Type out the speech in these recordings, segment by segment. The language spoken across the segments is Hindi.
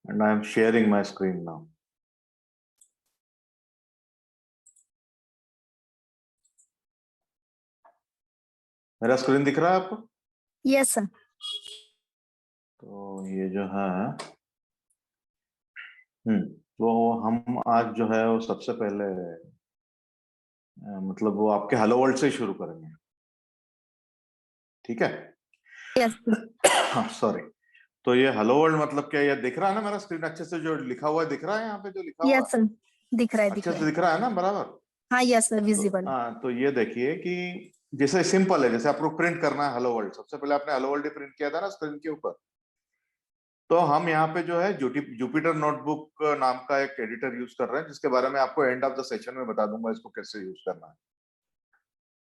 and I am sharing my screen now. मेरा स्क्रीन दिख रहा है आपको? Yes sir. तो ये जो है तो हम आज जो है वो सबसे पहले मतलब वो आपके हेलो वर्ल्ड से शुरू करेंगे, ठीक है? Yes sorry. तो ये हेलो वर्ल्ड मतलब क्या, ये दिख रहा है ना मेरा स्क्रीन अच्छे से? जो लिखा हुआ है दिख रहा है यहाँ पे, जो लिखा हुआ यस सर, दिख रहा है अच्छे से दिख रहा है ना, बराबर? हाँ यस सर, विजिबल। तो ये देखिए कि जैसे सिंपल है, जैसे आपको प्रिंट करना है हेलो वर्ल्ड, सबसे पहले आपने हेलो वर्ल्ड प्रिंट किया था ना स्क्रीन के ऊपर। तो हम यहाँ पे जो है जुपिटर नोटबुक नाम का एक एडिटर यूज कर रहे हैं, जिसके बारे में आपको एंड ऑफ द सेशन में बता दूंगा इसको कैसे यूज करना है,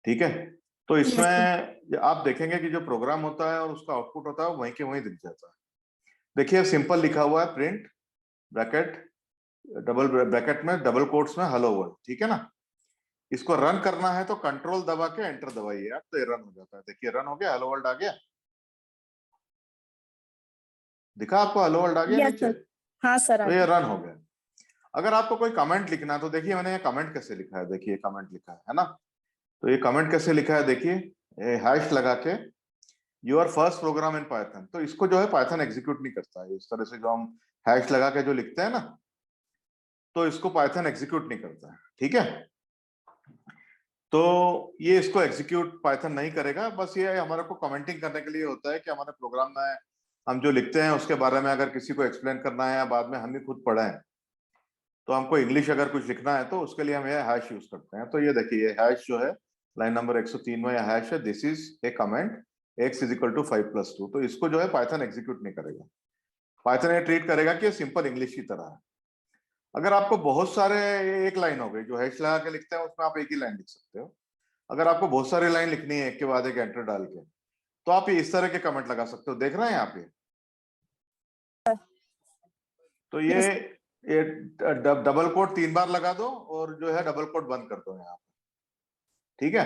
ठीक है? तो इसमें आप देखेंगे कि जो प्रोग्राम होता है और उसका आउटपुट होता है वो वहीं के वहीं दिख जाता है। देखिए सिंपल लिखा हुआ है, प्रिंट ब्रैकेट डबल ब्रैकेट में डबल कोट्स में हेलो वर्ल्ड, ठीक है ना? इसको रन करना है तो कंट्रोल दबा के एंटर दबाइए आप, तो ये रन हो जाता है। देखिए रन हो गया, हेलो वर्ल्ड आ गया। दिखा आपको हेलो वर्ल्ड आ गया नीचे? हाँ सर, तो ये रन हो गया। अगर आपको कोई कमेंट लिखना है तो देखिए मैंने ये कमेंट कैसे लिखा है, देखिए कमेंट लिखा है ना? तो ये कमेंट कैसे लिखा है देखिए, हैश लगा के your first program in Python. तो इसको जो है पाइथन एग्जीक्यूट नहीं करता है, इस तरह से जो हम हैश लगा के जो लिखते हैं ना, तो इसको पाइथन एग्जीक्यूट नहीं करता है, ठीक है? तो ये इसको एग्जीक्यूट पाइथन नहीं करेगा, बस ये हमारे को कमेंटिंग करने के लिए होता है कि हमारे प्रोग्राम में हम जो लिखते हैं उसके बारे में अगर किसी को एक्सप्लेन करना है या बाद में हम ही खुद पढ़ें, तो हमको इंग्लिश अगर कुछ लिखना है तो उसके लिए हम ये हैश यूज करते हैं। तो ये देखिए, ये हैश जो है लाइन नंबर 103 में यह हैश है, this is a comment x is equal to 5+2। तो इसको जो है पाइथन एग्जीक्यूट नहीं करेगा, पाइथन ये ट्रीट करेगा कि ये सिंपल इंग्लिश की तरह है। अगर आपको बहुत सारे, एक लाइन हो गई जो हैश लगा के लिखते हैं, उसमें आप एक ही लाइन लिख सकते हो। अगर आपको बहुत सारी लाइन लिखनी है एक के बाद एक एंटर डाल के, तो आप ये इस तरह के कमेंट लगा सकते हो। देख रहे हैं आप ये? तो ये डबल कोट 3 बार लगा दो और जो है डबल कोट बंद कर दो यहाँ पे, ठीक है?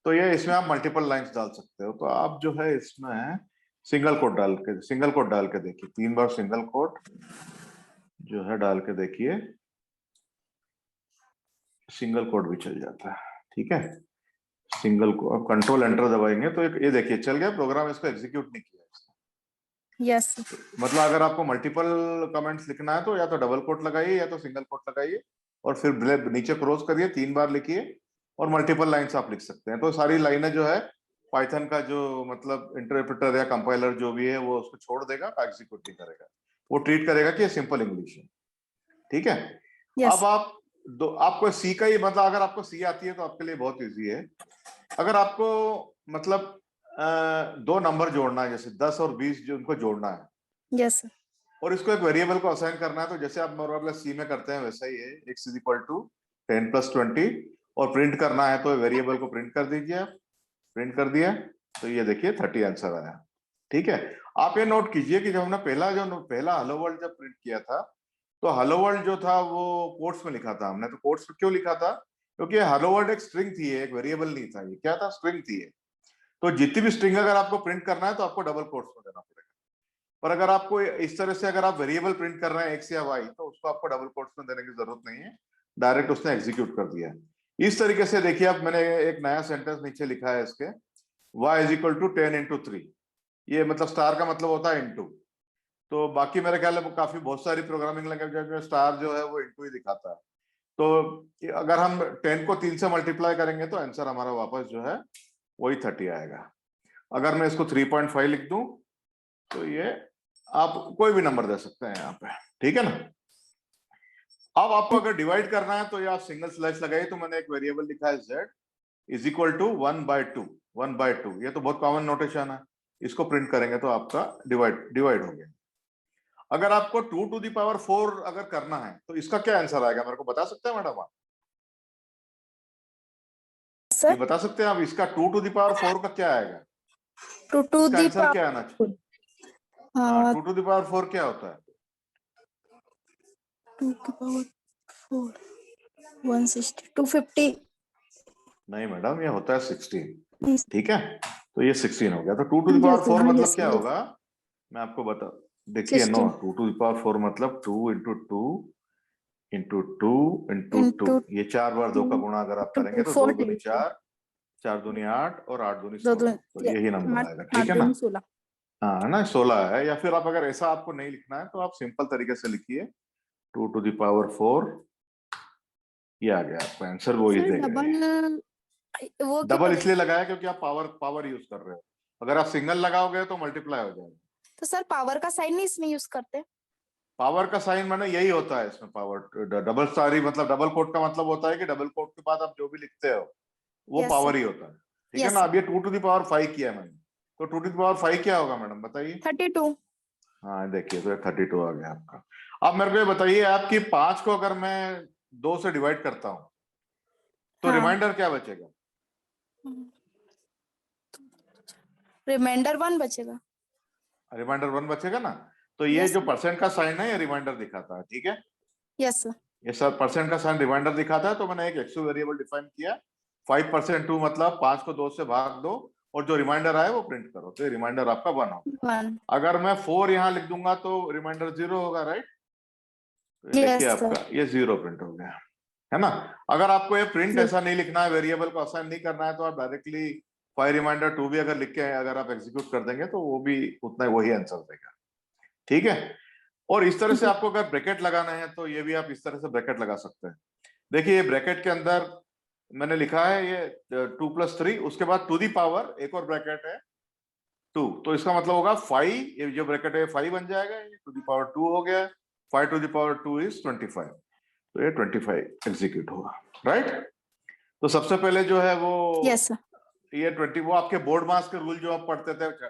तो ये इसमें आप मल्टीपल लाइंस डाल सकते हो। तो आप जो है इसमें सिंगल कोट डाल के देखिए, 3 बार सिंगल कोट जो है डाल के देखिए, सिंगल कोट भी चल जाता है, ठीक है? सिंगल को अब कंट्रोल एंटर दबाएंगे तो ये देखिए चल गया प्रोग्राम, इसको एग्जीक्यूट नहीं किया इसने। यस मतलब अगर आपको मल्टीपल कमेंट्स लिखना है तो या तो डबल कोट लगाइए या तो सिंगल कोट लगाइए और फिर नीचे क्रॉस करिए, 3 बार लिखिए और मल्टीपल लाइंस आप लिख सकते हैं। तो सारी लाइनें जो है पाइथन का जो मतलब इंटरप्रेटर या कंपाइलर जो भी है वो उसको छोड़ देगा, एग्जीक्यूट नहीं करेगा, वो ट्रीट करेगा कि ये सिंपल इंग्लिश है, ठीक है? अब आप आपको सी का ही मतलब, अगर आपको सी आती है तो आपके लिए बहुत इजी है। अगर आपको मतलब 2 नंबर जोड़ना है, जैसे 10 और 20 जो उनको जोड़ना है, यस और इसको एक वेरिएबल को असाइन करना है, तो जैसे आप नॉर्मल सी में करते हैं वैसा ही है, x इज इक्वल टू 10 + 20, और प्रिंट करना है तो वेरिएबल को प्रिंट कर दीजिए आप। प्रिंट कर दिया तो ये देखिए 30 आंसर आया, ठीक है? आप ये नोट कीजिए कि जब हमने पहला हेलो वर्ल्ड जब प्रिंट किया था, तो हेलो वर्ल्ड जो था वो कोट्स में लिखा था हमने। तो कोट्स में क्यों लिखा था? क्योंकि हेलो वर्ल्ड एक स्ट्रिंग थी, एक वेरिएबल नहीं था। ये क्या था? स्ट्रिंग थी। तो जितनी भी स्ट्रिंग अगर आपको प्रिंट करना है तो आपको डबल कोट्स में देना पड़ेगा। पर अगर आपको इस तरह से अगर आप वेरिएबल प्रिंट कर रहे हैं x या y, तो उसको आपको डबल कोट्स में देने की जरूरत नहीं है, डायरेक्ट उसने एग्जीक्यूट कर दिया। इस तरीके से देखिए, अब मैंने एक नया सेंटेंस नीचे लिखा है इसके, y इज इक्वल टू 10 × 3। ये मतलब स्टार का मतलब होता है इनटू। तो बाकी मेरे ख्याल में काफी बहुत सारी प्रोग्रामिंग लैंग्वेज में स्टार जो है वो इनटू ही दिखाता है। तो अगर हम 10 को 3 से मल्टीप्लाई करेंगे तो आंसर हमारा वापस जो है वही 30 आएगा। अगर मैं इसको 3.5 लिख दूं तो ये आप कोई भी नंबर दे सकते हैं यहाँ पे, ठीक है ना? अब आपको अगर डिवाइड करना है तो ये आप सिंगल स्लैश लगाइए। तो मैंने एक वेरिएबल लिखा है z इज इक्वल टू 1/2। 1/2 ये तो बहुत कॉमन नोटेशन है, इसको प्रिंट करेंगे तो आपका डिवाइड हो गया। अगर आपको 2⁴ अगर करना है तो इसका क्या आंसर आएगा, मेरे को बता सकते हैं मैडम आप? ये बता सकते हैं आप इसका 2⁴ का क्या आएगा? इसका आंसर क्या आना चाहिए? 2⁴ क्या होता है? 2⁴ 160 250। नहीं मैडम, ये होता है 16, ठीक है? तो ये 16 हो गया। तो 2⁴ मतलब क्या होगा, मैं आपको देखिए नो 16 2 टू द पावर 4 मतलब 2 इंटू 2 इंटू 2 इंटू 2, into ये 4 बार 2 का 2 गुणा अगर आप to करेंगे तो 2 दूनी 40 4, 4 दूनी 8 और 8 दूनी 2 16, तो यही नंबर 8 आएगा, ठीक 8 है ना। 2 16 हाँ है ना, 16 है। या फिर आप अगर ऐसा आपको नहीं लिखना है तो आप सिंपल तरीके से लिखिए 2 टू द पावर 4, ये आ गया आपका आंसर, वो ही सर देगा। डबल वो डबल क्यों? इसलिए लगाया क्योंकि आप पावर यूज कर रहे हो, अगर आप सिंगल लगाओगे तो मल्टीप्लाई हो जाएगा। तो सर पावर का साइन नहीं इसमें यूज करते? पावर का साइन माने यही होता है इसमें, पावर डबल सारी मतलब डबल कोट का मतलब होता है कि डबल कोट के बाद आप जो भी लिखते हो वो यस पावर सर, ही होता है, ठीक है यस ना। सर। अब ये 2 टू द पावर 5 किया है मैंने, तो 2 टू द पावर 5 क्या होगा मैडम बताइए। 32 हाँ देखिए, तो 32 आ गया आपका। अब मेरे को ये बताइए आपकी 5 को अगर मैं 2 से डिवाइड करता हूँ तो हाँ, रिमाइंडर क्या बचेगा। रिमाइंडर 1 बचेगा। रिमाइंडर 1 बचेगा ना। तो ये यस जो परसेंट का साइन है ये रिमाइंडर दिखाता है, ठीक है। Yes sir. ये सब परसेंट का साइन रिमाइंडर दिखाता है, तो मैंने एक एक्सो वेरिएबल डिफाइन किया 5% 2 मतलब 5 को 2 से भाग दो और जो रिमाइंडर आए वो प्रिंट करो, तो ये रिमाइंडर आपका 1 हो। 1 अगर मैं 4 यहाँ लिख दूंगा तो रिमाइंडर 0 होगा, राइट। तो ये देखिए यस सर। आपका ये 0 प्रिंट हो गया, है ना। अगर आपको ये प्रिंट जी ऐसा नहीं लिखना है, वेरिएबल को असाइन नहीं करना है, तो आप डायरेक्टली 5 रिमाइंडर 2 भी अगर लिख के अगर आप एग्जीक्यूट कर देंगे तो वो भी उतना वही आंसर देगा, ठीक है। और इस तरह से जी आपको अगर ब्रैकेट लगाना है तो ये भी आप इस तरह से ब्रैकेट लगा सकते हैं। देखिए ये ब्रैकेट के अंदर मैंने लिखा है ये 2+3, उसके बाद टू दी पावर एक और ब्रैकेट है 2, तो इसका मतलब होगा 5, ये जो ब्रैकेट है 5 बन जाएगा, ये टू दी पावर 2 हो गया, 5 टू दी पावर 2 इज 25, तो ये 25 एग्जीक्यूट होगा, राइट। तो सबसे पहले जो है वो यस सर। ये 20, वो आपके बोर्ड मास के रूल जो आप पढ़ते थे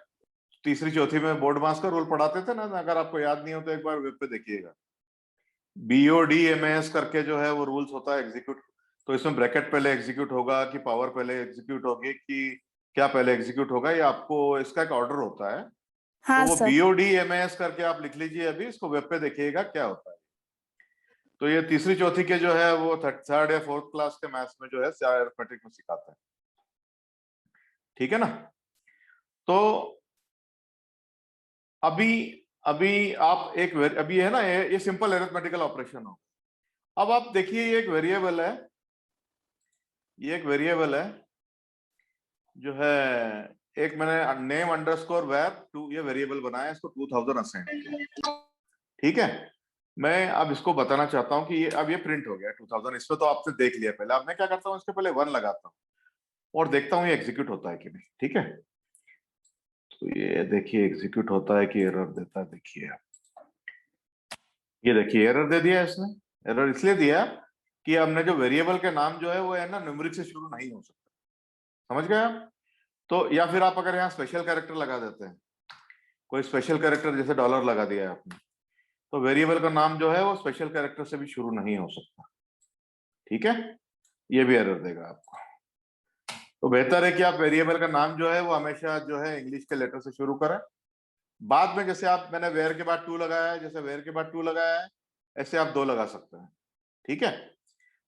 तीसरी चौथी में, बोर्ड मास का रूल पढ़ाते थे ना, अगर आपको याद नहीं हो तो एक बार वेब पे देखिएगा, BODMAS करके जो है वो रूल्स होता है एग्जीक्यूट। तो इसमें ब्रैकेट पहले एग्जीक्यूट होगा कि पावर पहले एग्जीक्यूट होगी कि क्या पहले एग्जीक्यूट होगा, ये आपको इसका एक ऑर्डर होता है। तो हाँ वो सर। BODMAS करके आप लिख लीजिए, अभी इसको वेब पे देखिएगा क्या होता है। तो ये तीसरी चौथी के जो है वो थर्ड या फोर्थ क्लास के मैथ्स में जो है अरिथमेटिक में सिखाते हैं, ठीक है ना। तो अभी अभी आप एक अभी है ना, ये सिंपल अरिथमेटिकल ऑपरेशन हो। अब आप देखिए ये एक वेरिएबल है, ये एक वेरिएबल है जो है, एक मैंने नेम अंडरस्कोर वेब टू ये वेरिएबल बनाया, इसको 2000 असाइन किया, ठीक है। मैं अब इसको बताना चाहता हूं कि ये अब ये प्रिंट हो गया 2000, इसमें तो आपने देख लिया पहले। अब मैं क्या करता हूं, इसके पहले 1 लगाता हूं और देखता हूं ये एग्जीक्यूट होता है कि नहीं, ठीक है। तो ये देखिए एग्जीक्यूट होता है कि एरर देता है, देखिए ये देखिए एरर दे दिया इसने। एरर इसलिए दिया कि हमने जो वेरिएबल के नाम जो है वो है ना न्यूमेरिक से शुरू नहीं हो सकता, समझ गए आप। तो या फिर आप अगर यहाँ स्पेशल कैरेक्टर लगा देते हैं, कोई स्पेशल कैरेक्टर जैसे डॉलर लगा दिया है आपने, तो वेरिएबल का नाम जो है वो स्पेशल कैरेक्टर से भी शुरू नहीं हो सकता, ठीक है। ये भी एरर देगा आपको। तो बेहतर है कि आप वेरिएबल का नाम जो है वो हमेशा जो है इंग्लिश के लेटर से शुरू करें। बाद में जैसे आप मैंने वेयर के बाद 2 लगाया है, जैसे वेयर के बाद 2 लगाया है, ऐसे आप 2 लगा सकते हैं, ठीक है।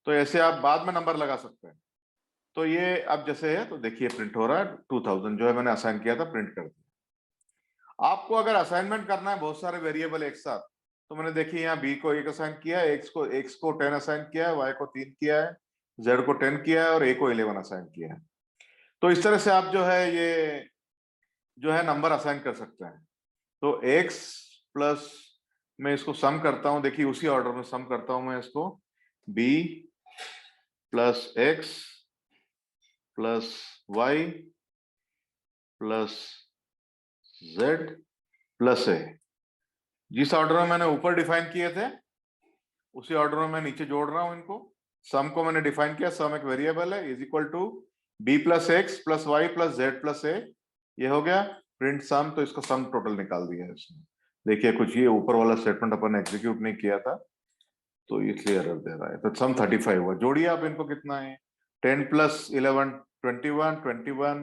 तो ऐसे आप बाद में नंबर लगा सकते हैं। तो ये अब जैसे है तो देखिए प्रिंट हो रहा है 2000 जो है मैंने असाइन किया था, प्रिंट कर दिया। आपको अगर असाइनमेंट करना है बहुत सारे वेरिएबल एक साथ, तो मैंने देखिए यहाँ बी को 1 असाइन किया है, एक्स को 10 असाइन किया है, वाई को 3 किया है, जेड को 10 किया है और ए को 11 असाइन किया है। तो इस तरह से आप जो है ये जो है नंबर असाइन कर सकते हैं। तो x प्लस मैं इसको सम करता हूं, देखिए उसी ऑर्डर में सम करता हूं मैं इसको, b plus x plus y plus z plus a. जिस ऑर्डर में मैंने ऊपर डिफाइन किए थे उसी ऑर्डर में मैं नीचे जोड़ रहा हूं इनको। सम को मैंने डिफाइन किया, सम एक वेरिएबल है, is equal to b plus x plus y plus z plus a, ये हो गया प्रिंट सम। तो इसका सम टोटल निकाल दिया है इसने। देखिए कुछ ये ऊपर वाला स्टेटमेंट अपन ने एग्जीक्यूट नहीं किया था तो इसलिए एरर दे रहा है। तो सम 35 हुआ। जोड़िए आप इनको, कितना है 10 प्लस 11 21 21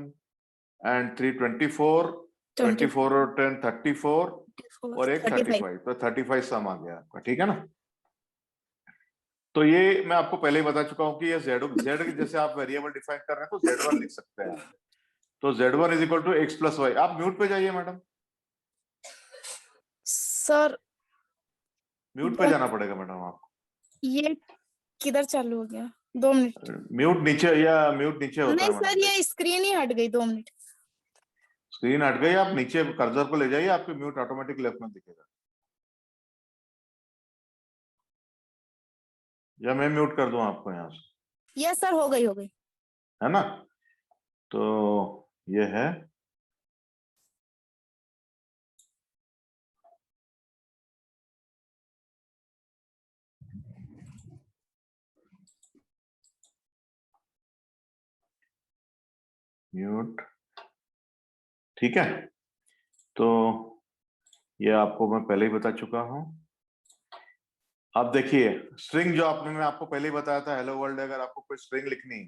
एंड 3 24 20 24 और 10 34 और एक 35 35, तो 35 सम आ गया आपका, ठीक है ना। तो ये मैं आपको पहले ही बता चुका हूं कि ये जेड जैसे आप वेरिएबल डिफाइन कर रहे हैं तो z1 लिख सकते हैं। तो z1 is equal to x plus y. आप म्यूट पे जाइए मैडम। सर म्यूट पे जाना पड़ेगा मैडम आपको। ये किधर चालू हो गया? 2 मिनट। म्यूट नीचे, या म्यूट नीचे होता नहीं है सर, मैडम। ये स्क्रीन ही हट गई। 2 मिनट। स्क्रीन हट गई, आप नीचे कर्सर को ले जाइए, आपके म्यूट ऑटोमेटिक लेफ्ट में दिखेगा। या मैं म्यूट कर दूं आपको यहाँ से? यस सर, हो गई। है ना? तो ये है। म्यूट, ठीक है। तो ये आपको मैं पहले ही बता चुका हूं। अब देखिए स्ट्रिंग जो आपने, मैं आपको पहले ही बताया था, हेलो वर्ल्ड, अगर आपको कोई स्ट्रिंग लिखनी है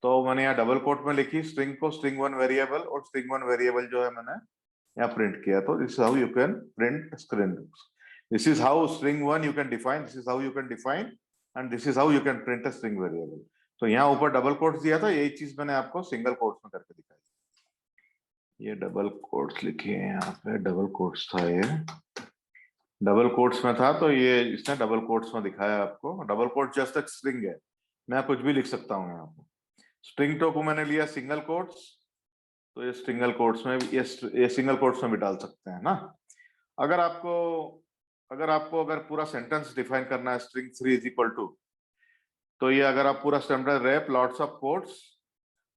तो मैंने यहाँ डबल कोट में लिखी स्ट्रिंग को, स्ट्रिंग 1 वेरिएबल, और स्ट्रिंग 1 वेरिएबल जो है मैंने यहाँ प्रिंट किया। तो this is how you can print string. This is how string 1 you can define, this is how you can define, and this is how you can print a string variable. तो यहाँ ऊपर डबल कोट्स दिया था, यही चीज मैंने आपको सिंगल कोट्स में करके दिखाई। ये डबल कोट्स लिखे हैं यहाँ पे, डबल कोट्स था, ये डबल कोट्स में था, तो ये इसने डबल कोट्स में दिखाया आपको। डबल कोट जस्ट एक स्ट्रिंग है, मैं कुछ भी लिख सकता हूँ यहाँ पे। स्ट्रिंग टो को मैंने लिया सिंगल कोट्स, तो ये सिंगल कोट्स में, ये सिंगल कोट्स में भी डाल सकते हैं ना। अगर आपको पूरा सेंटेंस डिफाइन करना है, स्ट्रिंग 3 इज इक्वल टू, तो ये अगर आप पूरा sentence wrap lots of quotes,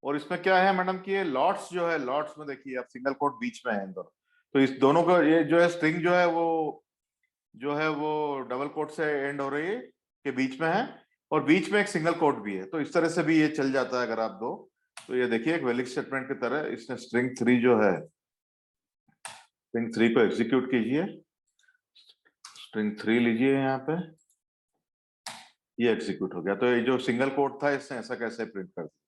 और इसमें क्या है मैडम कि ये लॉट्स जो है, लॉट्स में देखिए आप सिंगल कोट बीच में है इन दोनों, तो इस दोनों का ये जो है स्ट्रिंग जो है वो डबल कोट से एंड हो रही है, के बीच में है, और बीच में एक सिंगल कोट भी है। तो इस तरह से भी ये चल जाता है अगर आप दो। तो ये देखिए एक वेलिड स्टेटमेंट की तरह इसने स्ट्रिंग 3 जो है, स्ट्रिंग 3 को एग्जीक्यूट कीजिए, स्ट्रिंग 3 लीजिए यहाँ पे, ये एग्जीक्यूट हो गया। तो ये जो सिंगल कोट था इसने ऐसा कैसे प्रिंट कर दिया।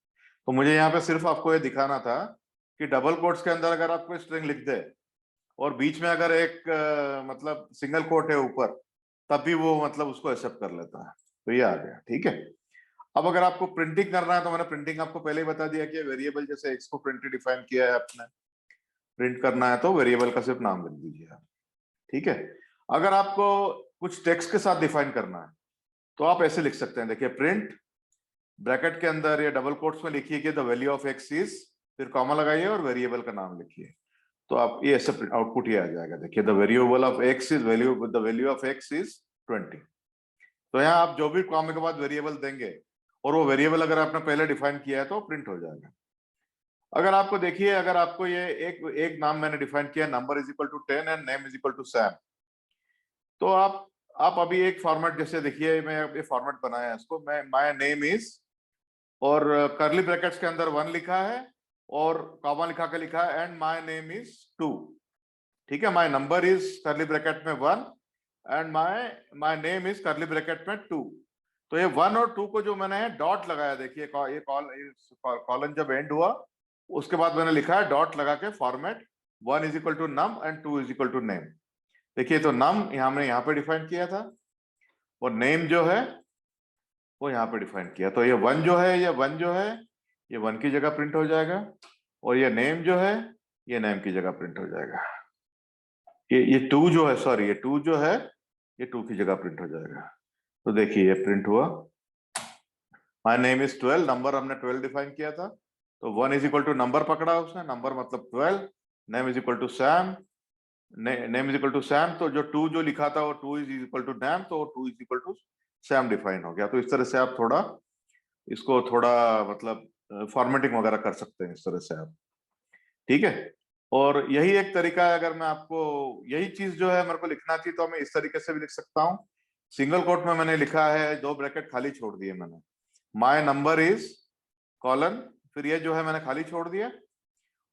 तो मुझे यहाँ पे सिर्फ आपको ये दिखाना था कि डबल कोट्स के अंदर अगर आप कोई स्ट्रिंग लिख दे और बीच में अगर एक मतलब सिंगल कोट है ऊपर, तब भी वो मतलब उसको एक्सेप्ट कर लेता है। तो ये आ गया, ठीक है। अब अगर आपको प्रिंटिंग करना है, तो मैंने प्रिंटिंग आपको पहले ही बता दिया कि वेरिएबल जैसे एक्स को प्रिंट डिफाइन किया है आपने, प्रिंट करना है तो वेरिएबल का सिर्फ नाम लिख दीजिए आप, ठीक है। अगर आपको कुछ टेक्स्ट के साथ डिफाइन करना है तो आप ऐसे लिख सकते हैं, देखिए प्रिंट ब्रैकेट के अंदर या डबल कोट्स में लिखिए कि the value of x is, फिर कॉमा लगाइए और वेरिएबल का नाम लिखिए, तो आप ये ऐसे आउटपुट ही आ जाएगा। देखिए the variable of x is the value of x is 20। तो यहाँ आप जो भी कॉमा के बाद वेरिएबल देंगे और वो वेरिएबल अगर आपने पहले डिफाइन किया है तो प्रिंट हो जाएगा। अगर आपको देखिए, अगर आपको ये एक नाम मैंने डिफाइन किया, number is equal to 10 and name is equal to Sam, तो आप अभी एक फॉर्मेट, जैसे देखिए मैं ये फॉर्मेट बनाया है इसको, मैं माय नेम इज, और कर्ली ब्रैकेट्स के अंदर 1 लिखा है और कॉमा लिखा है एंड माय नेम इज 2, ठीक है। My number is curly bracket में 1 and my name is curly bracket में 2। तो ये 1 और 2 को जो मैंने डॉट लगाया, देखिए ये कॉलन जब एंड हुआ उसके बाद मैंने लिखा है डॉट लगा के format 1 is equal to num and 2 is equal to name. देखिए तो नम हमने यहाँ पे डिफाइन किया था और नेम जो है वो यहाँ पे डिफाइन किया। तो ये 1 जो है, ये 1 की जगह प्रिंट हो जाएगा, और ये नेम जो है ये नेम की जगह प्रिंट हो जाएगा। ये 2 जो है, सॉरी, ये 2 जो है ये 2 की जगह प्रिंट हो जाएगा। तो देखिए ये प्रिंट हुआ, माय नेम इज 12, नंबर हमने 12 डिफाइन किया था, तो 1 इज इक्वल टू नंबर पकड़ा उसने, नंबर मतलब 12, name is equal to Sam, name is equal to Sam, तो जो 2 जो लिखा था वो 2 इज इक्वल टू नेम, तो 2 is equal to Sam define हो गया। तो इस तरह से आप थोड़ा इसको मतलब फॉर्मेटिंग वगैरह कर सकते हैं इस तरह से आप, ठीक है। और यही एक तरीका है, अगर मैं आपको यही चीज जो है मेरे को लिखना थी तो मैं इस तरीके से भी लिख सकता हूँ। सिंगल कोट में मैंने लिखा है, 2 ब्रैकेट खाली छोड़ दिए मैंने, माय नंबर इज कॉलन, फिर ये जो है मैंने खाली छोड़ दिया,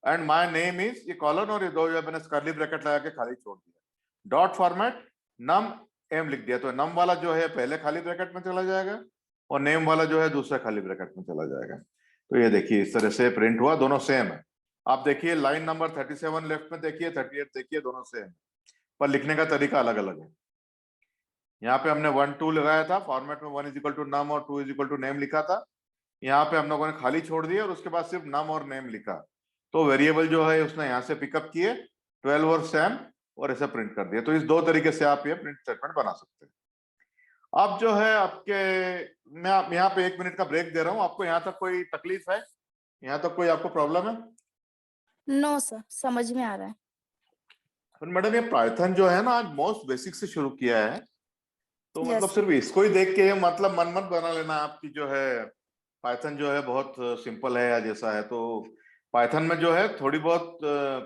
एंड माय नेम इज, ये कॉलन और ये 2 जो है मैंने कर्ली ब्रैकेट लगा के खाली छोड़ दिया, डॉट फॉर्मेट नम एम लिख दिया। तो नम वाला जो है पहले खाली ब्रैकेट में चला जाएगा और नेम वाला जो है दूसरा खाली ब्रैकेट में चला जाएगा। तो ये देखिए इस तरह से प्रिंट हुआ, दोनों सेम है। आप देखिए लाइन नंबर 37 लेफ्ट में देखिए, 38 देखिए, दोनों सेम, पर लिखने का तरीका अलग अलग है। यहाँ पे हमने 1 2 लगाया था फॉर्मेट में, 1 इज इक्वल टू नम और 2 इज इक्वल टू नेम लिखा था। यहाँ पे हम लोगों ने खाली छोड़ दिया और उसके बाद सिर्फ नम और नेम लिखा, तो वेरिएबल जो है उसने यहाँ से पिकअप किए 12 और सैम, और ऐसे प्रिंट कर दिया। तो इस दो तरीके से आप ये प्रिंट स्टेटमेंट बना सकते हैं। अब जो है आपके, मैं यहाँ पे 1 मिनट का ब्रेक दे रहा हूँ। आपको यहाँ तक कोई तकलीफ है? यहाँ तक कोई आपको प्रॉब्लम है? नो सर, समझ में आ रहा है। पर मैडम ये पाइथन जो है ना, आज मोस्ट बेसिक से शुरू किया है, तो मतलब यस सिर्फ इसको ही देख के मतलब मन मत बना लेना आपकी जो है पाइथन जो है बहुत सिंपल है या जैसा है। तो पाइथन में जो है थोड़ी बहुत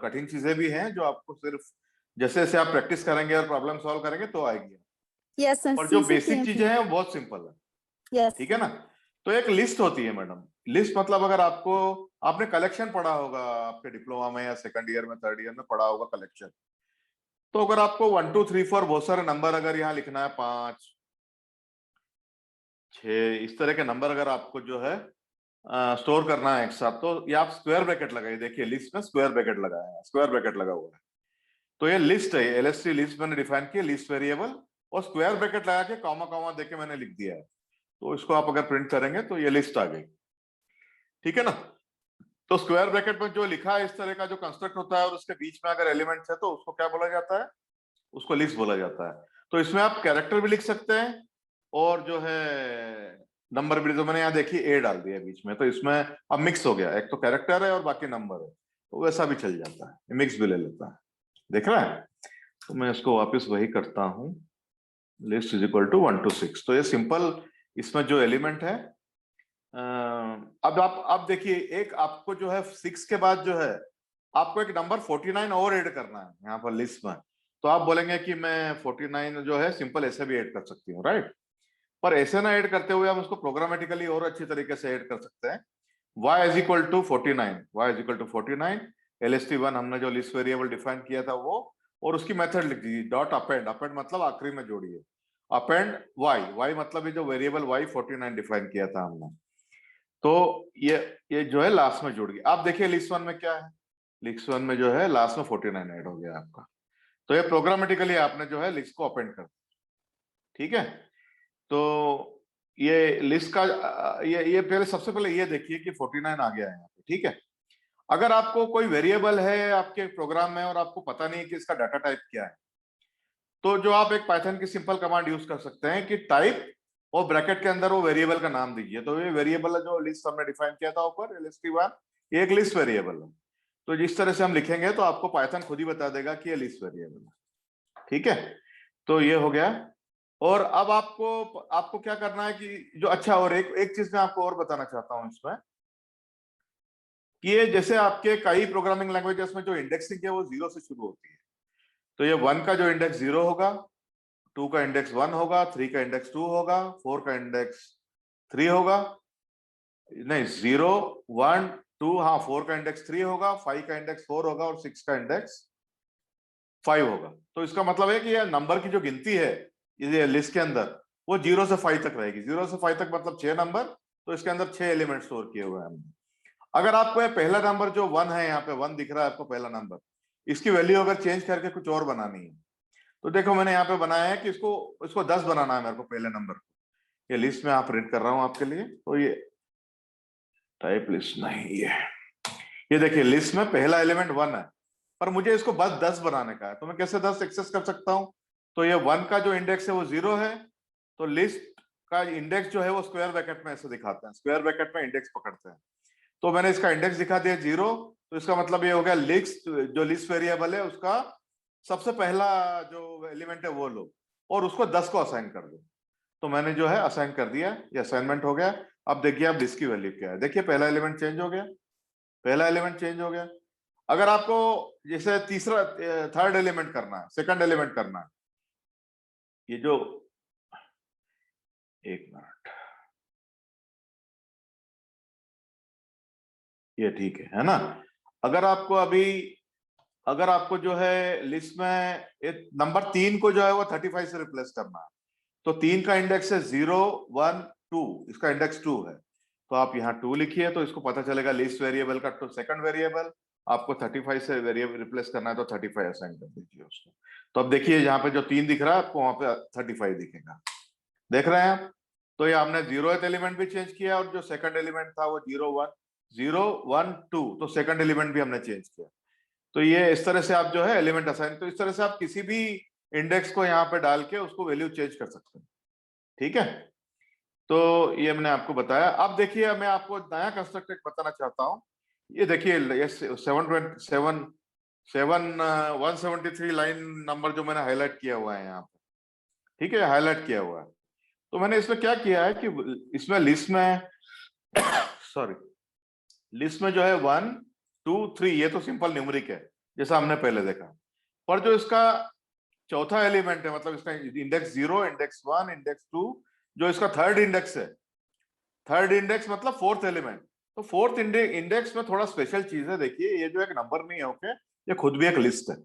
कठिन चीजें भी हैं जो आपको सिर्फ जैसे जैसे आप प्रैक्टिस करेंगे और प्रॉब्लम सॉल्व करेंगे तो आएगी। यस सर, और जो सी से बेसिक PHP। चीजें हैं वो बहुत सिंपल है, यस। ठीक है ना। तो एक लिस्ट होती है मैडम। लिस्ट मतलब अगर आपको, आपने कलेक्शन पढ़ा होगा आपके डिप्लोमा में या सेकंड ईयर में, थर्ड ईयर में पढ़ा होगा कलेक्शन। तो अगर आपको 1 2 3 4 बहुत सारे नंबर अगर यहाँ लिखना है, 5 6 इस तरह के नंबर अगर आपको जो है स्टोर करना है एक साथ, तो ये आप स्क्वायर ब्रैकेट लगाइए। देखिए लिस्ट में स्क्वायर ब्रैकेट लगाया है, स्क्वायर ब्रैकेट लगा हुआ है। तो ये लिस्ट है, एलएसटी लिस्ट मैंने डिफाइन किया, लिस्ट वेरिएबल, और स्क्वायर ब्रैकेट लगा के कॉमा कॉमा देके मैंने लिख दिया है। तो इसको आप अगर प्रिंट करेंगे तो ये लिस्ट आ गई, ठीक है ना। तो स्क्वायर ब्रैकेट में जो लिखा है इस तरह का जो कंस्ट्रक्ट होता है और उसके बीच में अगर एलिमेंट्स है तो उसको क्या बोला जाता है? उसको लिस्ट बोला जाता है। तो इसमें आप कैरेक्टर भी लिख सकते हैं और जो है नंबर भी। तो मैंने यहाँ देखिए ए डाल दिया बीच में, तो इसमें अब मिक्स हो गया, एक तो कैरेक्टर है और बाकी नंबर है, तो वैसा भी चल जाता है, मिक्स भी ले लेता है। देख रहा है? तो मैं इसको वापस वही करता हूँ, list is equal to 1 to 6। तो ये सिंपल, इसमें जो एलिमेंट है अब आप देखिए, एक आपको जो है 6 के बाद जो है आपको एक नंबर 49 और ऐड करना है यहाँ पर लिस्ट में। तो आप बोलेंगे कि मैं 49 जो है सिंपल ऐसे भी ऐड कर सकती हूँ, राइट। पर ऐसे ना ऐड करते हुए हम उसको प्रोग्रामेटिकली और अच्छी तरीके से ऐड कर सकते हैं। y is equal to 49, y is equal to 49, lst1 हमने जो लिस्ट वेरिएबल डिफाइन किया था वो, और उसकी मेथड लिख दीजिए डॉट अपेंड। अपेंड मतलब आखिरी में जोड़िए, अपेंड y, y मतलब ये जो वेरिएबल y 49 डिफाइन किया था हमने, तो ये जो है लास्ट में जुड़ गया। आप देखिए लिस्ट वन में क्या है, लिस्ट वन में जो है लास्ट में 49 ऐड हो गया आपका। तो ये प्रोग्रामेटिकली आपने जो है लिस्ट को अपेंड कर दिया, ठीक है। तो ये लिस्ट का ये पहले, सबसे पहले ये देखिए कि 49 आ गया है यहाँ पे, ठीक है। अगर आपको कोई वेरिएबल है आपके प्रोग्राम में और आपको पता नहीं है कि इसका डाटा टाइप क्या है, तो जो आप एक पाइथन की सिंपल कमांड यूज कर सकते हैं कि टाइप और ब्रैकेट के अंदर वो वेरिएबल का नाम दीजिए। तो ये वेरिएबल है जो लिस्ट हमने डिफाइन किया था ऊपर, lst1, ये एक लिस्ट वेरिएबल है। तो जिस तरह से हम लिखेंगे तो आपको पाइथन खुद ही बता देगा कि ये लिस्ट वेरिएबल है, ठीक है। तो ये हो गया। और अब आपको आपको क्या करना है कि जो, अच्छा, और एक एक चीज मैं आपको और बताना चाहता हूं इसमें, कि ये जैसे आपके कई प्रोग्रामिंग लैंग्वेजेस में जो इंडेक्सिंग है वो 0 से शुरू होती है। तो ये 1 का जो इंडेक्स 0 होगा, 2 का इंडेक्स 1 होगा, 3 का इंडेक्स 2 होगा, 4 का इंडेक्स 3 होगा, नहीं 0 1 2, हाँ 4 का इंडेक्स 3 होगा, 5 का इंडेक्स 4 होगा और 6 का इंडेक्स 5 होगा। तो इसका मतलब है कि ये नंबर की जो गिनती है ये लिस्ट के अंदर वो 0 से 5 तक रहेगी। 0 से 5 तक मतलब 6 नंबर, तो इसके अंदर 6 एलिमेंट स्टोर किए हुए हैं हमने। अगर आपको ये पहला नंबर जो 1 है, यहाँ पे 1 दिख रहा है आपको पहला नंबर, इसकी वैल्यू अगर चेंज करके कुछ और बनानी है, तो देखो मैंने यहाँ पे बनाया है कि इसको 10 बनाना है मेरे को पहले नंबर को। ये लिस्ट में आप प्रिंट कर रहा हूं आपके लिए। तो ये टाइप लिस्ट नहीं, ये देखिए लिस्ट में पहला एलिमेंट 1 है, पर मुझे इसको बस 10 बनाने का है। तो मैं कैसे 10 एक्सेस कर सकता हूं? तो ये 1 का जो इंडेक्स है वो 0 है, तो लिस्ट का इंडेक्स जो है वो स्क्वायर ब्रैकेट में ऐसे दिखाते हैं, स्क्वायर ब्रैकेट में इंडेक्स पकड़ते हैं। तो मैंने इसका इंडेक्स दिखा दिया 0, तो इसका मतलब ये हो गया लिस्ट, जो लिस्ट वेरिएबल है उसका सबसे पहला जो एलिमेंट है वो लो और उसको 10 को असाइन कर दो। तो मैंने जो है असाइन कर दिया, ये असाइनमेंट हो गया। अब देखिए आप लिस्ट की वैल्यू क्या है, देखिए पहला एलिमेंट चेंज हो गया, पहला एलिमेंट चेंज हो गया। अगर आपको जैसे तीसरा थर्ड एलिमेंट करना है, सेकंड एलिमेंट करना है, ये जो, एक मिनट, ये ठीक है ना। अगर आपको अभी, अगर आपको जो है लिस्ट में नंबर 3 को जो है वो 35 से रिप्लेस करना है, तो 3 का इंडेक्स है 0 1 2, इसका इंडेक्स 2 है, तो आप यहाँ 2 लिखिए, तो इसको पता चलेगा लिस्ट वेरिएबल का तो सेकंड वेरिएबल आपको 35 से वेरिएबल रिप्लेस करना है, तो 35 असाइन कर दीजिए उसको। तो अब देखिए यहाँ पे जो 3 दिख रहा है आपको वहां पे 35 दिखेगा, देख रहे हैं आप। तो ये हमने 0th एलिमेंट भी चेंज किया और जो सेकंड एलिमेंट था वो 0 1 2, तो सेकंड एलिमेंट भी हमने चेंज किया। तो ये इस तरह से आप जो है एलिमेंट असाइन, तो इस तरह से आप किसी भी इंडेक्स को यहाँ पे डाल के उसको वैल्यू चेंज कर सकते हैं। ठीक है, तो ये मैंने आपको बताया। अब देखिए मैं आपको नया कंस्ट्रक्ट एक बताना चाहता हूँ। ये देखिए ये 173 लाइन नंबर जो मैंने हाईलाइट किया हुआ है यहाँ पे, ठीक है, हाईलाइट किया हुआ है। तो मैंने इसमें क्या किया है कि इसमें लिस्ट में सॉरी, लिस्ट में जो है 1 2 3 ये तो सिंपल न्यूमेरिक है जैसा हमने पहले देखा, पर जो इसका चौथा एलिमेंट है, मतलब इसका इंडेक्स 0, इंडेक्स 1, इंडेक्स 2, जो इसका थर्ड इंडेक्स है, थर्ड इंडेक्स मतलब फोर्थ एलिमेंट, तो फोर्थ इंडेक्स में थोड़ा स्पेशल चीज है। देखिए ये जो एक नंबर नहीं है, ओके, ये खुद भी एक लिस्ट है।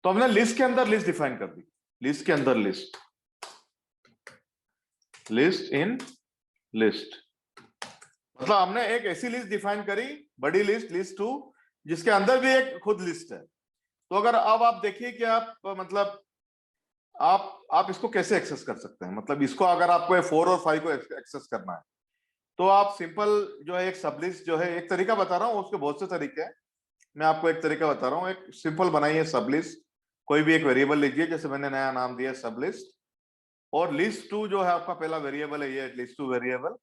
तो हमने लिस्ट के अंदर लिस्ट डिफाइन कर दी, लिस्ट के अंदर लिस्ट, लिस्ट इन लिस्ट, मतलब हमने एक ऐसी लिस्ट डिफाइन करी, बड़ी लिस्ट, लिस्ट 2, जिसके अंदर भी एक खुद लिस्ट है। तो अगर अब आप देखिए कि आप मतलब आप इसको कैसे एक्सेस कर सकते हैं, मतलब इसको अगर आपको 4 और 5 को एक्सेस करना है तो आप सिंपल जो है एक सबलिस्ट जो है, एक तरीका बता रहा हूँ, उसके बहुत से तरीके हैं, मैं आपको एक तरीका बता रहा हूँ। एक सिंपल बनाइए सबलिस्ट, कोई भी एक वेरिएबल लीजिए, जैसे मैंने नया नाम दिया सबलिस्ट, और लिस्ट 2 जो है आपका पहला वेरिएबल है, ये लिस्ट 2 वेरिएबल,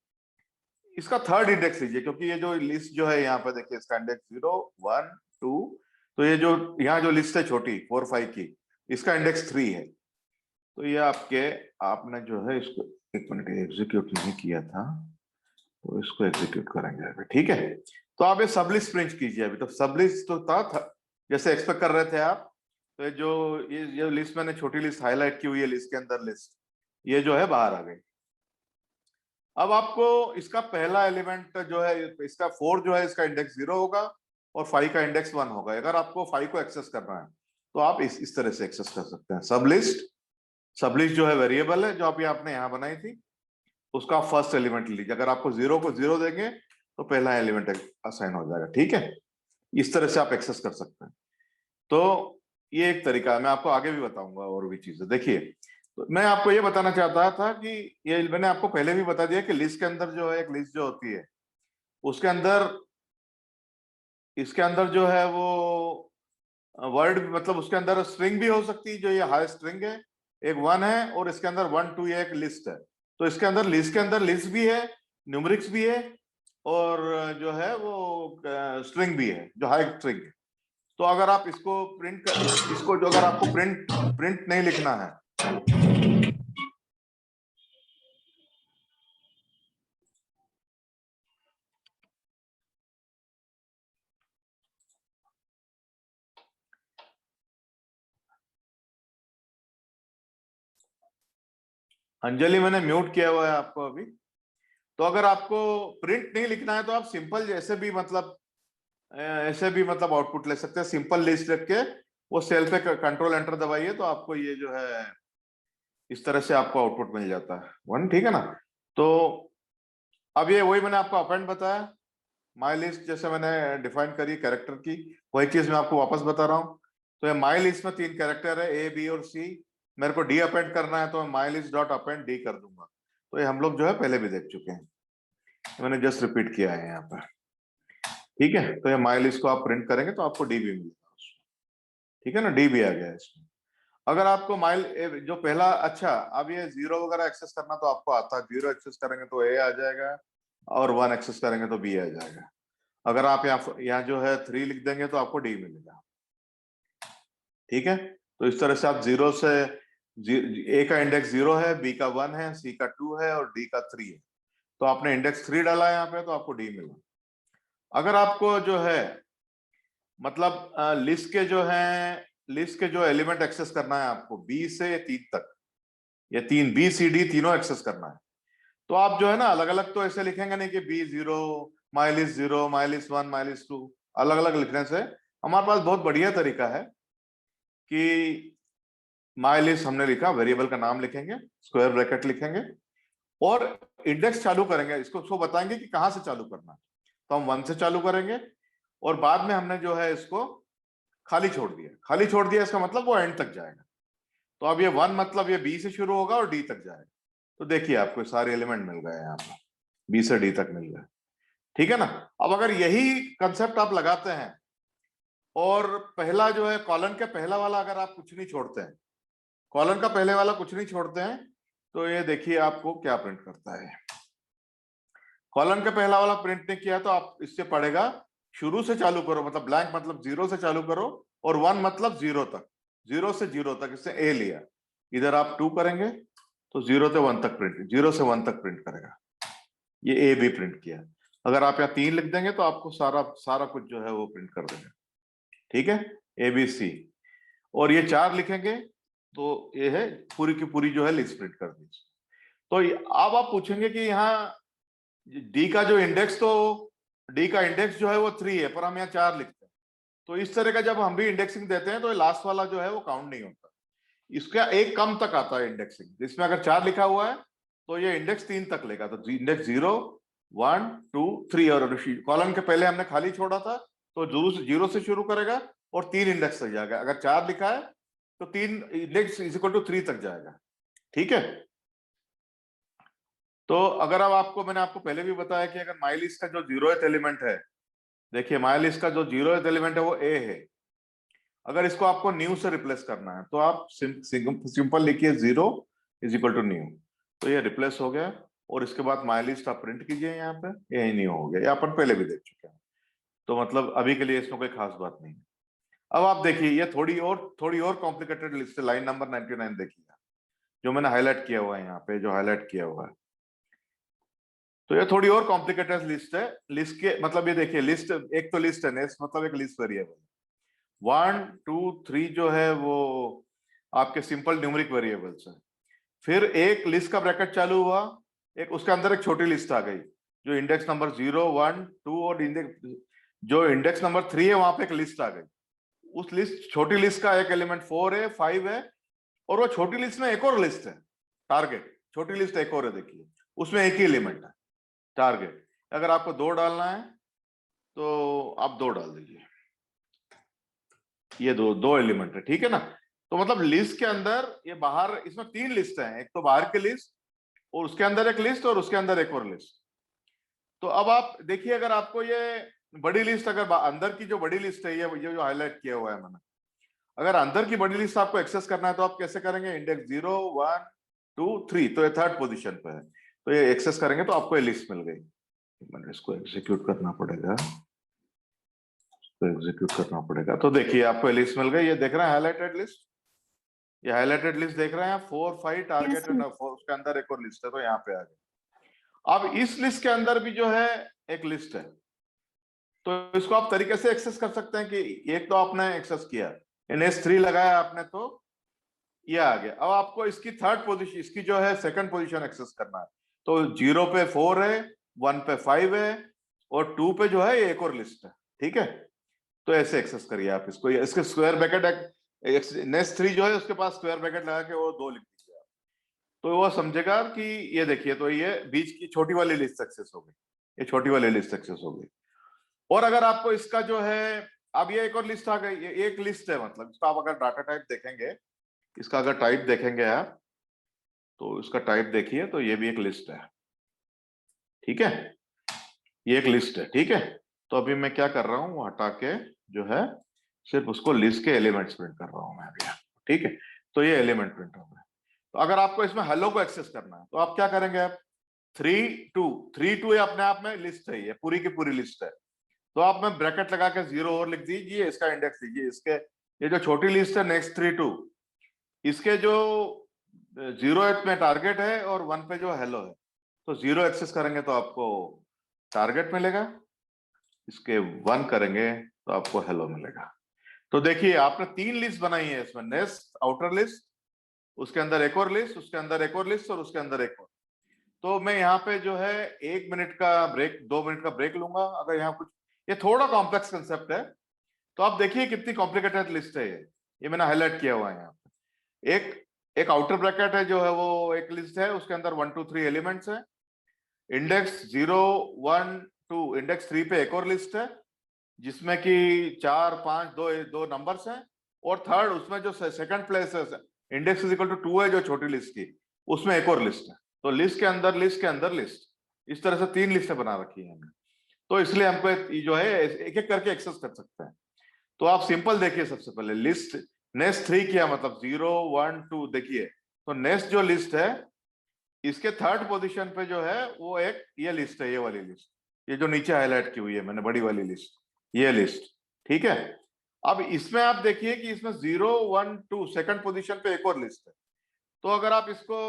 इसका थर्ड इंडेक्स लीजिए, क्योंकि ये जो लिस्ट जो है यहाँ पे देखिए इसका इंडेक्स 0 1 2, तो ये जो यहाँ जो लिस्ट है छोटी 4 5 की, इसका इंडेक्स 3 है। तो ये आपने जो है इसको एक मिनट एग्जीक्यूट नहीं किया था, तो इसको एग्जीक्यूट करेंगे अभी, ठीक है। तो आप ये सबलिस्ट प्रिंट कीजिए अभी, तो सबलिस्ट तो था जैसे एक्सपेक्ट कर रहे थे आप। तो ये लिस्ट मैंने छोटी लिस्ट हाईलाइट की हुई है, लिस्ट के अंदर लिस्ट, ये जो है बाहर आ गई। अब आपको इसका पहला एलिमेंट जो है, इसका 4 जो है इसका इंडेक्स 0 होगा और 5 का इंडेक्स 1 होगा। अगर आपको 5 को एक्सेस करना है तो आप इस तरह से एक्सेस कर सकते हैं। सबलिस्ट जो है वेरिएबल है जो अभी आपने यहाँ बनाई थी, उसका फर्स्ट एलिमेंट लीजिए। अगर आपको 0 को 0 देंगे तो पहला एलिमेंट असाइन हो जाएगा, ठीक है। इस तरह से आप एक्सेस कर सकते हैं। तो ये एक तरीका है, मैं आपको आगे भी बताऊंगा और भी चीजें। देखिए, तो मैं आपको ये बताना चाहता था कि ये मैंने आपको पहले भी बता दिया कि लिस्ट के अंदर जो है एक लिस्ट जो होती है, उसके अंदर इसके अंदर जो है वो वर्ड, मतलब उसके अंदर स्ट्रिंग भी हो सकती है, जो ये हाई स्ट्रिंग है, एक 1 है, और इसके अंदर 1 2 ये एक लिस्ट है। तो इसके अंदर लिस्ट के अंदर लिस्ट भी है, न्यूमेरिक्स भी है, और जो है वो स्ट्रिंग भी है, जो हाई स्ट्रिंग है। तो अगर आप इसको इसको जो अगर आपको प्रिंट नहीं लिखना है, अंजलि मैंने म्यूट किया हुआ है आपको अभी। तो अगर आपको प्रिंट नहीं लिखना है तो आप सिंपल जैसे भी मतलब ऐसे भी मतलब आउटपुट ले सकते हैं, सिंपल लिस्ट रख के वो सेल पे कंट्रोल एंटर दबाइए तो आपको ये जो है इस तरह से आपको आउटपुट मिल जाता है 1, ठीक है ना। तो अब ये वही मैंने आपको अपेंड बताया, माई लिस्ट जैसे मैंने डिफाइन करी कैरेक्टर की, वही चीज मैं आपको वापस बता रहा हूँ। तो ये माई लिस्ट में 3 कैरेक्टर है, ए बी और सी, मेरे को डी अपेंड करना है तो मैं my list dot append D कर दूंगा। तो ये हम लोग जो है पहले भी देख चुके हैं, मैंने जस्ट रिपीट किया है यहाँ पर, ठीक है। तो ये माई लिस्ट को आप प्रिंट करेंगे तो आपको डी भी मिलेगा, ठीक है ना, डी भी आ गया है इसमें। अगर आपको माइल जो पहला, अच्छा अब ये 0 वगैरह एक्सेस करना तो आपको आता है, 0 एक्सेस करेंगे तो ए आ जाएगा, और 1 एक्सेस करेंगे तो बी आ जाएगा। अगर आप यहाँ जो है 3 लिख देंगे तो आपको डी मिलेगा, ठीक है। तो इस तरह से आप 0 से ए का इंडेक्स 0 है, बी का 1 है, सी का 2 है और डी का 3 है। तो आपने इंडेक्स 3 डाला है यहाँ पे तो आपको डी मिला। अगर आपको जो है मतलब लिस्ट के जो एलिमेंट एक्सेस करना है आपको बी से 3 तक, ये 3 बी सी डी तीनों एक्सेस करना है, तो आप जो है ना अलग अलग तो ऐसे लिखेंगे नहीं कि B 0 my list 0 my list 1 my list 2, अलग अलग लिखने से हमारे पास बहुत बढ़िया तरीका है कि माई लिस्ट हमने लिखा, वेरिएबल का नाम लिखेंगे, स्क्वायर ब्रैकेट लिखेंगे और इंडेक्स चालू करेंगे, इसको बताएंगे कि कहां से चालू करना है। तो हम 1 से चालू करेंगे और बाद में हमने जो है इसको खाली छोड़ दिया, इसका मतलब वो एंड तक जाएगा। तो अब ये 1 मतलब ये बी से शुरू होगा और डी तक जाएगा। तो देखिए आपको सारे एलिमेंट मिल गए यहाँ पर, बी से डी तक मिल गए, ठीक है ना। अब अगर यही कंसेप्ट आप लगाते हैं और पहला जो है कॉलन के पहला वाला अगर आप कुछ नहीं छोड़ते हैं, कॉलन का पहले वाला कुछ नहीं छोड़ते हैं, तो ये देखिए आपको क्या प्रिंट करता है। कॉलन का पहला वाला प्रिंट नहीं किया तो आप इससे पढ़ेगा शुरू से चालू करो, मतलब ब्लैंक मतलब 0 से चालू करो, और 1 मतलब 0 तक, 0 से 0 तक, इससे ए लिया। इधर आप 2 करेंगे तो 0 से 1 तक प्रिंट, 0 से 1 तक प्रिंट करेगा। ये ए भी प्रिंट किया। अगर आप यहाँ 3 लिख देंगे तो आपको सारा कुछ जो है वो प्रिंट कर देगा। ठीक है, ए बी सी। और ये 4 लिखेंगे तो ये है पूरी की पूरी जो है लिस्ट प्रिंट कर दीजिए। तो अब आप पूछेंगे कि यहाँ डी का जो इंडेक्स, तो डी का इंडेक्स जो है वो 3 है, पर हम यहाँ 4 लिखते हैं। तो इस तरह का जब हम भी इंडेक्सिंग देते हैं तो लास्ट वाला जो है वो काउंट नहीं होता, इसका एक कम तक आता है इंडेक्सिंग। इसमें अगर 4 लिखा हुआ है तो ये इंडेक्स 3 तक लेगा, तो इंडेक्स 0 1 2 3, और कॉलम के पहले हमने खाली छोड़ा था तो 0 से शुरू करेगा और 3 इंडेक्स तक जाएगा। अगर 4 लिखा है तो 3 इंडेक्स इज इक्वल टू 3 तक जाएगा। ठीक है, तो अगर अब आपको, मैंने आपको पहले भी बताया कि अगर माई लिस्ट का जो 0th एलिमेंट है, देखिए माई लिस्ट का जो 0th एलिमेंट है वो ए है। अगर इसको आपको न्यू से रिप्लेस करना है तो आप सिंपल लिखिए 0 इज इक्वल टू न्यू, तो ये रिप्लेस हो गया। और इसके बाद माई लिस्ट आप प्रिंट कीजिए, यहाँ पे ये न्यू हो गया, ये अपन पहले भी देख चुके हैं, तो मतलब अभी के लिए इसमें कोई खास बात नहीं है। अब आप देखिए ये थोड़ी और कॉम्प्लिकेटेड लिस्ट है। लाइन नंबर 99 देखिए, जो मैंने हाईलाइट किया हुआ है यहाँ पे, जो हाईलाइट किया हुआ है, तो ये थोड़ी और कॉम्प्लिकेटेड लिस्ट है। लिस्ट के मतलब ये देखिए, लिस्ट एक तो लिस्ट है, नेक्स्ट मतलब एक लिस्ट वेरिएबल, 1 2 3 जो है वो आपके सिंपल न्यूमेरिक वेरिएबल्स है। फिर एक लिस्ट का ब्रैकेट चालू हुआ, एक उसके अंदर एक छोटी लिस्ट आ गई जो इंडेक्स नंबर 0 1 2, और जो इंडेक्स नंबर 3 है वहां पे एक लिस्ट आ गई। उस लिस्ट छोटी लिस्ट का एक एलिमेंट 4 है 5 है, और वो छोटी लिस्ट में एक और लिस्ट है टारगेट, छोटी लिस्ट एक और है, देखिए उसमें एक ही एलिमेंट है टारगेट। अगर आपको 2 डालना है तो आप 2 डाल दीजिए, ये दो एलिमेंट है। ठीक है ना, तो मतलब लिस्ट के अंदर ये बाहर, इसमें 3 लिस्ट हैं, एक तो बाहर की लिस्ट और उसके अंदर एक लिस्ट और उसके अंदर एक और लिस्ट। तो अब आप देखिए, अगर आपको ये बड़ी लिस्ट, अगर अंदर की जो बड़ी लिस्ट है, ये जो हाईलाइट किया हुआ है मैंने, अगर अंदर की बड़ी लिस्ट आपको एक्सेस करना है तो आप कैसे करेंगे? इंडेक्स 0 1 2 3, तो ये 3rd पोजीशन पे है, तो ये एक्सेस करेंगे तो आपको ये लिस्ट मिल गई। मैंने इसको एग्जीक्यूट करना पड़ेगा, तो एग्जीक्यूट करना पड़ेगा। तो देखिए आपको ये लिस्ट मिल गई, ये देख रहे हैं हाईलाइटेड लिस्ट, ये हाईलाइटेड लिस्ट देख रहे हैं, 4 5 टारगेट है, उसके अंदर एक और लिस्ट है, तो यहाँ पे आ गए। अब इस लिस्ट के अंदर भी जो है एक लिस्ट है, तो इसको आप तरीके से एक्सेस कर सकते हैं कि एक तो आपने एक्सेस किया, NS3 लगाया आपने तो ये आ गया। अब आपको इसकी 3rd पोजीशन, इसकी जो है 2nd पोजीशन एक्सेस करना है, तो 0 पे 4 है, 1 पे 5 है, और 2 पे जो है ये एक और लिस्ट है। ठीक है, तो ऐसे एक्सेस करिए आप इसको, इसके स्क्वायर ब्रैकेट, नेक्स्ट 3 जो है उसके पास स्क्वायर ब्रैकेट लगा के वो 2 लिख दीजिए आप, तो वो समझेगा कि ये देखिए, तो ये बीच की छोटी वाली लिस्ट सक्सेस हो गई, ये छोटी वाली लिस्ट सक्सेस हो गई। और अगर आपको इसका जो है, अब ये एक और लिस्ट आ गई, ये एक लिस्ट है, मतलब इसका आप अगर डाटा टाइप देखेंगे, इसका अगर टाइप देखेंगे आप, तो इसका टाइप देखिए, तो ये भी एक लिस्ट है। ठीक है, ये एक लिस्ट है। ठीक है, तो अभी मैं क्या कर रहा हूँ, वो हटा के जो है सिर्फ उसको लिस्ट के एलिमेंट्स प्रिंट कर रहा हूँ मैं अभी। ठीक है, तो ये एलिमेंट प्रिंट हो गए। तो अगर आपको इसमें हेलो को एक्सेस करना है तो आप क्या करेंगे, आप 3 2 ये अपने आप में लिस्ट है, ये पूरी की पूरी लिस्ट है, तो आप में ब्रैकेट लगा के 0 और लिख दीजिए, इसका इंडेक्स लीजिए, इसके ये जो छोटी लिस्ट है नेक्स्ट 3 2, इसके जो 0th में टारगेट है और 1 पे जो हेलो है, तो 0 एक्सेस करेंगे तो आपको टारगेट मिलेगा, इसके 1 करेंगे तो आपको हेलो मिलेगा। तो देखिए आपने 3 लिस्ट बनाई है इसमें, नेक्स्ट, आउटर लिस्ट, उसके अंदर एक और लिस्ट, उसके अंदर एक और लिस्ट, और उसके अंदर एक और। तो मैं यहाँ पे जो है 1 मिनट का ब्रेक, 2 मिनट का ब्रेक लूंगा। अगर यहाँ कुछ, ये थोड़ा कॉम्प्लेक्स कंसेप्ट है, तो आप देखिए कितनी कॉम्प्लिकेटेड लिस्ट है ये मैंने हाईलाइट किया हुआ है यहाँ पे। एक आउटर ब्रैकेट है जो है वो एक लिस्ट है, उसके अंदर 1 2 3 एलिमेंट्स है, इंडेक्स 0 1 2, इंडेक्स 3 पे एक और लिस्ट है जिसमें कि 4 5 2 नंबर्स हैं, और 3rd उसमें जो 2nd प्लेस है, इंडेक्स इज इक्वल टू 2 है जो छोटी लिस्ट की, उसमें एक और लिस्ट है। तो लिस्ट के अंदर लिस्ट के अंदर लिस्ट, इस तरह से 3 लिस्टें बना रखी है हमने, तो इसलिए हमको जो है एक एक करके एक्सेस कर सकते हैं। तो आप सिंपल देखिए, सबसे पहले लिस्ट नेक्स्ट 3 किया मतलब 0 1 2 देखिए, तो नेक्स्ट जो लिस्ट है इसके थर्ड पोजीशन पे जो है वो एक ये लिस्ट है, ये वाली लिस्ट, ये जो नीचे हाईलाइट की हुई है मैंने बड़ी वाली लिस्ट, ये लिस्ट, ठीक है। अब इसमें आप देखिए कि इसमें 0 1 2 सेकंड पोजीशन पे एक और लिस्ट है। तो अगर आप इसको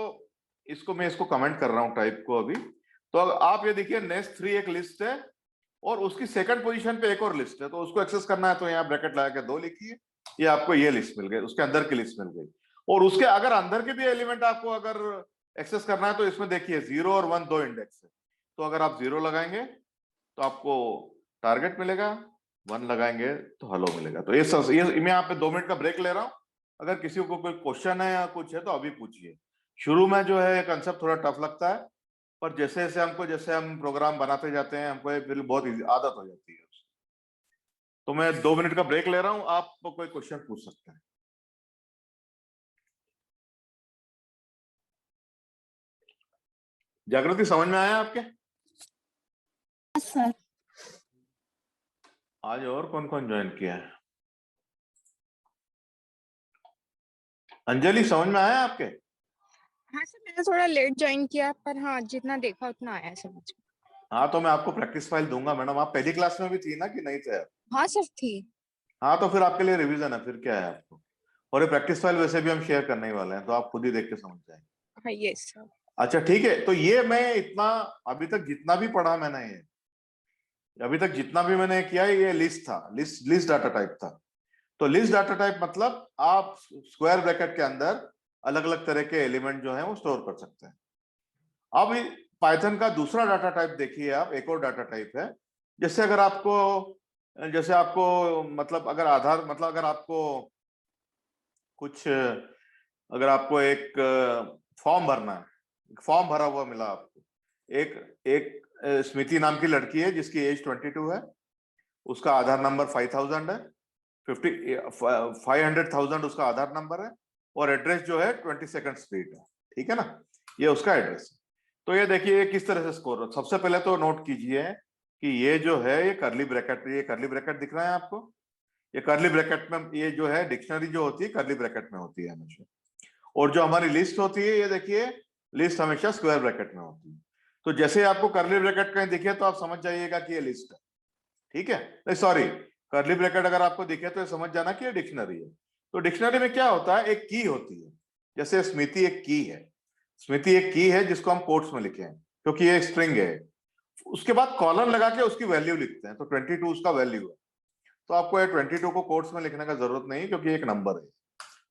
इसको मैं इसको कमेंट कर रहा हूं टाइप को अभी, तो आप ये देखिए नेक्स्ट 3 एक लिस्ट है और उसकी सेकंड पोजीशन पे एक और लिस्ट है, तो उसको एक्सेस करना है तो यहाँ ब्रैकेट लगा के 2 लिखिए, ये आपको ये लिस्ट मिल गई, उसके अंदर की लिस्ट मिल गई। और उसके अगर अंदर के भी एलिमेंट आपको अगर एक्सेस करना है तो इसमें देखिए 0 और 1 दो इंडेक्स है, तो अगर आप 0 लगाएंगे तो आपको टारगेट मिलेगा, 1 लगाएंगे तो हेलो मिलेगा। तो ये मैं यहाँ पे 2 मिनट का ब्रेक ले रहा हूँ, अगर किसी को कोई क्वेश्चन है या कुछ है तो अभी पूछिए। शुरू में जो है कंसेप्ट थोड़ा टफ लगता है, पर जैसे हम प्रोग्राम बनाते जाते हैं हमको फिर बहुत आदत हो जाती है। तो मैं 2 मिनट का ब्रेक ले रहा हूं, आप कोई क्वेश्चन पूछ सकते हैं। जागृति समझ में आया आपके? सर आज और कौन कौन ज्वाइन किया है? अंजलि समझ में आया आपके? हाँ सर, मैंने थोड़ा लेट ज्वाइन किया, पर हाँ जितना देखा उतना आया समझ में। हाँ तो मैं आपको प्रैक्टिस फाइल दूंगा मैडम, आप पहली क्लास में भी थी ना कि नहीं थे आप? हाँ सर थी। हाँ तो फिर आपके लिए रिवीजन है, फिर क्या है आपको। और ये प्रैक्टिस फाइल वैसे भी हम शेयर करने ही वाले हैं, तो आप खुद ही देख के समझ जाएंगे। हाँ यस सर। अच्छा ठीक है, तो ये मैं इतना अभी तक जितना भी पढ़ा मैंने, ये अभी तक जितना भी मैंने किया ये लिस्ट था, लिस्ट डाटा टाइप था। तो लिस्ट डाटा टाइप मतलब आप स्क्वायर ब्रैकेट के अंदर अलग अलग तरह के एलिमेंट जो है वो स्टोर कर सकते हैं। अब पाइथन का दूसरा डाटा टाइप देखिए आप, एक और डाटा टाइप है, जैसे आपको मतलब अगर आधार मतलब अगर आपको कुछ अगर आपको एक फॉर्म भरना है, फॉर्म भरा हुआ मिला आपको, एक एक स्मृति नाम की लड़की है जिसकी एज 22 है, उसका आधार नंबर 5000 है, 500,000 उसका आधार नंबर है, और एड्रेस जो है 22nd स्ट्रीट है, ठीक है ना, ये उसका एड्रेस है। तो ये देखिए किस तरह से स्कोर, सबसे पहले तो नोट कीजिए कि ये जो है ये कर्ली ब्रैकेट दिख रहा है आपको, ये कर्ली ब्रैकेट में, ये जो है डिक्शनरी जो होती है कर्ली ब्रैकेट में होती है हमेशा, और जो हमारी लिस्ट होती है ये देखिए लिस्ट हमेशा स्क्वायर ब्रैकेट में होती है। तो जैसे आपको कर्ली ब्रैकेट कहीं दिखे तो आप समझ जाइएगा कि ये लिस्ट है, ठीक है, नहीं सॉरी, कर्ली ब्रैकेट अगर आपको दिखे तो समझ जाना कि ये डिक्शनरी है। तो डिक्शनरी में क्या होता है, एक की होती है, जैसे स्मृति एक की है, स्मृति एक की है जिसको हम कोट्स में लिखे हैं क्योंकि ये स्ट्रिंग है, उसके बाद कॉलन लगा के उसकी वैल्यू लिखते हैं, तो 22 उसका वैल्यू है, तो आपको ये 22 को कोट्स में लिखने का जरूरत नहीं क्योंकि एक नंबर है,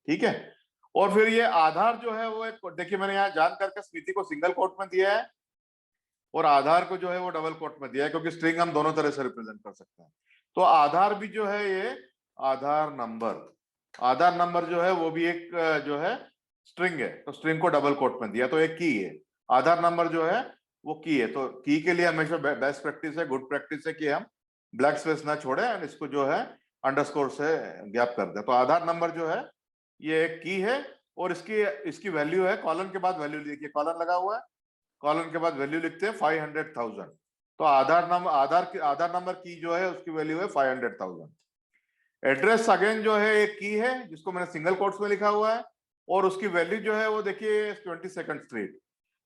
ठीक है। और फिर ये आधार जो है वो एक, देखिए मैंने यहाँ जान करके स्मृति को सिंगल कोट में दिया है और आधार को जो है वो डबल कोट में दिया है, क्योंकि स्ट्रिंग हम दोनों तरह से रिप्रेजेंट कर सकते हैं। तो आधार भी जो है ये आधार नंबर जो है वो भी एक जो है स्ट्रिंग है, तो स्ट्रिंग को डबल कोट में दिया, तो एक की है, आधार नंबर जो है वो की है। तो की के लिए हमेशा बेस्ट प्रैक्टिस है, गुड प्रैक्टिस है कि हम ब्लैक स्पेस ना छोड़े एंड इसको जो है अंडरस्कोर से गैप कर दे। तो आधार नंबर जो है ये एक की है और इसकी वैल्यू है, कॉलन के बाद वैल्यू देखिए, कॉलन लगा हुआ है, कॉलन के बाद वैल्यू लिखते हैं 500,000, तो आधार नंबर की जो है उसकी वैल्यू है 500,000। एड्रेस अगेन जो है एक की है जिसको मैंने सिंगल कोट्स में लिखा हुआ है, और उसकी वैल्यू जो है वो देखिए 22nd स्ट्रीट,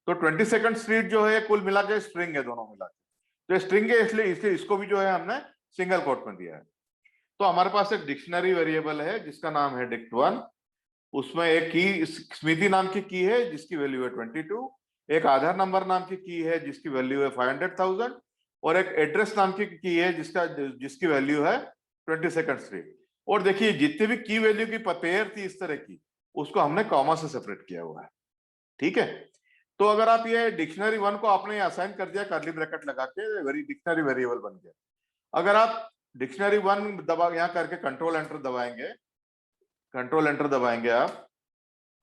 तो 22nd स्ट्रीट जो है कुल मिला के स्ट्रिंग है, दोनों मिला के, तो स्ट्रिंग है इसलिए इसको भी जो है हमने सिंगल कोट में दिया है। तो हमारे पास एक डिक्शनरी वेरिएबल है जिसका नाम है dict1, उसमें एक की स्मृति नाम की है जिसकी वैल्यू है 22, एक आधार नंबर नाम की है जिसकी वैल्यू है 500,000, और एक एड्रेस नाम की है जिसकी वैल्यू है 22nd स्ट्रीट। और देखिए जितने भी की वैल्यू की पेयर थी इस तरह की, उसको हमने कॉमा से सेपरेट किया हुआ है, ठीक है। तो अगर आप ये डिक्शनरी 1 को आपने असाइन कर दिया कर्ली ब्रैकेट लगा के, डिक्शनरी वेरिएबल बन गया। अगर आप डिक्शनरी 1 दबा यहाँ करके कंट्रोल एंटर दबाएंगे आप,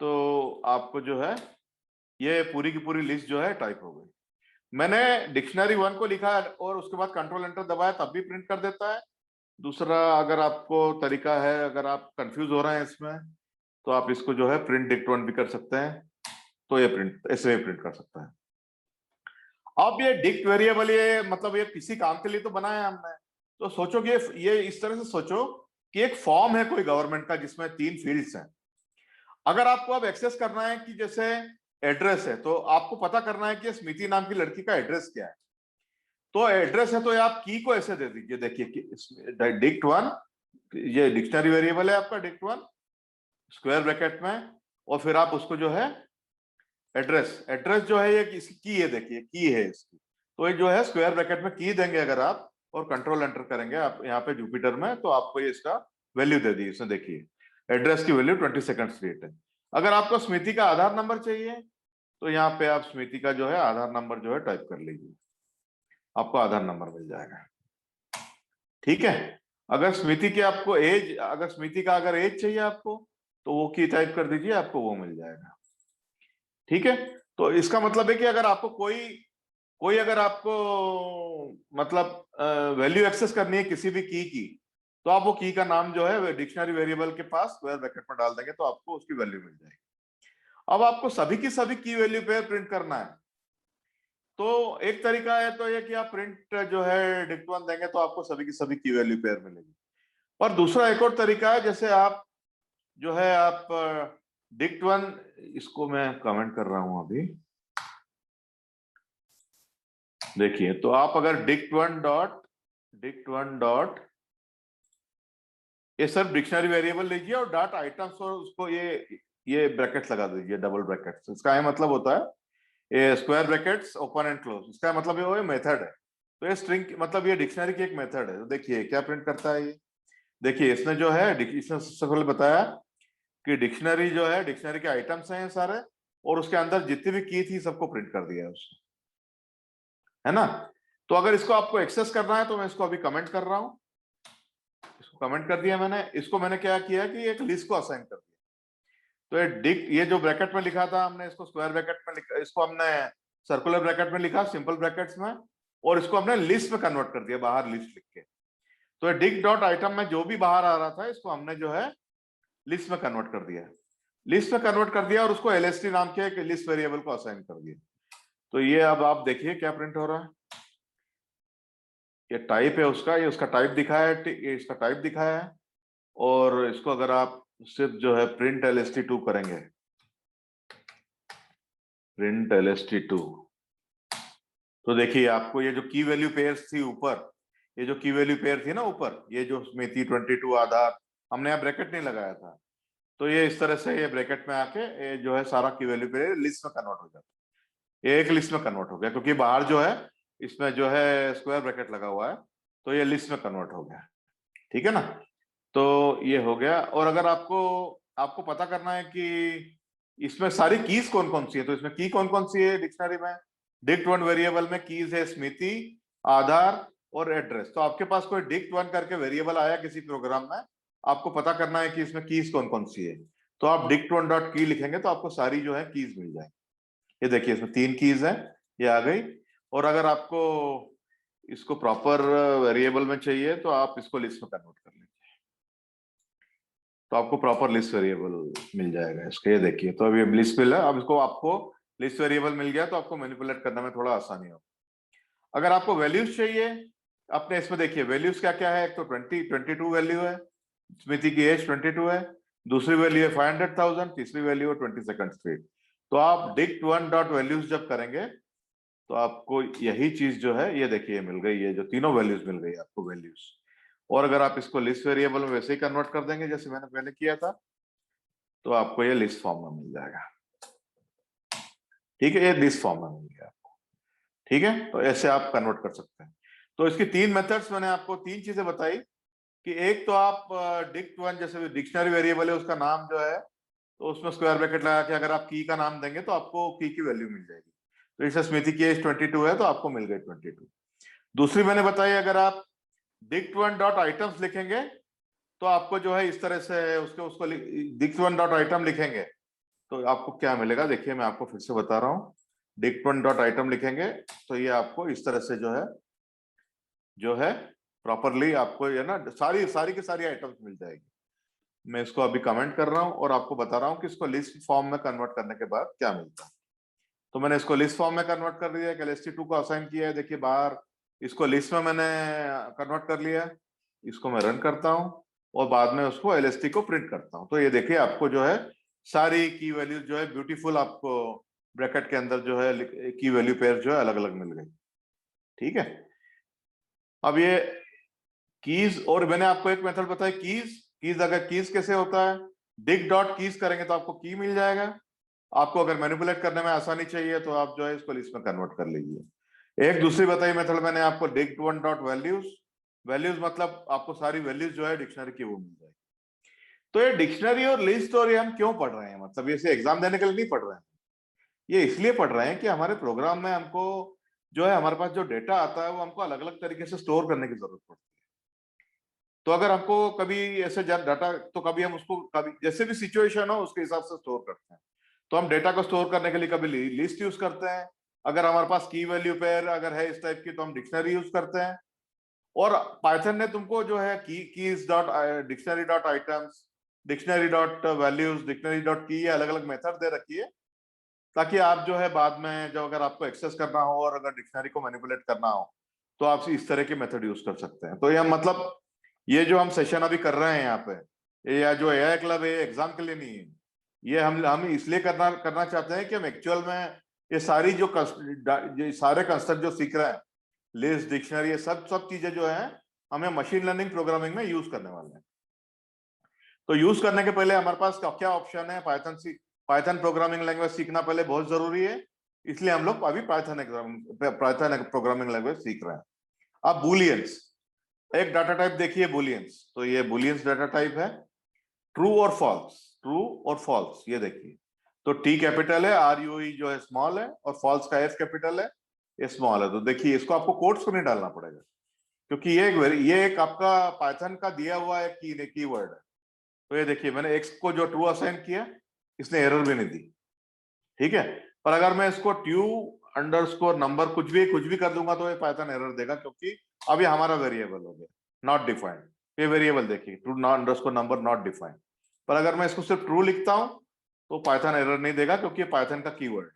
तो आपको जो है ये पूरी की पूरी लिस्ट जो है टाइप हो गई। मैंने डिक्शनरी 1 को लिखा और उसके बाद कंट्रोल एंटर दबाया तब भी प्रिंट कर देता है। दूसरा अगर आपको तरीका है, अगर आप कंफ्यूज हो रहे हैं इसमें, तो आप इसको जो है प्रिंट dict1 भी कर सकते हैं, तो ये प्रिंट ऐसे भी प्रिंट कर सकता है। अब ये डिक्ट वेरिएबल ये मतलब ये किसी काम के लिए तो बनाया है हमने, तो सोचो कि ये इस तरह से सोचो कि एक फॉर्म है कोई गवर्नमेंट का जिसमें 3 फील्ड्स हैं। अगर आपको अब एक्सेस करना है कि जैसे एड्रेस है, तो आपको पता करना है कि स्मिति नाम की लड़की का एड्रेस क्या है। तो एड्रेस है तो ये आप की को ऐसे दे दीजिए, देखिए dict1, ये डिक्शनरी वेरिएबल है आपका dict1 स्क्वायर ब्रैकेट में, और फिर आप उसको जो है एड्रेस जो है ये इसकी की है, देखिए की है इसकी, तो ये जो है स्क्वायर ब्रैकेट में की देंगे अगर आप, और कंट्रोल एंटर करेंगे आप यहाँ पे जुपिटर में, तो आपको ये इसका वैल्यू दे दी इसने। देखिए एड्रेस की वैल्यू 20 सेकंड लेट है। अगर आपको स्मिति का आधार नंबर चाहिए तो यहाँ पे आप स्मिति का जो है आधार नंबर जो है टाइप कर लीजिए, आपको आधार नंबर मिल जाएगा। ठीक है, अगर स्मिति की आपको एज, अगर स्मिति का अगर एज चाहिए आपको तो वो की टाइप कर दीजिए, आपको वो मिल जाएगा। ठीक है, तो इसका मतलब है कि अगर आपको कोई अगर आपको मतलब वैल्यू एक्सेस करनी है किसी भी की, तो आप वो की का नाम जो है डिक्शनरी वेरिएबल के पास स्क्वायर ब्रैकेट में डाल देंगे तो आपको उसकी वैल्यू मिल जाएगी। अब आपको सभी की सभी की वैल्यू पे प्रिंट करना है, तो एक तरीका है तो ये कि आप प्रिंट जो है dict1 देंगे तो आपको सभी की सभी की वैल्यू पेयर मिलेगी। और दूसरा एक और तरीका है, जैसे आप जो है आप dict1, इसको मैं कमेंट कर रहा हूं अभी, देखिए तो आप अगर dict1 डॉट ये सर डिक्शनरी वेरिएबल लीजिए और डॉट आइटम्स, और उसको ये ब्रैकेट लगा दीजिए, डबल ब्रैकेट। इसका मतलब होता है ये square brackets open and close, इसका मतलब ये मेथड है। तो ये स्ट्रिंग मतलब ये डिक्शनरी की एक मेथड है। तो देखिए क्या प्रिंट करता है ये, देखिए इसने जो है इसने सबसे पहले बताया कि डिक्शनरी जो है डिक्शनरी के आइटम्स हैं सारे, और उसके अंदर जितनी भी की थी सबको प्रिंट कर दिया उसने, है ना। तो अगर इसको आपको एक्सेस करना है तो मैं इसको अभी कमेंट कर रहा हूं, इसको कमेंट कर दिया मैंने। इसको मैंने क्या किया कि एक लिस्ट को असाइन कर दिया। तो ये जो ब्रैकेट में लिखा था हमने, इसको स्क्वायर ब्रैकेट में लिखा, इसको हमने सर्कुलर ब्रैकेट में लिखा, सिंपल ब्रैकेट्स में, और इसको हमने लिस्ट में कन्वर्ट कर दिया, बाहर लिस्ट लिख के। तो डिक डॉट आइटम में जो भी बाहर आ रहा था इसको हमने जो है लिस्ट में कन्वर्ट कर दिया, लिस्ट में कन्वर्ट कर दिया, और उसको एलएसटी नाम के एक लिस्ट वेरिएबल को असाइन कर दिया। तो ये अब आप देखिए क्या प्रिंट हो रहा है, ये टाइप है उसका, ये उसका टाइप दिखाया है, ये इसका टाइप दिखाया है। और इसको अगर आप सिर्फ जो है प्रिंट lst2 करेंगे, प्रिंट lst2, तो देखिए आपको ये जो की वैल्यू पेयर्स थी ऊपर, ये जो की वैल्यू पेयर थी ना ऊपर, ये जो स्मिति 22 आधार, हमने यहाँ ब्रैकेट नहीं लगाया था, तो ये इस तरह से ये ब्रैकेट में आके ये जो है सारा की वैल्यू पेयर लिस्ट में कन्वर्ट हो जाता है। ये एक लिस्ट में कन्वर्ट हो गया, क्योंकि बाहर जो है इसमें जो है स्क्वायर ब्रैकेट लगा हुआ है, तो ये लिस्ट में कन्वर्ट हो गया। ठीक है ना, तो ये हो गया। और अगर आपको पता करना है कि इसमें सारी कीज कौन कौन सी है, तो इसमें की कौन कौन सी है डिक्शनरी में, dict1 वेरिएबल में कीज है स्मिति, आधार और एड्रेस। तो आपके पास कोई dict1 करके वेरिएबल आया किसी प्रोग्राम में, आपको पता करना है कि इसमें कीज कौन कौन सी है, तो आप dict1 डॉट की लिखेंगे तो आपको सारी जो है कीज मिल जाएंगी। ये देखिए इसमें 3 कीज है, ये आ गई। और अगर आपको इसको प्रॉपर वेरिएबल में चाहिए तो आप इसको लिस्ट में कन्वर्ट कर लीजिए, तो आपको प्रॉपर लिस्ट वेरिएबल मिल जाएगा इसके। ये देखिए, तो अभी लिस्ट मिला, अब इसको आपको लिस्ट वेरिएबल मिल गया तो आपको मैनिपुलेट करने में थोड़ा आसानी हो। अगर आपको वैल्यूज चाहिए अपने, इसमें देखिए वैल्यूज क्या क्या है, एक तो 22 वैल्यू है, स्मिति की एज 22 है, दूसरी वैल्यू है 500,000, तीसरी वैल्यू है 20 सेकंड स्पीड। तो आप dict1 डॉट वैल्यूज जब करेंगे तो आपको यही चीज जो है ये देखिए मिल गई, ये जो तीनों वैल्यूज मिल गई आपको वैल्यूज। और अगर आप इसको लिस्ट वेरिएबल में वैसे ही कन्वर्ट कर देंगे जैसे मैंने पहले किया था, तो आपको ये लिस्ट फॉर्म में मिल जाएगा। ठीक है, ये लिस्ट फॉर्म में मिल गया आपको। ठीक है, तो ऐसे आप कन्वर्ट कर सकते हैं। तो इसकी 3 मेथड्स मैंने आपको 3 चीजें बताई कि एक तो आप dict1 जैसे डिक्शनरी वेरिएबल है उसका नाम जो है, तो उसमें स्क्वायर ब्रैकेट लगा के अगर आप की का नाम देंगे तो आपको की वैल्यू मिल जाएगी। तो जैसे स्मिति की एज 22 है तो आपको मिल गई 22। दूसरी मैंने बताई, अगर आप dict1 डॉट आइटम्स लिखेंगे तो आपको जो है इस तरह से उसको dict1 डॉट आइटम लिखेंगे तो आपको क्या मिलेगा, देखिए मैं आपको फिर से बता रहा हूँ। dict1 डॉट आइटम लिखेंगे तो ये आपको इस तरह से जो है प्रॉपरली आपको ये ना सारी की सारी आइटम्स मिल जाएगी। मैं इसको अभी कमेंट कर रहा हूँ और आपको बता रहा हूँ कि इसको लिस्ट फॉर्म में कन्वर्ट करने के बाद क्या मिलता है। तो मैंने इसको लिस्ट फॉर्म में कन्वर्ट कर दिया है, lst2 को असाइन किया है, देखिए बाहर इसको लिस्ट में मैंने कन्वर्ट कर लिया है। इसको मैं रन करता हूँ और बाद में उसको LST को प्रिंट करता हूँ। तो ये देखिए आपको जो है सारी की वैल्यू जो है ब्यूटीफुल आपको ब्रैकेट के अंदर जो है की वैल्यू पेयर जो है अलग अलग मिल गई। ठीक है, अब ये कीज, और मैंने आपको एक मेथड बताया कीज अगर कीज कैसे होता है, डिग डॉट कीज करेंगे तो आपको की मिल जाएगा। आपको अगर मैनिपुलेट करने में आसानी चाहिए तो आप जो है इसको लिस्ट में कन्वर्ट कर लीजिए। एक दूसरी बताई मेथड मैंने आपको डिग वन डॉट वैल्यूज, वैल्यूज मतलब आपको सारी वैल्यूज जो है डिक्शनरी की वो मिल जाएगी। तो ये डिक्शनरी और लिस्ट और ये हम क्यों पढ़ रहे हैं, मतलब ये एग्जाम देने के लिए नहीं पढ़ रहे हैं, ये इसलिए पढ़ रहे हैं कि हमारे प्रोग्राम में हमको जो है हमारे पास जो डेटा आता है वो हमको अलग अलग तरीके से स्टोर करने की जरूरत पड़ती है। तो अगर हमको कभी ऐसे डाटा, तो कभी हम उसको कभी जैसे भी सिचुएशन हो उसके हिसाब से स्टोर करते हैं। तो हम डेटा को स्टोर करने के लिए कभी लिस्ट यूज करते हैं, अगर हमारे पास की वैल्यू पेयर अगर है इस टाइप की तो हम डिक्शनरी यूज करते हैं। और पाइथन ने तुमको जो है keys dot dictionary dot items, dictionary dot values, dictionary dot की, अलग अलग मेथड दे रखी है ताकि आप जो है बाद में जो अगर आपको एक्सेस करना हो और अगर डिक्शनरी को मैनिपुलेट करना हो तो आप इस तरह के मेथड यूज कर सकते हैं। तो ये मतलब ये जो हम सेशन अभी कर रहे हैं यहाँ पे, ये या जो AI क्लब है एग्जाम के लिए नहीं है, ये हम इसलिए करना चाहते हैं कि हम एक्चुअल में ये सारी जो सारे कंसेप्ट जो सीख रहे हैं, लिस्ट, डिक्शनरी, ये सब चीजें जो है हमें मशीन लर्निंग प्रोग्रामिंग में यूज करने वाले हैं। तो यूज करने के पहले हमारे पास क्या ऑप्शन है, पाइथन प्रोग्रामिंग लैंग्वेज सीखना पहले बहुत जरूरी है, इसलिए हम लोग अभी पाइथन प्रोग्रामिंग लैंग्वेज सीख रहे हैं। अब बुलियंस, एक डाटा टाइप देखिए बुलियंस, तो ये बुलियंस डाटा टाइप है, ट्रू और फॉल्स, ट्रू और फॉल्स। ये देखिए, तो टी कैपिटल है, RUE जो है स्मॉल है, और फॉल्स का F कैपिटल है, ये स्मॉल है। तो देखिए इसको आपको कोट्स को नहीं डालना पड़ेगा क्योंकि ये एक आपका पाइथन का दिया हुआ एक कीवर्ड है। तो ये देखिए मैंने एक्स को जो ट्रू असाइन किया, इसने एरर भी नहीं दी, ठीक है। पर अगर मैं इसको ट्रू अंडरस्कोर नंबर कुछ भी कर दूंगा तो ये पाइथन एरर देगा क्योंकि अब ये हमारा वेरिएबल हो गया, नॉट डिफाइंड। ये वेरिएबल देखिए true underscore number not defined, पर अगर मैं इसको सिर्फ ट्रू लिखता हूं तो पाइथन एरर नहीं देगा क्योंकि ये पाइथन का कीवर्ड है,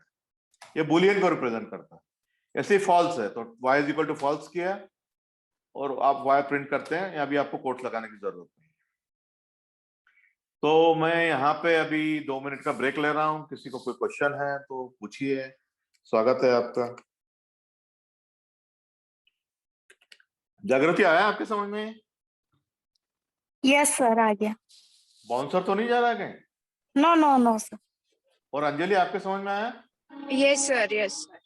ये बुलियन को रिप्रेजेंट करता है। ऐसे ही फॉल्स है तो y is equal to false किया और आप y प्रिंट करते हैं, यहाँ भी आपको कोट लगाने की जरूरत नहीं। तो मैं यहाँ पे अभी 2 मिनट का ब्रेक ले रहा हूँ, किसी को कोई क्वेश्चन है तो पूछिए, स्वागत है आपका। जागृति आया आपके समझ में? यस सर, आ गया। बाउंसर तो नहीं जा रहा है कहीं? No no no sir. और अंजलि आपके समझ में आया? Yes sir, yes sir.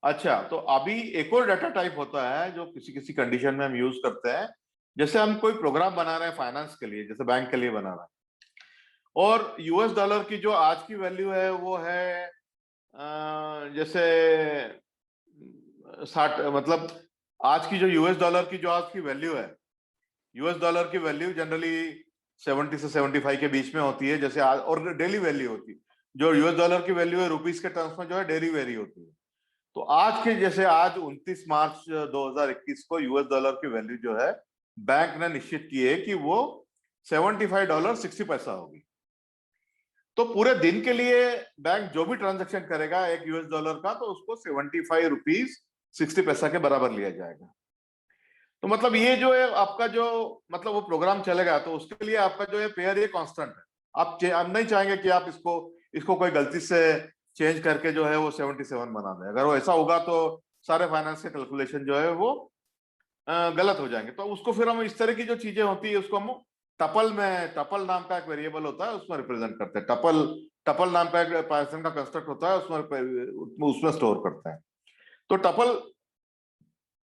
अच्छा, तो अभी एक और डाटा टाइप होता है जो किसी किसी कंडीशन में हम यूज करते हैं, जैसे हम कोई प्रोग्राम बना रहे हैं फाइनेंस के लिए, जैसे बैंक के लिए बना रहे हैं, और US डॉलर की जो आज की वैल्यू है वो है जैसे 60, मतलब आज की जो US डॉलर की जो आज की वैल्यू है, US डॉलर की वैल्यू जनरली 70 से 75 के बीच में होती है, जैसे आज, और डेली वैल्यू होती है। जो US डॉलर की वैल्यू है रुपीस के टर्म्स में जो है डेली वेरी होती है। तो आज के जैसे आज 29 मार्च 2021 को US डॉलर की वैल्यू जो है बैंक ने निश्चित की है कि वो $75.60 होगी। तो पूरे दिन के लिए बैंक जो भी ट्रांजैक्शन करेगा एक US डॉलर का, तो उसको 75 रुपीज 60 पैसा के बराबर लिया जाएगा। तो मतलब ये जो है आपका जो मतलब वो प्रोग्राम चलेगा तो उसके लिए आपका जो है पेयर ये कांस्टेंट है। आप नहीं चाहेंगे कि आप इसको कोई गलती से चेंज करके जो है वो 77 बना दें। अगर वो ऐसा होगा तो सारे फाइनेंस के कैलकुलेशन जो है वो गलत हो जाएंगे। तो उसको फिर हम इस तरह की जो चीजें होती है उसको हम टपल नाम का एक वेरिएबल होता है उसमें रिप्रेजेंट करते हैं। टपल नाम का एक पाइथन का कंस्ट्रक्ट होता है उसमें स्टोर करते हैं। तो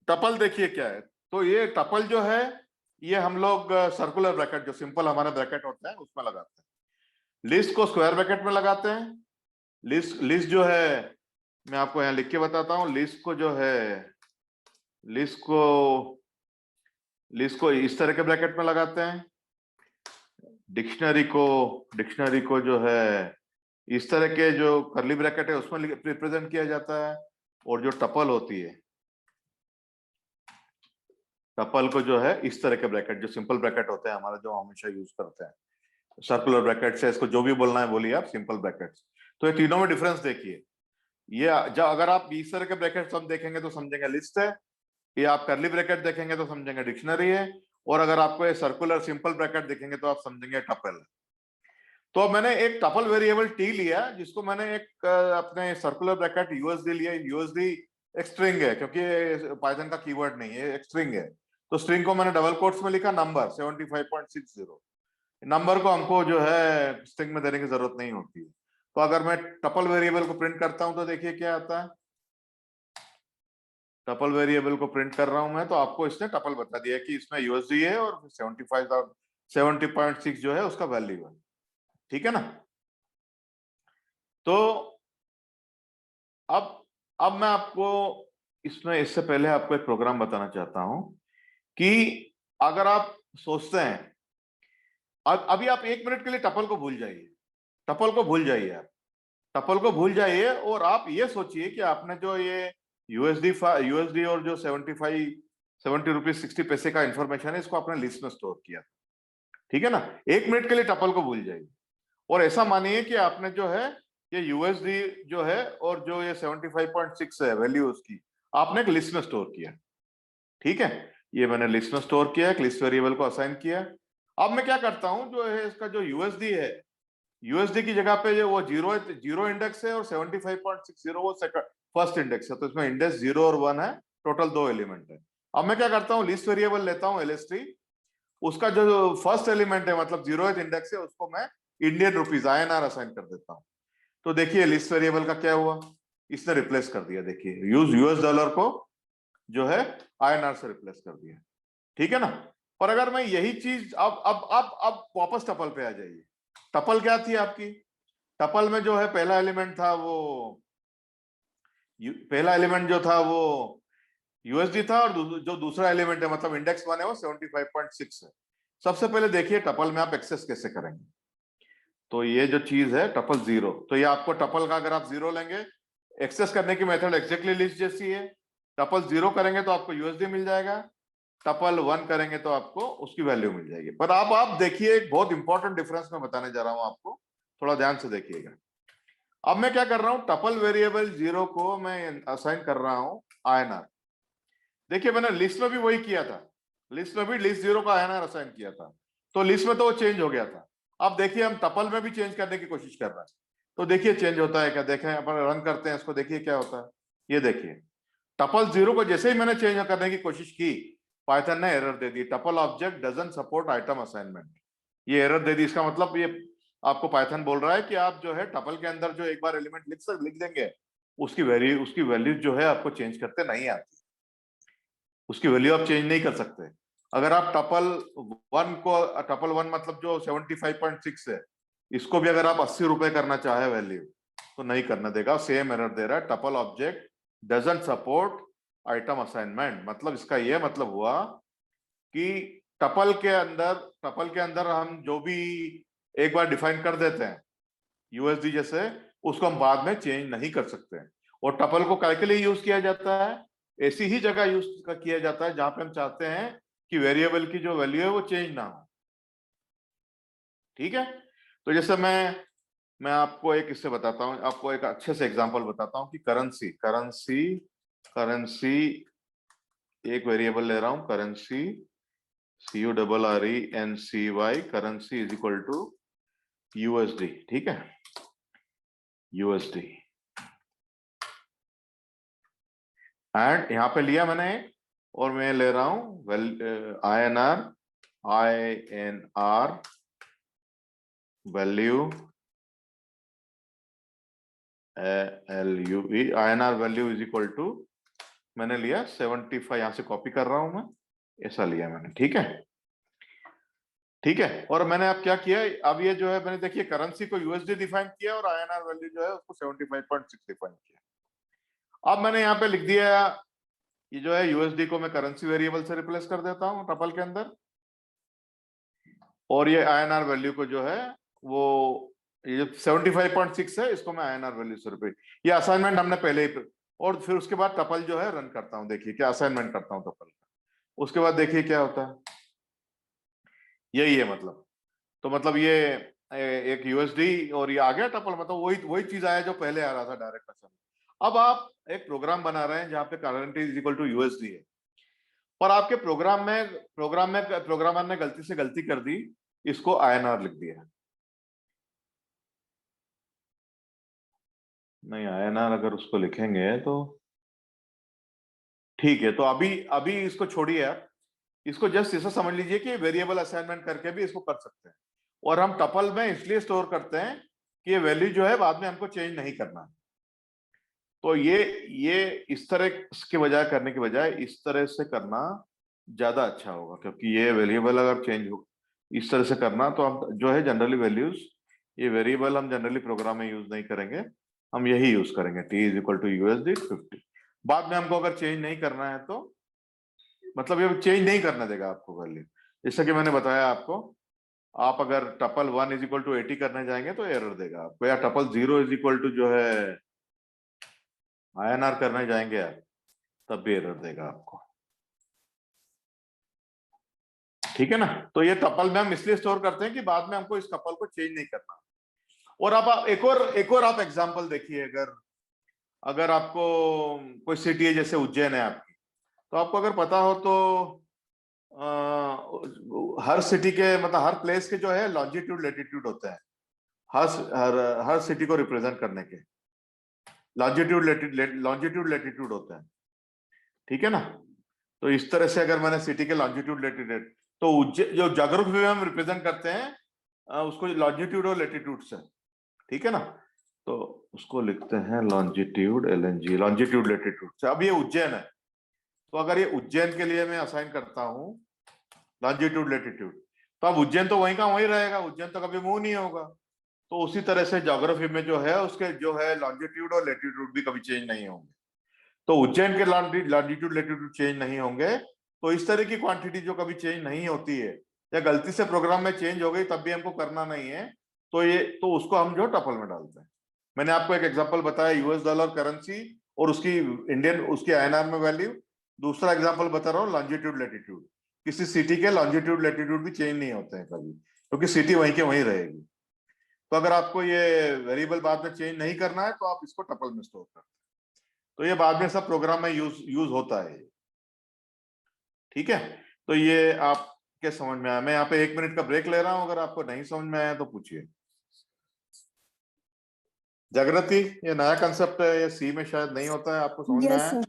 टपल देखिए क्या है, तो ये टपल जो है ये हम लोग सर्कुलर ब्रैकेट जो सिंपल हमारे ब्रैकेट होते हैं उसमें लगाते हैं। लिस्ट को स्क्वायर ब्रैकेट में लगाते हैं। लिस्ट जो है मैं आपको यहाँ लिख के बताता हूँ, लिस्ट को इस तरह के ब्रैकेट में लगाते हैं। डिक्शनरी को जो है इस तरह के जो करली ब्रैकेट है उसमें रिप्रेजेंट किया जाता है। और जो टपल होती है, टपल को जो है इस तरह के ब्रैकेट जो सिंपल ब्रैकेट होते हैं हमारा जो हमेशा यूज करते हैं, सर्कुलर ब्रैकेट से इसको जो भी बोलना है बोलिए आप, सिंपल ब्रैकेट्स। तो ये तीनों में डिफरेंस देखिए, ये जब अगर आप इस तरह के ब्रैकेट सब देखेंगे तो समझेंगे लिस्ट है, ये आप करली ब्रैकेट देखेंगे तो समझेंगे डिक्शनरी है, और अगर आपको ये सर्कुलर सिंपल ब्रैकेट दिखेंगे तो आप समझेंगे टपल है। तो अब मैंने एक टपल वेरिएबल टी लिया, जिसको मैंने एक अपने सर्कुलर ब्रैकेट यूएसडी लिया। यूएसडी एक स्ट्रिंग है, क्योंकि पाइथन का कीवर्ड नहीं है, एक स्ट्रिंग है। तो स्ट्रिंग को मैंने डबल कोट्स में लिखा नंबर 75.60। नंबर को हमको जो है स्ट्रिंग में देने की जरूरत नहीं होती है। तो अगर मैं टपल वेरिएबल को प्रिंट करता हूं तो देखिए क्या आता है। टपल वेरिएबल को प्रिंट कर रहा हूं मैं, तो आपको इसने टपल बता दिया कि इसमें यूएसडी है और 70.6 जो है उसका वैल्यू है। ठीक है ना। तो अब मैं आपको इसमें, इससे पहले आपको एक प्रोग्राम बताना चाहता हूं कि अगर आप सोचते हैं, अभी आप 1 मिनट के लिए टपल को भूल जाइए। टपल को भूल जाइए, आप टपल को भूल जाइए और आप ये सोचिए कि आपने जो ये यूएसडी और जो 70 रुपीज 60 पैसे का इंफॉर्मेशन है, इसको आपने लिस्ट में स्टोर किया। ठीक है ना। 1 मिनट के लिए टपल को भूल जाइए और ऐसा मानिए कि आपने जो है ये यूएसडी जो है और जो ये 75.6 है वैल्यू उसकी, आपने एक लिस्ट में स्टोर किया। ठीक है, ये मैंने लिस्ट में स्टोर किया, एक लिस्ट वेरिएबल को असाइन किया। अब मैं क्या करता हूं, जो है इसका जो यूएसडी है, यूएसडी की जगह पे जो वो जीरो इंडेक्स है और 75.60 वो फर्स्ट इंडेक्स है। तो इसमें इंडेक्स 0 और 1 है, टोटल 2 एलिमेंट है। अब मैं क्या करता हूँ, लिस्ट वेरिएबल लेता हूँ एलएसटी, उसका जो फर्स्ट एलिमेंट है मतलब 0th इंडेक्स है, उसको मैं इंडियन रुपीज INR असाइन कर देता हूँ। तो देखिए लिस्ट वेरिएबल का क्या हुआ, इसने रिप्लेस कर दिया। देखिए यूएस डॉलर को जो है INR से रिप्लेस कर दिया। ठीक है ना। पर अगर मैं यही चीज अब वापस टपल पे आ जाइए। टपल क्या थी आपकी, टपल में जो है पहला एलिमेंट था वो पहला एलिमेंट जो था वो यूएसडी था और जो दूसरा एलिमेंट है मतलब इंडेक्स 1 है वो 75.6 है। सबसे पहले देखिए टपल में आप एक्सेस कैसे करेंगे। तो ये जो चीज है टपल 0, तो ये आपको टपल का अगर आप 0 लेंगे, एक्सेस करने की मेथड एग्जैक्टली लिस्ट जैसी है। टपल 0 करेंगे तो आपको यूएसडी मिल जाएगा, टपल 1 करेंगे तो आपको उसकी वैल्यू मिल जाएगी। पर आप देखिए एक बहुत इंपॉर्टेंट डिफरेंस मैं बताने जा रहा हूं आपको, थोड़ा ध्यान से देखिएगा। अब मैं क्या कर रहा हूं, टपल वेरिएबल 0 को मैं असाइन कर रहा हूं INR। देखिए मैंने लिस्ट में भी वही किया था, लिस्ट में भी लिस्ट 0 का INR असाइन किया था, तो लिस्ट में तो वो चेंज हो गया था। अब देखिए हम टपल में भी चेंज करने की कोशिश कर रहे हैं, तो देखिए चेंज होता है क्या। देखें अपन रन करते हैं इसको, देखिए क्या होता है। ये देखिए टपल 0 को जैसे ही मैंने चेंज करने की कोशिश की, पाइथन ने error they the, tuple object doesn't support item assignment. ये एरर दे दी, इसका मतलब ये आपको पाइथन बोल रहा है कि आप जो है टपल के अंदर जो एक बार एलिमेंट लिख देंगे, उसकी वैल्यू जो है आपको चेंज करते नहीं आती, उसकी वैल्यू आप चेंज नहीं कर सकते। अगर आप टपल 1 मतलब जो 75.6 है, इसको भी अगर आप 80 रुपए करना चाहे वैल्यू, तो नहीं करना देगा, सेम एरर दे रहा है, tuple object doesn't support item assignment. मतलब इसका यह मतलब हुआ कि टपल के अंदर हम जो भी एक बार डिफाइन कर देते हैं यूएसडी जैसे, उसको हम बाद में चेंज नहीं कर सकते हैं। और टपल को काय के लिए यूज किया जाता है, ऐसी ही जगह यूज किया जाता है जहां पे हम चाहते हैं कि वेरिएबल की जो वैल्यू है वो चेंज ना हो। ठीक है। तो जैसे मैं आपको एक इससे बताता हूं, आपको एक अच्छे से एग्जांपल बताता हूं कि करेंसी एक वेरिएबल ले रहा हूं, currency CURRENCY, currency is equal to USD। ठीक है, USD। एंड यहां पे लिया मैंने, और मैं ले रहा हूं INR value LUE, INR value is equal to, मैंने लिया 75, यहां से कॉपी कर रहा हूं मैं, ऐसा लिया मैंने। ठीक है, ठीक है। और मैंने अब क्या किया, अब ये जो है मैंने देखिए करेंसी को USD डिफाइन किया और INR वैल्यू जो है उसको 75.6 डिफाइन किया। अब मैंने यहाँ पे लिख दिया, ये जो है USD को मैं करेंसी वेरिएबल से रिप्लेस कर देता हूँ टपल के अंदर, और ये INR वैल्यू को जो है वो ये जो 75.6 है इसको मैं INR वैल्यू से रिप्लेस, ये असाइनमेंट हमने पहले ही, और फिर उसके बाद टपल जो है रन करता हूँ, देखिए क्या असाइनमेंट करता हूँ टपल का, उसके बाद देखिए क्या होता है, यही है मतलब। तो मतलब ये एक USD और ये आ गया टपल, मतलब वही चीज आया जो पहले आ रहा था डायरेक्ट असाइनमेंट। अब आप एक प्रोग्राम बना रहे हैं जहां पे currency is equal to USD है, पर आपके प्रोग्रामर ने गलती कर दी, इसको INR लिख दिया। नहीं, INR अगर उसको लिखेंगे तो ठीक है। तो अभी इसको छोड़िए आप, इसको जस्ट ऐसा समझ लीजिए कि वेरिएबल असाइनमेंट करके भी इसको कर सकते हैं। और हम टपल में इसलिए स्टोर करते हैं कि ये वैल्यू जो है बाद में हमको चेंज नहीं करना। तो ये इस तरह के बजाय करने के बजाय इस तरह से करना ज्यादा अच्छा होगा, क्योंकि ये वेरिएबल अगर चेंज हो इस तरह से करना, तो हम जो है जनरली वैल्यूज, ये वेरिएबल हम जनरली प्रोग्राम में यूज नहीं करेंगे, हम यही यूज करेंगे t = USD 50। बाद में हमको अगर चेंज नहीं करना है तो मतलब ये चेंज नहीं करने देगा आपको वैल्यू। जैसा कि मैंने बताया आपको, आप अगर टपल 1 = 80 करने जाएंगे तो एरर देगा आपको, या टपल 0 = जो है INR करने जाएंगे आप, तब भी एरर देगा आपको। ठीक है ना। तो ये टपल में हम इसलिए स्टोर करते हैं कि बाद में हमको इस टपल को चेंज नहीं करना। और आप एक और आप एग्जांपल देखिए, अगर आपको कोई सिटी है जैसे उज्जैन है आपकी, तो आपको अगर पता हो तो हर सिटी के मतलब हर प्लेस के जो है लॉन्जिट्यूड लेटिट्यूड होते हैं, हर सिटी को रिप्रेजेंट करने के लॉन्जिट्यूड लेटिट्यूड होते हैं। ठीक है ना। तो इस तरह से अगर मैंने सिटी के लॉन्जिट्यूड लेटिट्यूड, तो जो ज्योग्राफी में हम रिप्रेजेंट करते हैं उसको लॉन्जिट्यूड और लेटिट्यूड से। ठीक है ना। तो उसको लिखते हैं लॉन्जिट्यूड, LNG, लॉन्जिट्यूड लेटिट्यूड से। अब ये उज्जैन है, तो अगर ये उज्जैन के लिए मैं असाइन करता हूं लॉन्जिट्यूड लेटिट्यूड, तो अब उज्जैन तो वहीं का वहीं रहेगा, उज्जैन तो कभी मूव नहीं होगा। तो उसी तरह से ज्योग्राफी में जो है उसके जो है लॉन्जिट्यूड और लेटिट्यूड भी कभी चेंज नहीं होंगे। तो उज्जैन के लॉन्जिट्यूड लेटिट्यूड चेंज नहीं होंगे, तो इस तरह की क्वांटिटी जो कभी चेंज नहीं होती है या गलती से प्रोग्राम में चेंज हो गई तब भी हमको करना नहीं है, तो उसको हम जो टपल में डालते हैं। मैंने आपको एक एग्जांपल बताया US$ करेंसी और उसकी INR में वैल्यू। दूसरा एग्जांपल बता रहा हूँ लॉन्जिट्यूड लेटिट्यूड। किसी सिटी के लॉन्जिट्यूड लेटिट्यूड भी चेंज नहीं होते हैं कभी, क्योंकि सिटी वहीं के वहीं रहेगी। तो अगर आपको ये वेरिएबल बाद में चेंज नहीं करना है तो आप इसको टपल में स्टोर करते हैं। तो ये बाद में सब प्रोग्राम में यूज होता है। ठीक है। तो ये आपके समझ में आया। मैं यहाँ पे 1 मिनट का ब्रेक ले रहा हूं, अगर आपको नहीं समझ में आया तो पूछिए। जागृति, ये नया कंसेप्ट है, ये सी में शायद नहीं होता है, आपको समझ में यस आया? सर।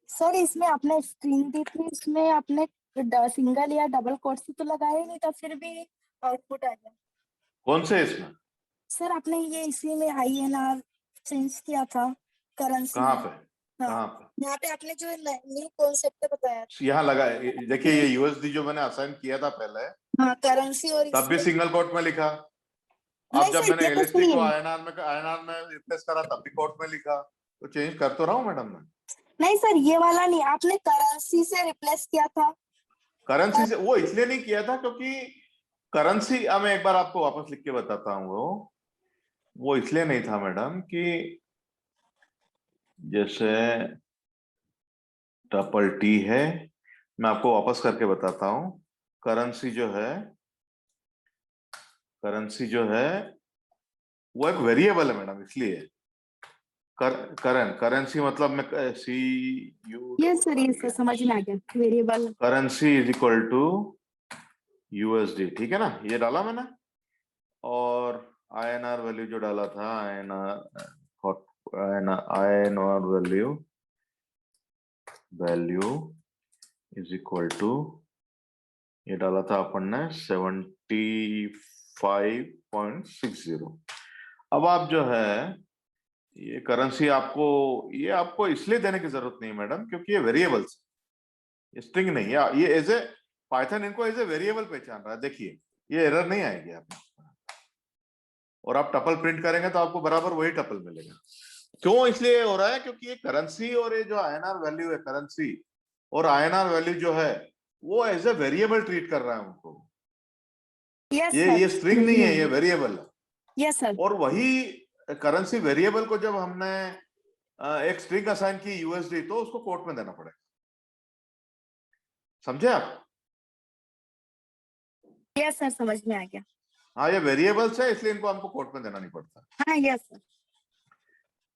सर इसमें आपने स्क्रीन दी थी, इसमें आपने सिंगल या डबल कोट से तो लगाया ही नहीं था, फिर भी आउटपुट आ गया। कौन से इसमें? सर आपने ये इसी में INR चेंज किया था करेंसी कहाँ में। पे? हाँ, कहाँ पे? यहाँ पे आपने जो न्यू कॉन्सेप्ट बताया था। यहाँ लगा है, देखिए ये USD जो मैंने असाइन किया था पहले, हाँ, करेंसी और तब भी इसमें सिंगल कोट में लिखा। अब नहीं जब सर, मैंने ये तो LSD को सुनिए। INR में रिप्लेस करा तब भी कोट में लिखा। तो चेंज कर तो रहा हूँ मैडम मैं। नहीं सर, ये वाला नहीं, आपने करेंसी से रिप्लेस किया था। करेंसी से वो इसलिए नहीं किया था क्योंकि करेंसी, अब मैं एक बार आपको वापस लिख के बताता हूँ। वो इसलिए नहीं था मैडम कि जैसे टपल T है, मैं आपको वापस करके बताता हूँ। करेंसी जो है वो एक वेरिएबल है मैडम, इसलिए करेंसी मतलब में ये सर समझ में आ गया, वेरिएबल। Currency = USD। ठीक है ना, ये डाला मैंने। और INR वैल्यू जो डाला था, INR वैल्यू = ये डाला था अपन ने 75.60। अब आप जो है ये करेंसी आपको इसलिए देने की जरूरत नहीं मैडम, क्योंकि ये वेरिएबल्स, स्ट्रिंग नहीं है। ये एज ए पाइथन इनको एज ए वेरिएबल पहचान रहा है। देखिए ये एरर नहीं आएगी आप, और आप टपल प्रिंट करेंगे तो आपको बराबर वही टपल मिलेगा। क्यों इसलिए हो रहा है? क्योंकि ये करेंसी और ये जो INR वैल्यू है, करेंसी और INR वैल्यू जो है वो एज ए वेरिएबल ट्रीट कर रहा है उनको। यस ये सर, स्ट्रिंग नहीं है, ये वेरिएबल है। Yes sir. और वही करेंसी वेरिएबल को जब हमने एक स्ट्रिंग असाइन की USD, तो उसको कोट में देना पड़ेगा। समझे आप? यस सर, समझ में आ गया। हाँ, ये वेरिएबल्स है इसलिए इनको हमको कोट में देना नहीं पड़ता। हाँ यस सर।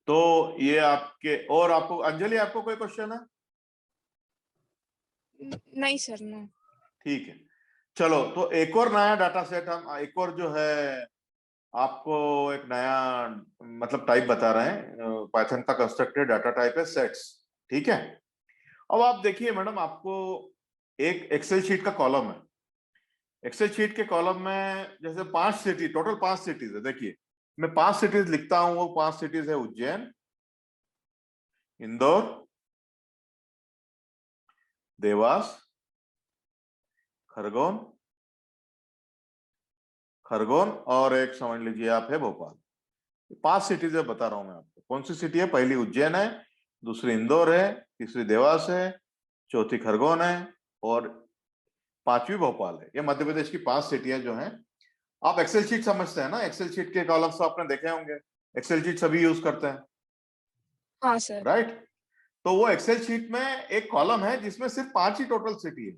तो ये आपके, और आपको अंजलि, आपको कोई क्वेश्चन है? नहीं सर, नो। ठीक है, चलो तो एक और नया डाटा सेट हम एक और जो है आपको एक नया मतलब टाइप बता रहे हैं। पाइथन का कंस्ट्रक्टेड डाटा टाइप है सेट्स। ठीक है, अब आप देखिए मैडम, आपको एक एक्सेल शीट का कॉलम है। एक्सेल शीट के कॉलम में जैसे 5 सिटी, टोटल 5 सिटीज है। देखिए मैं 5 सिटीज लिखता हूं, वो 5 सिटीज है उज्जैन, इंदौर, देवास, खरगोन, खरगोन और एक समझ लीजिए आप है भोपाल। 5 सिटीज है बता रहा हूं मैं आपको। कौन सी सिटी है? पहली उज्जैन है, दूसरी इंदौर है, तीसरी देवास है, चौथी खरगोन है और 5वीं भोपाल है। ये मध्य प्रदेश की 5 सिटियां जो हैं। आप एक्सेल शीट समझते हैं ना? एक्सेल शीट के कॉलम्स तो आपने देखे होंगे, एक्सेल शीट सभी यूज करते हैं, हाँ सर। राइट? तो वो एक्सेल शीट में एक कॉलम है जिसमें सिर्फ 5 ही टोटल सिटी है,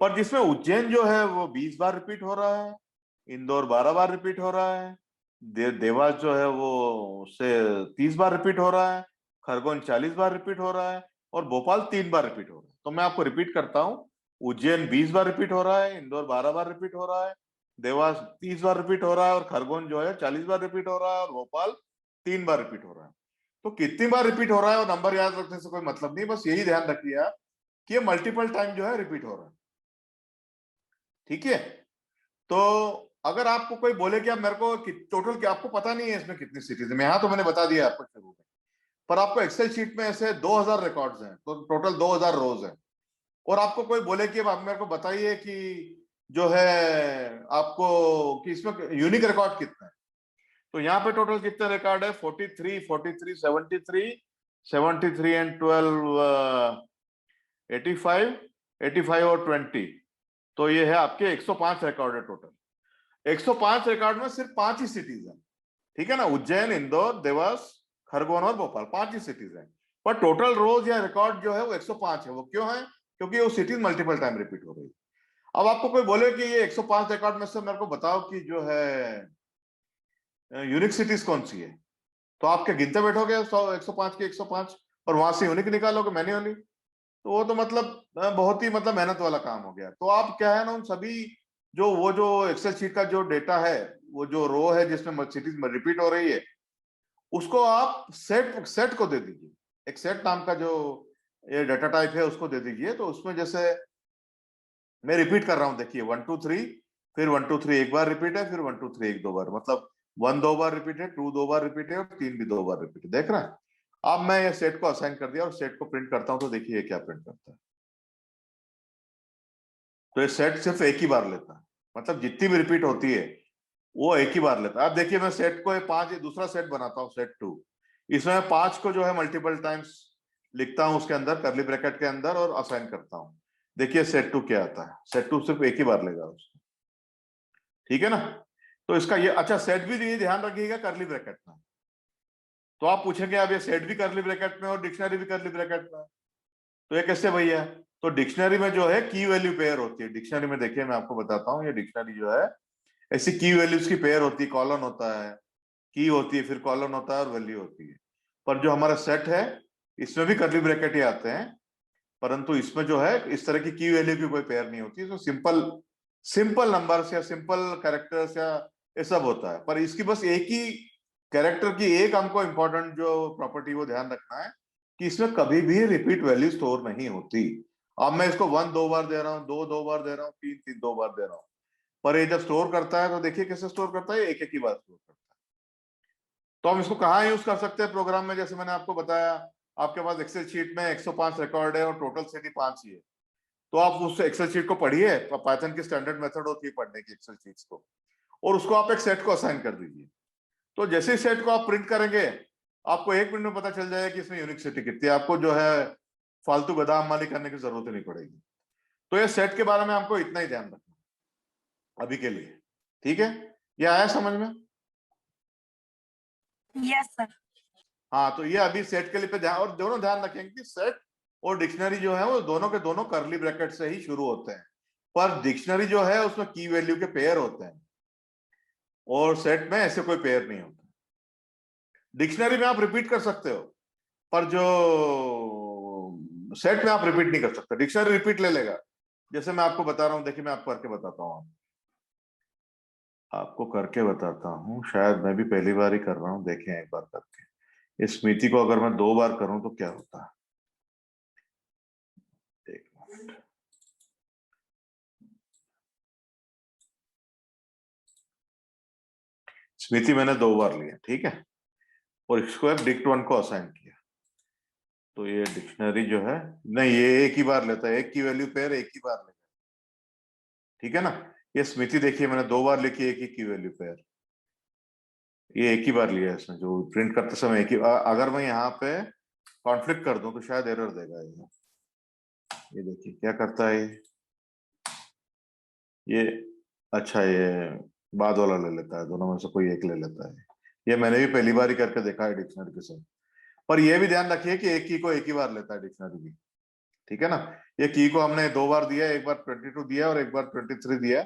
पर जिसमें उज्जैन जो है वो 20 बार रिपीट हो रहा है, इंदौर 12 बार रिपीट हो रहा है, देवास जो है वो उससे 30 बार रिपीट हो रहा है, खरगोन 40 बार रिपीट हो रहा है और भोपाल 3 बार रिपीट हो रहा है। तो मैं आपको रिपीट करता हूं, उज्जैन 20 बार रिपीट हो रहा है, इंदौर 12 बार रिपीट हो रहा है, देवास 30 बार रिपीट हो रहा है और खरगोन जो है 40 बार रिपीट हो रहा है और भोपाल 3 बार रिपीट हो रहा है। तो कितनी बार रिपीट हो रहा है और नंबर याद रखने से कोई मतलब नहीं, बस यही ध्यान रखिए आप कि ये मल्टीपल टाइम जो है रिपीट हो रहा है। ठीक है, तो अगर आपको कोई बोले कि आप मेरे को टोटल क्या, आपको पता नहीं है इसमें कितनी सिटीज है, यहाँ तो मैंने बता दिया आपको शुरू में, पर आपको एक्सेल शीट में ऐसे 2000 रिकॉर्ड्स हैं, तो टोटल 2000 रोज है। और आपको कोई बोले कि अब आप मेरे को बताइए कि जो है आपको कि इसमें यूनिक रिकॉर्ड कितना है, तो यहाँ पे टोटल कितने रिकॉर्ड है? 43, 43, 73, 73 एंड 12 85, 85 और 20, तो ये है आपके 105 रिकॉर्ड है टोटल। 105 रिकॉर्ड में सिर्फ 5 ही सिटीज हैं। ठीक है ना? उज्जैन, इंदौर, देवास, खरगोन और भोपाल 5 ही सिटीज हैं, पर टोटल रोज या रिकॉर्ड जो है वो 105 है। वो क्यों है? क्योंकि वो सिटीज मल्टीपल टाइम रिपीट हो रही है। अब आपको कोई बोले कि ये 105 रिकॉर्ड में से मेरे को बताओ कि जो है यूनिक सिटीज कौन सी है, तो आप क्या गिनते बैठोगे 105 के 105 और वहां से यूनिक निकालोगे मैन्युअली? तो वो तो मतलब बहुत ही मतलब मेहनत वाला काम हो गया। तो आप क्या है ना, उन सभी जो एक्सेल शीट का जो डेटा है, वो जो रो है जिसमें सिटीज रिपीट हो रही है, उसको आप सेट सेट को दे दीजिए। एक सेट नाम का जो ये डाटा टाइप है उसको दे दीजिए। तो उसमें जैसे मैं रिपीट कर रहा हूं, देखिए 1 2 3, फिर 1 2 3 एक बार रिपीट है, फिर 1 2 3 एक दो बार, मतलब 1 2 बार रिपीट है, 2 2 बार रिपीट है और 3 भी 2 बार रिपीट है। देख रहे हैं? अब मैं ये सेट को असाइन कर दिया और सेट को प्रिंट करता हूं, तो देखिए क्या प्रिंट करता है। तो ये सेट सिर्फ एक ही बार लेता है, मतलब जितनी भी रिपीट होती है वो एक ही बार लेता है। अब देखिए मैं सेट को 5 दूसरा सेट बनाता हूँ, सेट 2। इसमें 5 को जो है मल्टीपल टाइम्स लिखता हूं उसके अंदर कर्ली ब्रैकेट के अंदर और असाइन करता हूं। देखिए सेट 2 क्या आता है, सेट 2 सिर्फ एक ही बार लेगा उसको। ठीक है ना? तो इसका ये अच्छा सेट भी ये ध्यान रखिएगा कर्ली ब्रैकेट में। तो आप पूछेंगे अब ये सेट भी कर्ली ब्रैकेट में और डिक्शनरी भी कर्ली ब्रैकेट में, तो ये कैसे भैया? तो डिक्शनरी में जो है की वैल्यू पेयर होती है। डिक्शनरी में देखिए मैं आपको बताता हूँ, ये डिक्शनरी जो है ऐसी की वैल्यूज की पेयर होती है, कॉलन होता है, की होती है, फिर कॉलन होता है और वैल्यू होती है। पर जो हमारा सेट है इसमें भी कर्ली ब्रैकेट ही आते हैं, परंतु इसमें जो है इस तरह की वैल्यू की कोई पेयर नहीं होती। तो सिंपल सिंपल नंबर्स या सिंपल कैरेक्टर्स या ये सब होता है, पर इसकी बस एक ही कैरेक्टर की एक हमको इंपॉर्टेंट जो प्रॉपर्टी वो ध्यान रखना है कि इसमें कभी भी रिपीट वैल्यू स्टोर नहीं होती। अब मैं इसको 1 2 बार दे रहा हूँ, 2 2 बार दे रहा हूँ, 3 3 2 बार दे रहा हूँ, पर ये जब स्टोर करता है तो देखिए कैसे स्टोर करता है, एक एक ही बार स्टोर करता है। तो हम इसको कहाँ यूज कर सकते हैं प्रोग्राम में? जैसे मैंने आपको बताया, आपके पास एक्सेल शीट में 105 रिकॉर्ड है और टोटल सिटी 5 ही है, तो आप उस एक्सेल शीट को पढ़िए। पाइथन की स्टैंडर्ड मेथड होती है पढ़ने की एक्सेल शीट्स को, और उसको आप एक सेट को असाइन कर दीजिए। तो जैसे ही सेट को आप प्रिंट करेंगे, आपको 1 मिनट में पता चल जाएगा कि इसमें यूनिक सिटी कितनी है। आपको जो है फालतू गदाम माली करने की जरूरत ही नहीं पड़ेगी। तो ये सेट के बारे में हमको इतना ही ध्यान रखना अभी के लिए। ठीक है, ये आया समझ में? Yes sir. हाँ, तो ये अभी सेट के लिए पे ध्यान, और दोनों ध्यान रखेंगे कि सेट और डिक्शनरी जो है वो दोनों के दोनों कर्ली ब्रैकेट से ही शुरू होते हैं, पर डिक्शनरी जो है उसमें की वैल्यू के पेयर होते हैं और सेट में ऐसे कोई पेयर नहीं होता। डिक्शनरी में आप रिपीट कर सकते हो, पर जो सेट में आप रिपीट नहीं कर सकते, डिक्शनरी रिपीट ले लेगा। जैसे मैं आपको बता रहा हूँ, देखिए मैं आपको करके बताता हूँ, आपको करके बताता हूँ, शायद मैं भी पहली बार ही कर रहा हूँ, देखें एक बार करके। इस स्मृति को अगर मैं 2 बार करूं तो क्या होता है, एक मिनट। स्मृति मैंने 2 बार लिया, ठीक है, और इसको एक dict1 को असाइन किया, तो ये डिक्शनरी जो है, नहीं ये एक ही बार लेता है, एक की वैल्यू पेयर एक ही बार लेगा, ठीक है ना। ये स्मृति देखिए मैंने 2 बार लिखी, एक ही की वैल्यू पेयर, ये एक ही बार लिया है इसने, जो प्रिंट करते समय एक ही। अगर मैं यहाँ पे कॉन्फ्लिक्ट कर दूं तो शायद एरर देगा ये देखिए क्या करता है ये। अच्छा, ये बाद वाला ले लेता है, दोनों में से कोई एक ले लेता है। ये मैंने भी पहली बार ही करके देखा है डिक्शनरी के साथ। पर ये भी ध्यान रखिए कि एक की को एक ही बार लेता है डिक्शनरी भी, ठीक है ना। ये की को हमने 2 बार दिया, एक बार 22 दिया और एक बार 23 दिया,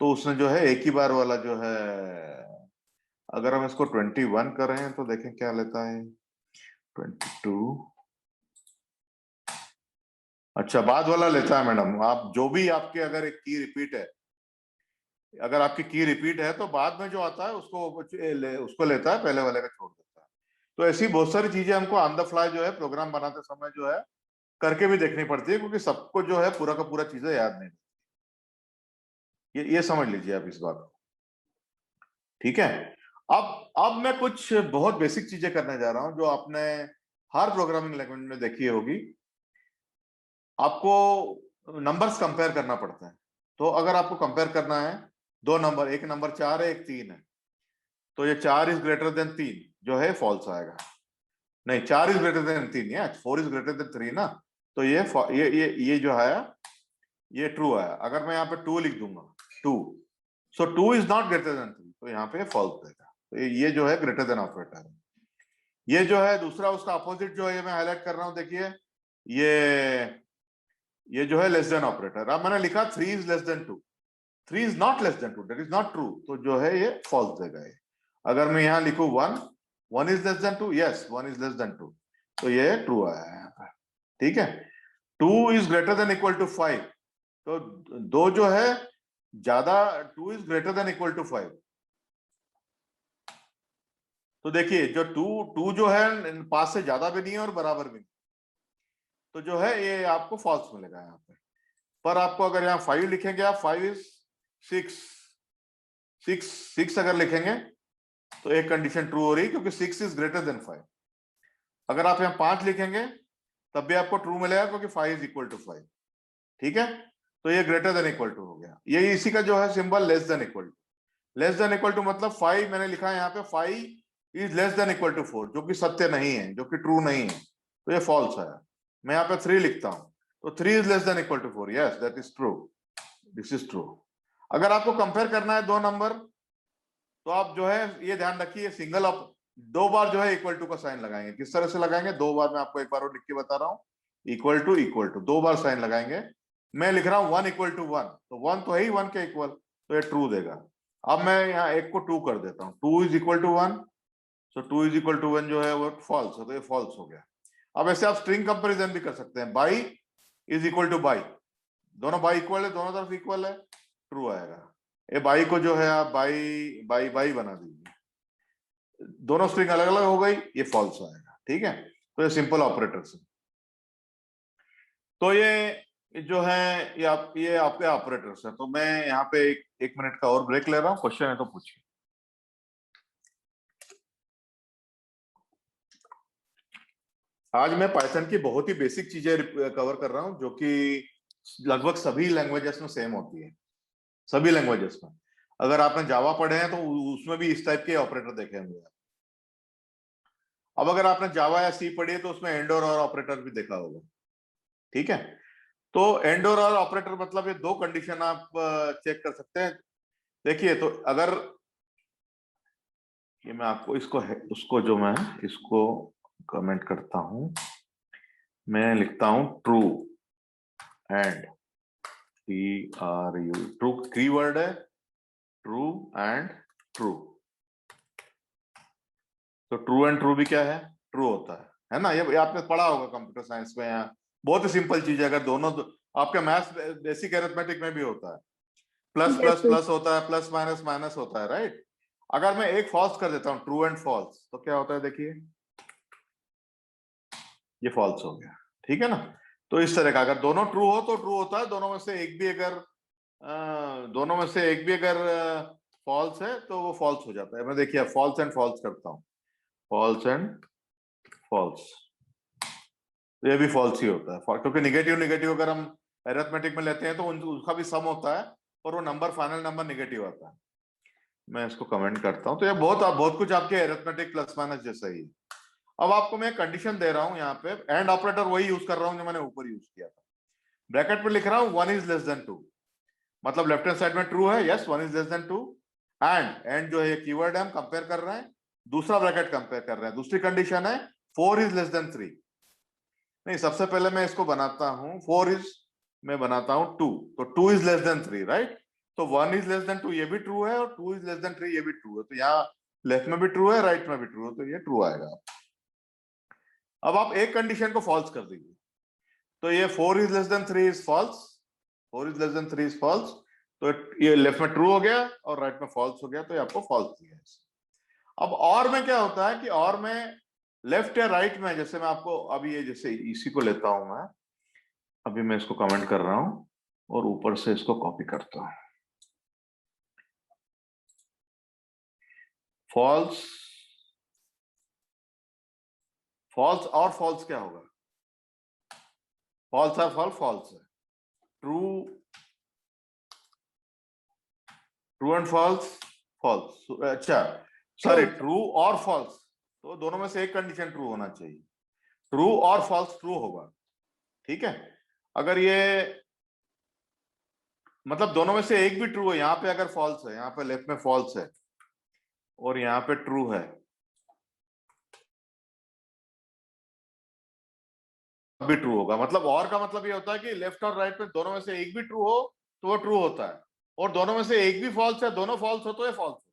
तो उसने जो है एक ही बार वाला जो है, अगर हम इसको 21 करें तो देखें क्या लेता है 22। अच्छा, बाद वाला लेता है मैडम। आप जो भी आपके अगर एक की रिपीट है, अगर आपकी की रिपीट है तो बाद में जो आता है उसको लेता है, पहले वाले का छोड़ देता है। तो ऐसी बहुत सारी चीजें हमको ऑन द फ्लाई जो है प्रोग्राम बनाते समय जो है करके भी देखनी पड़ती है, क्योंकि सबको जो है पूरा का पूरा चीजें याद नहीं। ये समझ लीजिए आप इस बात को, ठीक है। अब मैं कुछ बहुत बेसिक चीजें करने जा रहा हूं जो आपने हर प्रोग्रामिंग लैंग्वेज में देखी होगी। आपको नंबर्स कंपेयर करना पड़ता है, तो अगर आपको कंपेयर करना है 2 नंबर, एक नंबर 4 है, एक 3 है, तो ये 4 इज ग्रेटर देन 3 जो है फॉल्स आएगा। नहीं, 4 इज ग्रेटर देन 3 है, 4 इज ग्रेटर देन 3 ना, तो ये जो है ये ट्रू आया। अगर मैं यहाँ पे 2 लिख दूंगा, 2, सो 2 इज नॉट ग्रेटर देन 3, तो यहाँ पे फॉल्स देगा। तो ये जो है ग्रेटर देन ऑपरेटर है। ये जो है दूसरा उसका अपोजिट जो है, ये मैं हाईलाइट कर रहा हूं, देखिए ये जो है लेस देन ऑपरेटर। अब मैंने लिखा 3 is less then 2, 3 is not less then 2, that is not true, तो जो है ये फॉल्स देगा ये। अगर मैं यहाँ लिखूं 1 is less then 2, yes 1 is less then 2, तो ये ट्रू आया है यहाँ पर, ठीक है। 2 is greater than equal to 5, तो 2 जो है ज्यादा, 2 is greater than equal to 5, तो देखिए जो 2 जो है 5 से ज्यादा भी नहीं है और बराबर भी नहीं, तो जो है ये आपको फॉल्स मिलेगा यहाँ पे। पर आपको अगर यहाँ 5 लिखेंगे आप, 5 इज 6 अगर लिखेंगे तो एक कंडीशन ट्रू हो रही है, क्योंकि 6 इज ग्रेटर देन 5। अगर आप यहाँ 5 लिखेंगे तब भी आपको ट्रू मिलेगा, क्योंकि 5 इज इक्वल टू 5, ठीक है। तो ये ग्रेटर देन इक्वल टू हो गया। ये इसी का जो है symbol less than equal to. Less than equal to मतलब 5 मैंने लिखा है यहाँ पे 5 is less than equal to 4, जो कि सत्य नहीं है, जो कि ट्रू नहीं है, तो ये फॉल्स आया। मैं यहाँ पे 3 लिखता हूँ, तो 3 is less than equal to 4, yes that is true, this is true. अगर आपको कंपेयर करना है 2 नंबर, तो आप जो है ये ध्यान रखिए, सिंगल अप 2 बार जो है इक्वल टू का साइन लगाएंगे। किस तरह से लगाएंगे? 2 बार, मैं आपको एक बार और लिख के बता रहा हूँ, इक्वल टू 2 बार साइन लगाएंगे। मैं लिख रहा हूँ 1 इक्वल टू 1, तो 1 तो है ही 1 के इक्वल, तो ये ट्रू देगा। अब मैं यहाँ एक को 2 कर देता हूँ, 2 is equal to 1, so 2 is equal to 1 जो है वो फॉल्स हो, तो ये फॉल्स हो गया। अब ऐसे आप स्ट्रिंग कंपेरिजन भी कर सकते हैं, by is equal two by, दोनों बाई इक्वल है, दोनों तरफ इक्वल है, ट्रू आएगा। ये बाई को जो है आप बाई बाई बाई बना दीजिए, दोनों स्ट्रिंग अलग अलग हो गई, ये फॉल्स आएगा, ठीक है। तो ये सिंपल ऑपरेटर्स है। तो ये जो है ये आपके ऑपरेटर्स है। तो मैं यहाँ पे एक मिनट का और ब्रेक ले रहा हूँ, क्वेश्चन है तो पूछिए। आज मैं पाइथन की बहुत ही बेसिक चीजें कवर कर रहा हूँ, जो कि लगभग सभी लैंग्वेजेस में सेम होती है, सभी लैंग्वेजेस में। अगर आपने जावा पढ़े हैं तो उसमें भी इस टाइप के ऑपरेटर देखे होंगे। अब अगर आपने जावा या सी पढ़ी है तो उसमें एंड और ऑपरेटर भी देखा होगा, ठीक है। तो एंड और ऑपरेटर मतलब ये 2 कंडीशन आप चेक कर सकते हैं। देखिए, तो अगर ये मैं आपको उसको जो मैं इसको कमेंट करता हूं, मैं लिखता हूं true and TRU, true keyword है, ट्रू एंड ट्रू। तो ट्रू एंड ट्रू भी क्या है? ट्रू होता है ना। ये आपने पढ़ा होगा कंप्यूटर साइंस में या बहुत ही सिंपल चीज है। अगर दोनों आपका मैथ्स बेसिक अरिथमेटिक में भी होता है, plus Yes, plus sir. Plus होता है, प्लस माइनस माइनस होता है, राइट। अगर मैं एक फॉल्स कर देता हूँ, ट्रू एंड फॉल्स, तो क्या होता है देखिए, ये फॉल्स हो गया, ठीक है ना। तो इस तरह का अगर दोनों ट्रू हो तो ट्रू होता है, दोनों में से एक भी अगर फॉल्स है तो वो फॉल्स हो जाता है। मैं देखिए फॉल्स एंड फॉल्स करता हूँ, फॉल्स एंड फॉल्स, ये भी फॉल्स ही होता है, क्योंकि निगेटिव निगेटिव अगर हम अरिथमेटिक में लेते हैं तो उसका भी सम होता है और वो नंबर फाइनल नंबर निगेटिव आता है। मैं इसको कमेंट करता हूँ। तो ये बहुत कुछ आपके अरिथमेटिक प्लस माइनस जैसा ही है। अब आपको मैं कंडीशन दे रहा हूँ यहाँ पे, एंड ऑपरेटर वही यूज कर रहा हूँ जो मैंने ऊपर यूज किया था। ब्रैकेट में लिख रहा हूँ 1 इज लेस देन 2, मतलब लेफ्ट हैंड साइड में ट्रू है, yes 1 is less then 2, and जो है कीवर्ड है हम कंपेयर कर रहे हैं, दूसरा ब्रैकेट कंपेयर कर रहे हैं, दूसरी कंडीशन है 4 इज लेस देन 3। नहीं, सबसे पहले मैं इसको बनाता हूं 4 इज, मैं बनाता हूं 2, तो 2 इज लेस देन 3, राइट। तो 1 इज लेस देन 2 ये भी ट्रू है और 2 इज लेस देन 3 ये भी ट्रू है, तो यहाँ लेफ्ट में भी ट्रू है, राइट में भी ट्रू है, तो ये ट्रू आएगा। अब आप एक कंडीशन को फॉल्स कर दीजिए, तो ये 4 is less than 3 is false, 4 is less than 3 is false, तो ये लेफ्ट में ट्रू हो गया और राइट में फॉल्स हो गया, तो ये आपको फॉल्स दिया है। अब और में क्या होता है कि और में लेफ्ट या राइट में, जैसे मैं आपको अभी ये जैसे इसी को लेता हूं मैं, अभी मैं इसको कमेंट कर रहा हूं और ऊपर से इसको कॉपी करता हूं, फॉल्स, फॉल्स और फॉल्स क्या होगा, फॉल्स है फॉल्स, फॉल्स है, true, true and false, false, अच्छा सॉरी, ट्रू और फॉल्स, तो दोनों में से एक कंडीशन ट्रू होना चाहिए, ट्रू और फॉल्स ट्रू होगा, ठीक है। अगर ये मतलब दोनों में से एक भी ट्रू है, यहाँ पे अगर फॉल्स है, यहाँ पे लेफ्ट में फॉल्स है और यहाँ पे ट्रू है, भी ट्रू होगा। मतलब और का मतलब ये होता है कि लेफ्ट और राइट में दोनों में से एक भी ट्रू हो तो वो ट्रू होता है, और दोनों में से एक भी फॉल्स है, दोनों फॉल्स हो तो ये फॉल्स होता है।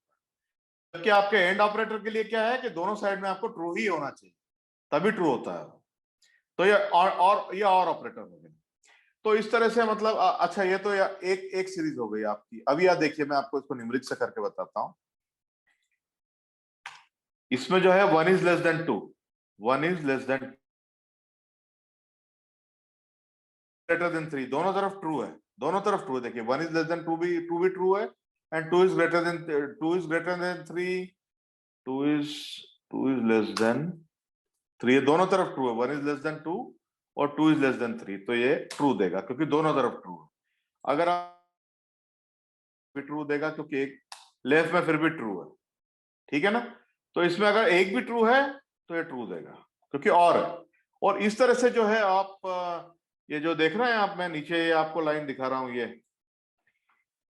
जबकि आपके एंड ऑपरेटर के लिए क्या है कि दोनों साइड में आपको ट्रू ही होना चाहिए, तभी ट्रू होता है। तो ये और ये और ऑपरेटर हो गया। तो इस तरह से मतलब अच्छा, ये तो एक सीरीज हो गई आपकी। अभी आप देखिए, मैं आपको इसको न्यूमेरिक से करके बताता हूं। इसमें जो है 1 is less then 2, 1 is less then greater than 3, दोनों तरफ ट्रू है, दोनों तरफ ट्रू है। देखिए 1 इज लेस देन 2 भी ट्रू है, and 2 is greater then 3, 2 is less than 3, दोनों तरफ ट्रू है, 1 इज लेस देन 2 और 2 इज लेस देन 3, तो ये ट्रू देगा क्योंकि दोनों तरफ ट्रू है। अगर आप भी ट्रू देगा क्योंकि एक लेफ्ट में फिर भी ट्रू है, ठीक है ना। तो इसमें अगर एक भी ट्रू है तो ये ट्रू देगा क्योंकि और है। और इस तरह से जो है आप ये जो देख रहे हैं आप, मैं नीचे आपको लाइन दिखा रहा हूं, ये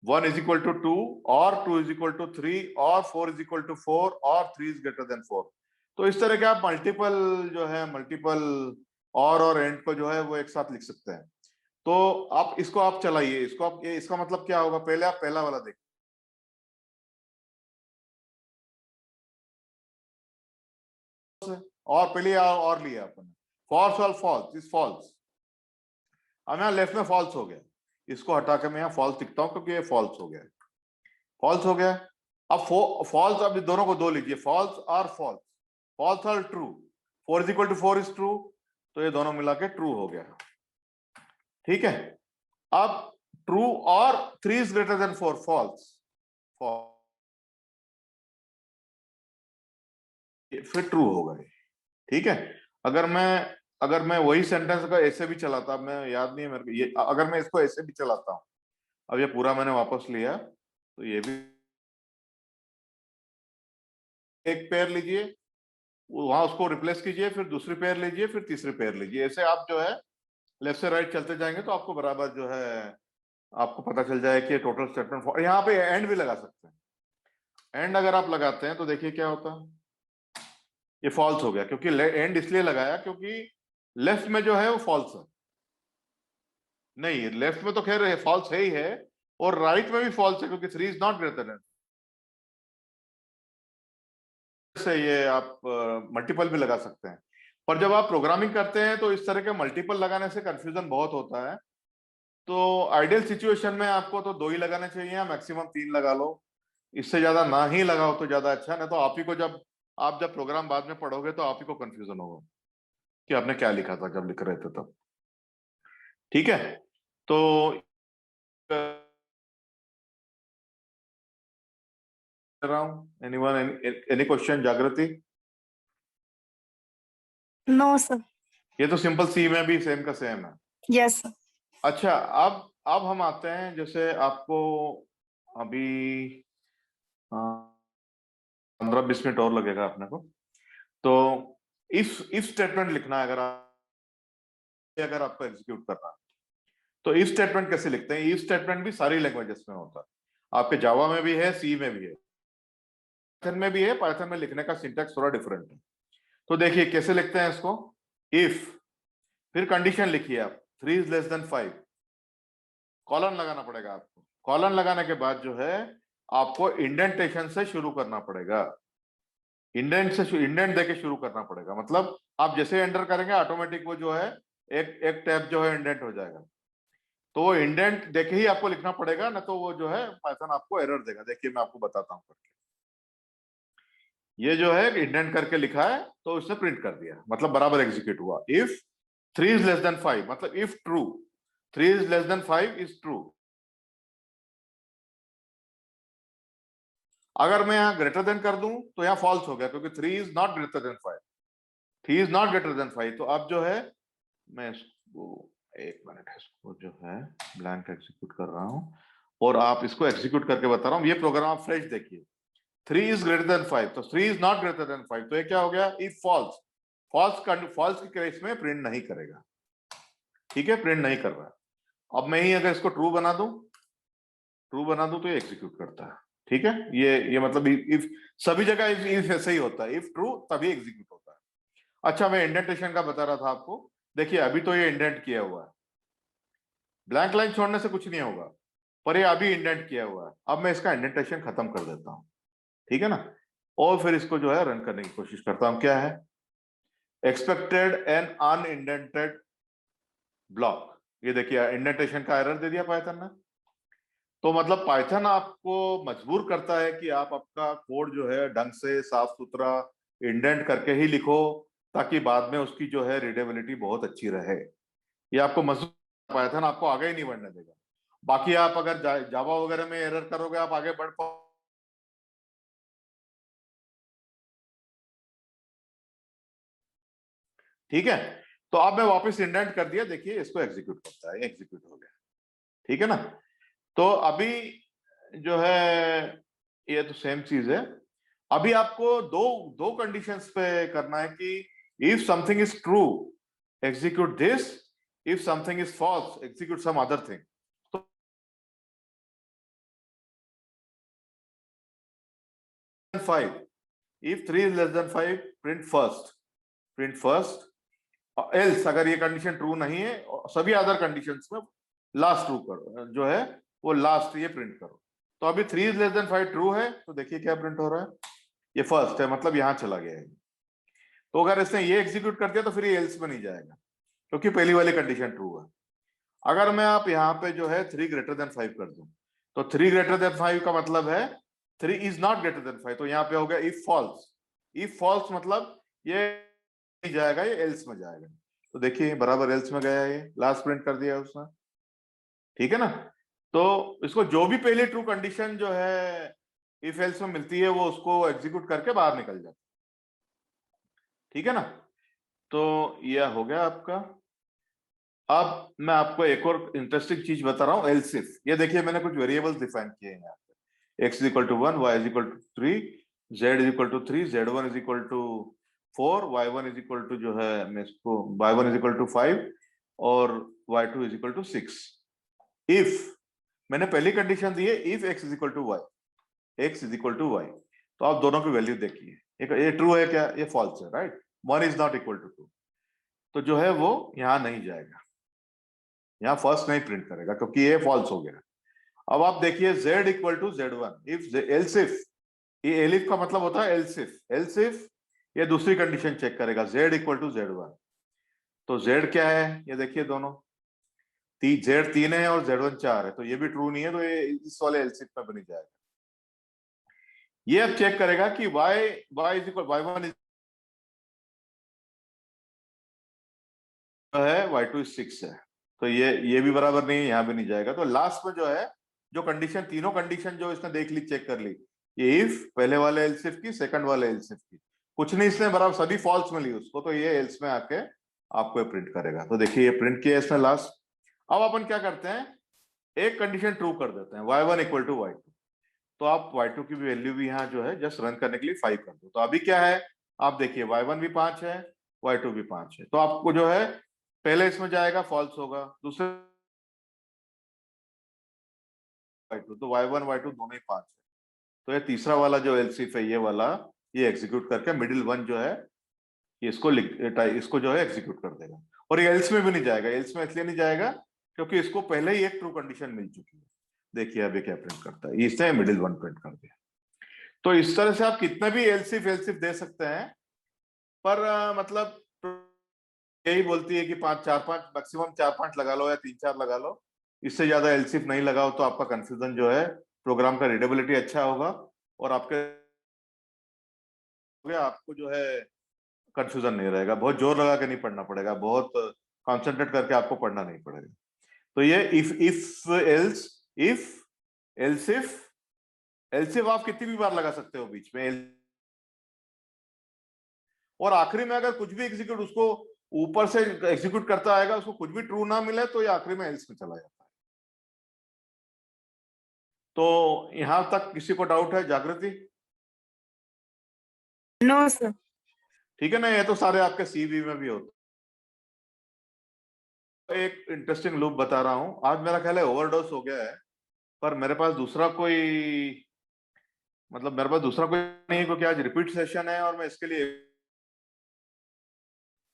1 इज इक्वल टू 2 और 2 इज इक्वल टू 3 और 4 इज इक्वल टू 4 और 3 इज ग्रेटर देन 4। तो इस तरह के आप मल्टीपल जो है मल्टीपल और एंड को जो है वो एक साथ लिख सकते हैं। तो आप इसको आप चलाइए, इसको आप इसका मतलब क्या होगा, पहले आप पहला वाला देखिए, और पहले और लिया अपन, फॉल्स और फॉल्स इज फॉल्स। अब यहाँ लेफ्ट में फॉल्स हो गया, इसको हटा के मैं यहाँ फॉल्स लिखता हूँ क्योंकि ये फॉल्स हो गया, फॉल्स हो गया। अब फॉल्स, अब दोनों को दो लीजिए, फॉल्स और फॉल्स, फॉल्स और true, 4 is equal to 4 is true, तो ये दोनों मिला के ट्रू हो गया, ठीक है। अब ट्रू और 3 इज ग्रेटर देन 4, फॉल्स, फिर ट्रू होगा, ठीक है। अगर मैं वही सेंटेंस का ऐसे भी चलाता, मैं याद नहीं है मेरे को ये, अगर मैं इसको ऐसे भी चलाता हूं, अब ये पूरा मैंने वापस लिया, तो ये भी एक पेयर लीजिए, वहां उसको रिप्लेस कीजिए, फिर दूसरी पेयर लीजिए, फिर तीसरी पेयर लीजिए, ऐसे आप जो है लेफ्ट से राइट चलते जाएंगे तो आपको बराबर जो है आपको पता चल जाए कि टोटल स्टेटमेंट। यहाँ पे एंड भी लगा सकते हैं, एंड अगर आप लगाते हैं तो देखिए क्या होता है, ये फॉल्स हो गया क्योंकि एंड इसलिए लगाया क्योंकि लेफ्ट में जो है वो फॉल्स है, नहीं लेफ्ट में तो खैर फॉल्स है ही है, और राइट में भी फॉल्स है क्योंकि 3 इज नॉट ग्रेटर देन। से ये आप मल्टीपल भी लगा सकते हैं। पर जब आप प्रोग्रामिंग करते हैं तो इस तरह के मल्टीपल लगाने से कंफ्यूजन बहुत होता है। तो आइडियल सिचुएशन में आपको तो 2 ही लगाने चाहिए, मैक्सिमम 3 लगा लो, इससे ज्यादा ना ही लगाओ तो ज्यादा अच्छा। नहीं तो आप ही को जब प्रोग्राम बाद में पढ़ोगे तो आप ही को कंफ्यूजन होगा कि आपने क्या लिखा था जब लिख रहे थे तब। ठीक है, तो anyone, any question Jagriti? No sir. ये तो सिंपल सी में भी सेम का सेम है। Yes sir. अच्छा, अब हम आते हैं, जैसे आपको अभी 15-20 मिनट और लगेगा अपने को। तो इफ स्टेटमेंट लिखना है, अगर आपको एग्जीक्यूट करना है तो इफ स्टेटमेंट कैसे लिखते हैं? इफ स्टेटमेंट भी सारी लैंग्वेजेस में होता है, आपके जावा में भी है, सी में भी है, पाइथन में भी है। पाइथन में लिखने का सिंटैक्स थोड़ा डिफरेंट है। तो देखिए कैसे लिखते हैं इसको। इफ, फिर कंडीशन लिखिए आप, 3 इज लेस देन 5, कॉलन लगाना पड़ेगा आपको। कॉलन लगाने के बाद जो है आपको इंडेंटेशन से शुरू करना पड़ेगा, इंडेंट देके शुरू करना पड़ेगा। मतलब आप जैसे एंटर करेंगे ऑटोमेटिक वो जो है एक टैब जो है इंडेंट हो जाएगा। तो वो इंडेंट देके ही आपको लिखना पड़ेगा, ना तो वो जो है पाइथन आपको एरर देगा। देखिए मैं आपको बताता हूँ करके। ये जो है इंडेंट करके लिखा है तो उसने प्रिंट कर दिया, मतलब बराबर एग्जीक्यूट हुआ। इफ 3 इज लेस देन 5, मतलब if true 3 is less than 5 is true. अगर मैं यहां ग्रेटर देन कर दूं तो यहां फॉल्स हो गया, क्योंकि 3 is not greater than 5, 3 is not greater than 5। तो अब जो है मैं इसको, एक मिनट, इसको जो है ब्लैंक एग्जीक्यूट कर रहा हूं और आप इसको एग्जीक्यूट करके बता रहा हूं। ये प्रोग्राम आप फ्रेश देखिए, 3 इज ग्रेटर देन 5, तो 3 इज नॉट ग्रेटर देन 5, तो ये क्या हो गया? इफ फॉल्स, फॉल्स के केस में प्रिंट नहीं करेगा। ठीक है, प्रिंट नहीं कर रहा है। अब मैं ही अगर इसको ट्रू बना दूं तो ये एग्जीक्यूट करता है। ठीक है, ये मतलब इफ सभी जगह इफ ऐसे ही होता है, इफ ट्रू तभी एग्जीक्यूट होता है। अच्छा, मैं इंडेंटेशन का बता रहा था आपको। देखिए अभी तो ये इंडेंट किया हुआ है, ब्लैंक लाइन छोड़ने से कुछ नहीं होगा, पर ये अभी इंडेंट किया हुआ है। अब मैं इसका इंडेंटेशन खत्म कर देता हूं, ठीक है ना, और फिर इसको जो है रन करने की कोशिश करता हूं। क्या है? Expected an unindented block. ये देखिए इंडेंटेशन का एरर दे दिया पाइथन ने। तो मतलब पाइथन आपको मजबूर करता है कि आप आपका कोड जो है ढंग से साफ सुथरा इंडेंट करके ही लिखो, ताकि बाद में उसकी जो है रीडेबिलिटी बहुत अच्छी रहे। ये आपको मजबूर, पाइथन आपको आगे ही नहीं बढ़ने देगा। बाकी आप अगर जावा वगैरह में एरर करोगे, आप आगे बढ़ पाओ। ठीक है, तो अब मैं वापस इंडेंट कर दिया, देखिए इसको एग्जीक्यूट करता है, एग्जीक्यूट हो गया। ठीक है ना, तो अभी जो है ये तो सेम चीज है। अभी आपको दो कंडीशंस पे करना है कि if something is true execute this, if something is false execute some other thing. तो 5, if 3 is less than 5 print first, else अगर ये कंडीशन ट्रू नहीं है, सभी अदर कंडीशंस में लास्ट ट्रू करो, जो है वो लास्ट ये प्रिंट करो। तो अभी 3 इज लेस देन 5 ट्रू है, तो देखिए क्या प्रिंट हो रहा है, ये फर्स्ट है, मतलब यहां चला गया है। तो अगर इसने ये एग्जीक्यूट कर दिया तो फिर ये एल्स में नहीं जाएगा, क्योंकि पहली वाली कंडीशन ट्रू है। अगर मैं आप यहाँ पे जो है 3 ग्रेटर देन 5 कर दूं, तो 3 ग्रेटर देन 5 का मतलब है 3 इज नॉट ग्रेटर देन 5, तो यहाँ पे हो गया इफ फॉल्स। इफ फॉल्स मतलब ये नहीं जाएगा, ये एल्स में जाएगा। तो देखिए बराबर एल्स में गया, ये लास्ट प्रिंट कर दिया उसने। ठीक है ना, तो इसको जो भी पहले ट्रू कंडीशन जो है इफ एल्स में मिलती है वो उसको एग्जीक्यूट करके बाहर निकल जाता है। ठीक है ना, तो यह हो गया आपका। अब मैं आपको एक और इंटरेस्टिंग चीज बता रहा हूं, एल्स इफ। ये देखिए मैंने कुछ वेरिएबल्स डिफाइन किए हैं यहाँ पे, x is equal to 1, y is equal to 3, z is equal to 3, z1 is equal to 4, y1 is equal to जो है मैं इसको y1 इज इक्वल टू 5 और y2 is equal to 6। If मैंने पहली कंडीशन दी है if x is equal to y, x is equal to y, तो आप दोनों की वैल्यू देखिए, ये ट्रू है क्या, ये फॉल्स है, right. 1 is not equal to 2, तो जो है वो यहां नहीं जाएगा, यहाँ फर्स्ट नहीं प्रिंट करेगा, क्योंकि ये फॉल्स हो गया। अब आप देखिए z equal to z1, if else if, ये एलिफ का मतलब होता है एल्स इफ ये दूसरी कंडीशन चेक करेगा, z इक्वल टू z1। तो z क्या है, ये देखिए दोनों, z 3 है और z1 4 है, तो ये भी ट्रू नहीं है, तो ये इस वाले एलसीएफ में बन जाएगा। ये अब चेक करेगा कि y इज इक्वल y1 है, y2 6 है, तो ये भी बराबर नहीं है, यहाँ भी नहीं जाएगा। तो लास्ट में जो है, जो कंडीशन, तीनों कंडीशन जो इसने देख ली, चेक कर ली, ये इफ पहले वाले एल्सिफ की, सेकंड वाले एल्सिफ की, कुछ नहीं इसने बराबर सभी फॉल्स मिली उसको, तो ये एल्स में आके आपको ये प्रिंट करेगा। तो देखिए ये प्रिंट किया इसने लास्ट। अब अपन क्या करते हैं, एक कंडीशन ट्रू कर देते हैं, y1 इक्वल टू y2। तो आप y2 की भी वैल्यू भी यहाँ जो है जस्ट रन करने के लिए 5 कर दो। तो अभी क्या है, आप देखिए y1 भी 5 है, y2 भी 5 है, तो आपको जो है पहले इसमें जाएगा फॉल्स होगा, दूसरे y2, तो y1 y2 दोनों ही 5 है। तो ये तीसरा वाला जो एलसीफ है, ये वाला, ये एग्जीक्यूट करके मिडिल वन जो है इसको जो है एग्जीक्यूट कर देगा। और ये एल्स में भी नहीं जाएगा, एल्स में इसलिए नहीं जाएगा क्योंकि इसको पहले ही एक ट्रू कंडीशन मिल चुकी है। देखिए अभी क्या प्रिंट करता है, इसने मिडिल वन प्रिंट कर दिया। तो इस तरह से आप कितने भी एलसीफ दे सकते हैं, पर मतलब यही बोलती है कि 5 मैक्सिमम 4-5 लगा लो या 3-4 लगा लो, इससे ज्यादा एलसीफ नहीं लगाओ तो आपका कंफ्यूजन जो है, प्रोग्राम का रीडेबिलिटी अच्छा होगा और आपको जो है कंफ्यूजन नहीं रहेगा, बहुत जोर लगा के नहीं पढ़ना पड़ेगा, बहुत कॉन्सेंट्रेट करके आपको पढ़ना नहीं पड़ेगा। तो ये if else, if else if, else if आप कितनी भी बार लगा सकते हो बीच में, और आखिरी में अगर कुछ भी एग्जीक्यूट उसको ऊपर से एग्जीक्यूट करता आएगा, उसको कुछ भी ट्रू ना मिले तो ये आखिरी में एल्स में चला जाता है। तो यहां तक किसी को डाउट है, जागृति? No sir. ठीक है ना, ये तो सारे आपके सीवी में भी होते। एक इंटरेस्टिंग लूप बता रहा हूं, आज मेरा ख्याल है ओवरडोज हो गया है, पर मेरे पास दूसरा कोई नहीं है, क्योंकि आज रिपीट सेशन है और मैं इसके लिए,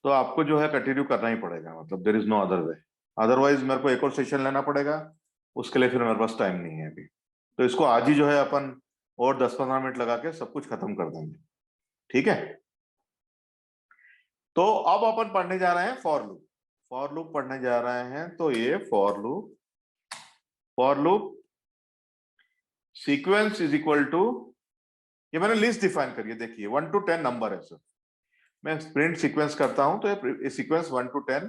तो आपको जो है कंटिन्यू करना ही पड़ेगा, मतलब there is no other way, otherwise मेरे को एक और सेशन लेना पड़ेगा, उसके लिए फिर मेरे पास टाइम नहीं है अभी। तो इसको आज ही जो है अपन और 10-15 मिनट लगा के सब कुछ खत्म कर देंगे, ठीक है? तो अब अपन पढ़ने जा रहे हैं फॉर लूप। फॉर लूप पढ़ने जा रहे हैं, तो ये for loop sequence is equal to, ये मैंने लिस्ट डिफाइन करी है, देखिए 1 to 10 नंबर है सर, मैं प्रिंट सीक्वेंस करता हूं तो ये सीक्वेंस 1 to 10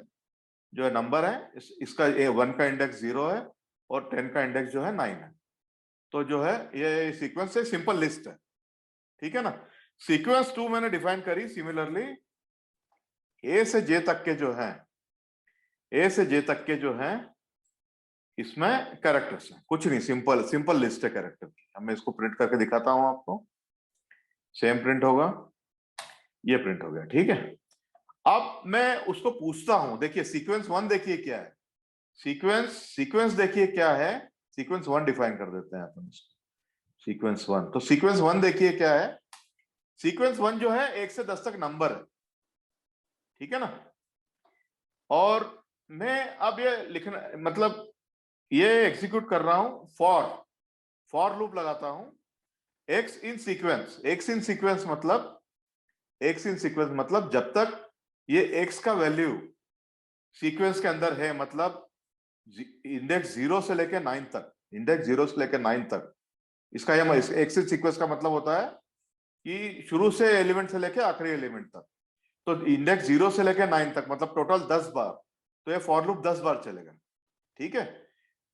जो है नंबर है, इसका 1 का इंडेक्स 0 है और 10 का इंडेक्स जो है 9 है। तो जो है ये सीक्वेंस से सिंपल लिस्ट है, ठीक है ना? सीक्वेंस 2 मैंने डिफाइन करी सिमिलरली, ए से जे तक के जो है, ए से जे तक के जो है इसमें कैरेक्टर्स है, कुछ नहीं, सिंपल लिस्ट है कैरेक्टर की। अब मैं इसको प्रिंट करके दिखाता हूं आपको, सेम प्रिंट होगा, ये प्रिंट हो गया, ठीक है? अब मैं उसको पूछता हूं, देखिए सीक्वेंस 1 देखिए क्या है, सीक्वेंस देखिए क्या है, सीक्वेंस 1 डिफाइन कर देते हैं अपन इसको, सीक्वेंस 1। तो सीक्वेंस 1 देखिए क्या है, सीक्वेंस 1 जो है 1 से 10 तक नंबर है, ठीक है ना? और मैं अब ये लिखना, मतलब ये एग्जीक्यूट कर रहा हूं, फॉर लूप लगाता हूं, एक्स इन सीक्वेंस मतलब जब तक ये एक्स का वैल्यू सीक्वेंस के अंदर है, मतलब इंडेक्स 0 से लेकर 9 तक, इंडेक्स 0 से लेकर 9 तक, इसका ये एक्स इन सीक्वेंस का मतलब होता है कि शुरू से एलिमेंट से लेकर आखिरी एलिमेंट तक, तो इंडेक्स 0 से लेकर 9 तक मतलब टोटल 10 बार, तो ये फॉर लूप 10 बार चलेगा, ठीक है?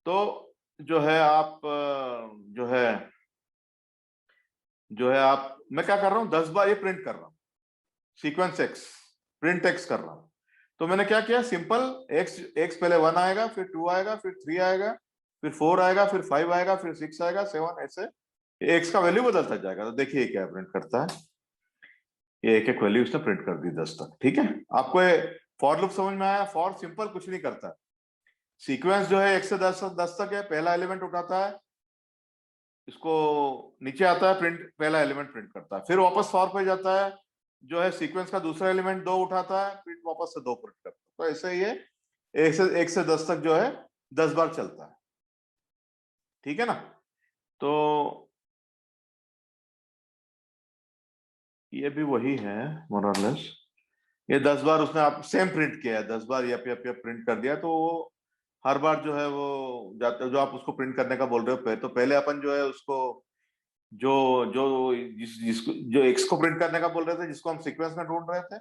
तो जो है आप मैं क्या कर रहा हूं, 10 बार ये प्रिंट कर रहा हूं, सीक्वेंस एक्स, प्रिंट एक्स कर रहा हूं। तो मैंने क्या किया, सिंपल एक्स पहले 1 आएगा, फिर 2 आएगा, फिर 3 आएगा, फिर 4 आएगा, फिर 5 आएगा, फिर 6 आएगा, 7, ऐसे एक्स का वैल्यू बदलता जाएगा। तो देखिए क्या प्रिंट करता है, ये एक एक वैल्यू उसने प्रिंट कर दी 10 तक, ठीक है? आपको फॉर लूप समझ में आया? फॉर सिंपल कुछ नहीं करता, सीक्वेंस जो है 1 से 10 तक है, पहला एलिमेंट उठाता है, इसको नीचे आता है, प्रिंट, पहला एलिमेंट प्रिंट करता है, फिर वापस फॉर पे जाता है, जो है सीक्वेंस का दूसरा एलिमेंट 2 उठाता है, फिर वापस से 2 प्रिंट करता है। तो ऐसे ही ये 1 से 10 तक जो है 10 बार चलता है, ठीक है ना? तो ये भी वही है मोर और लेस। ये 10 बार उसने आप सेम प्रिंट किया है, 10 बार यप प्रिंट कर दिया, तो वो हर बार जो है वो जाते जो आप उसको प्रिंट करने का बोल रहे हो तो पहले अपन जो है उसको जो जो जिसको जो एक्स को प्रिंट करने का बोल रहे थे, जिसको हम सीक्वेंस में ढूंढ रहे थे,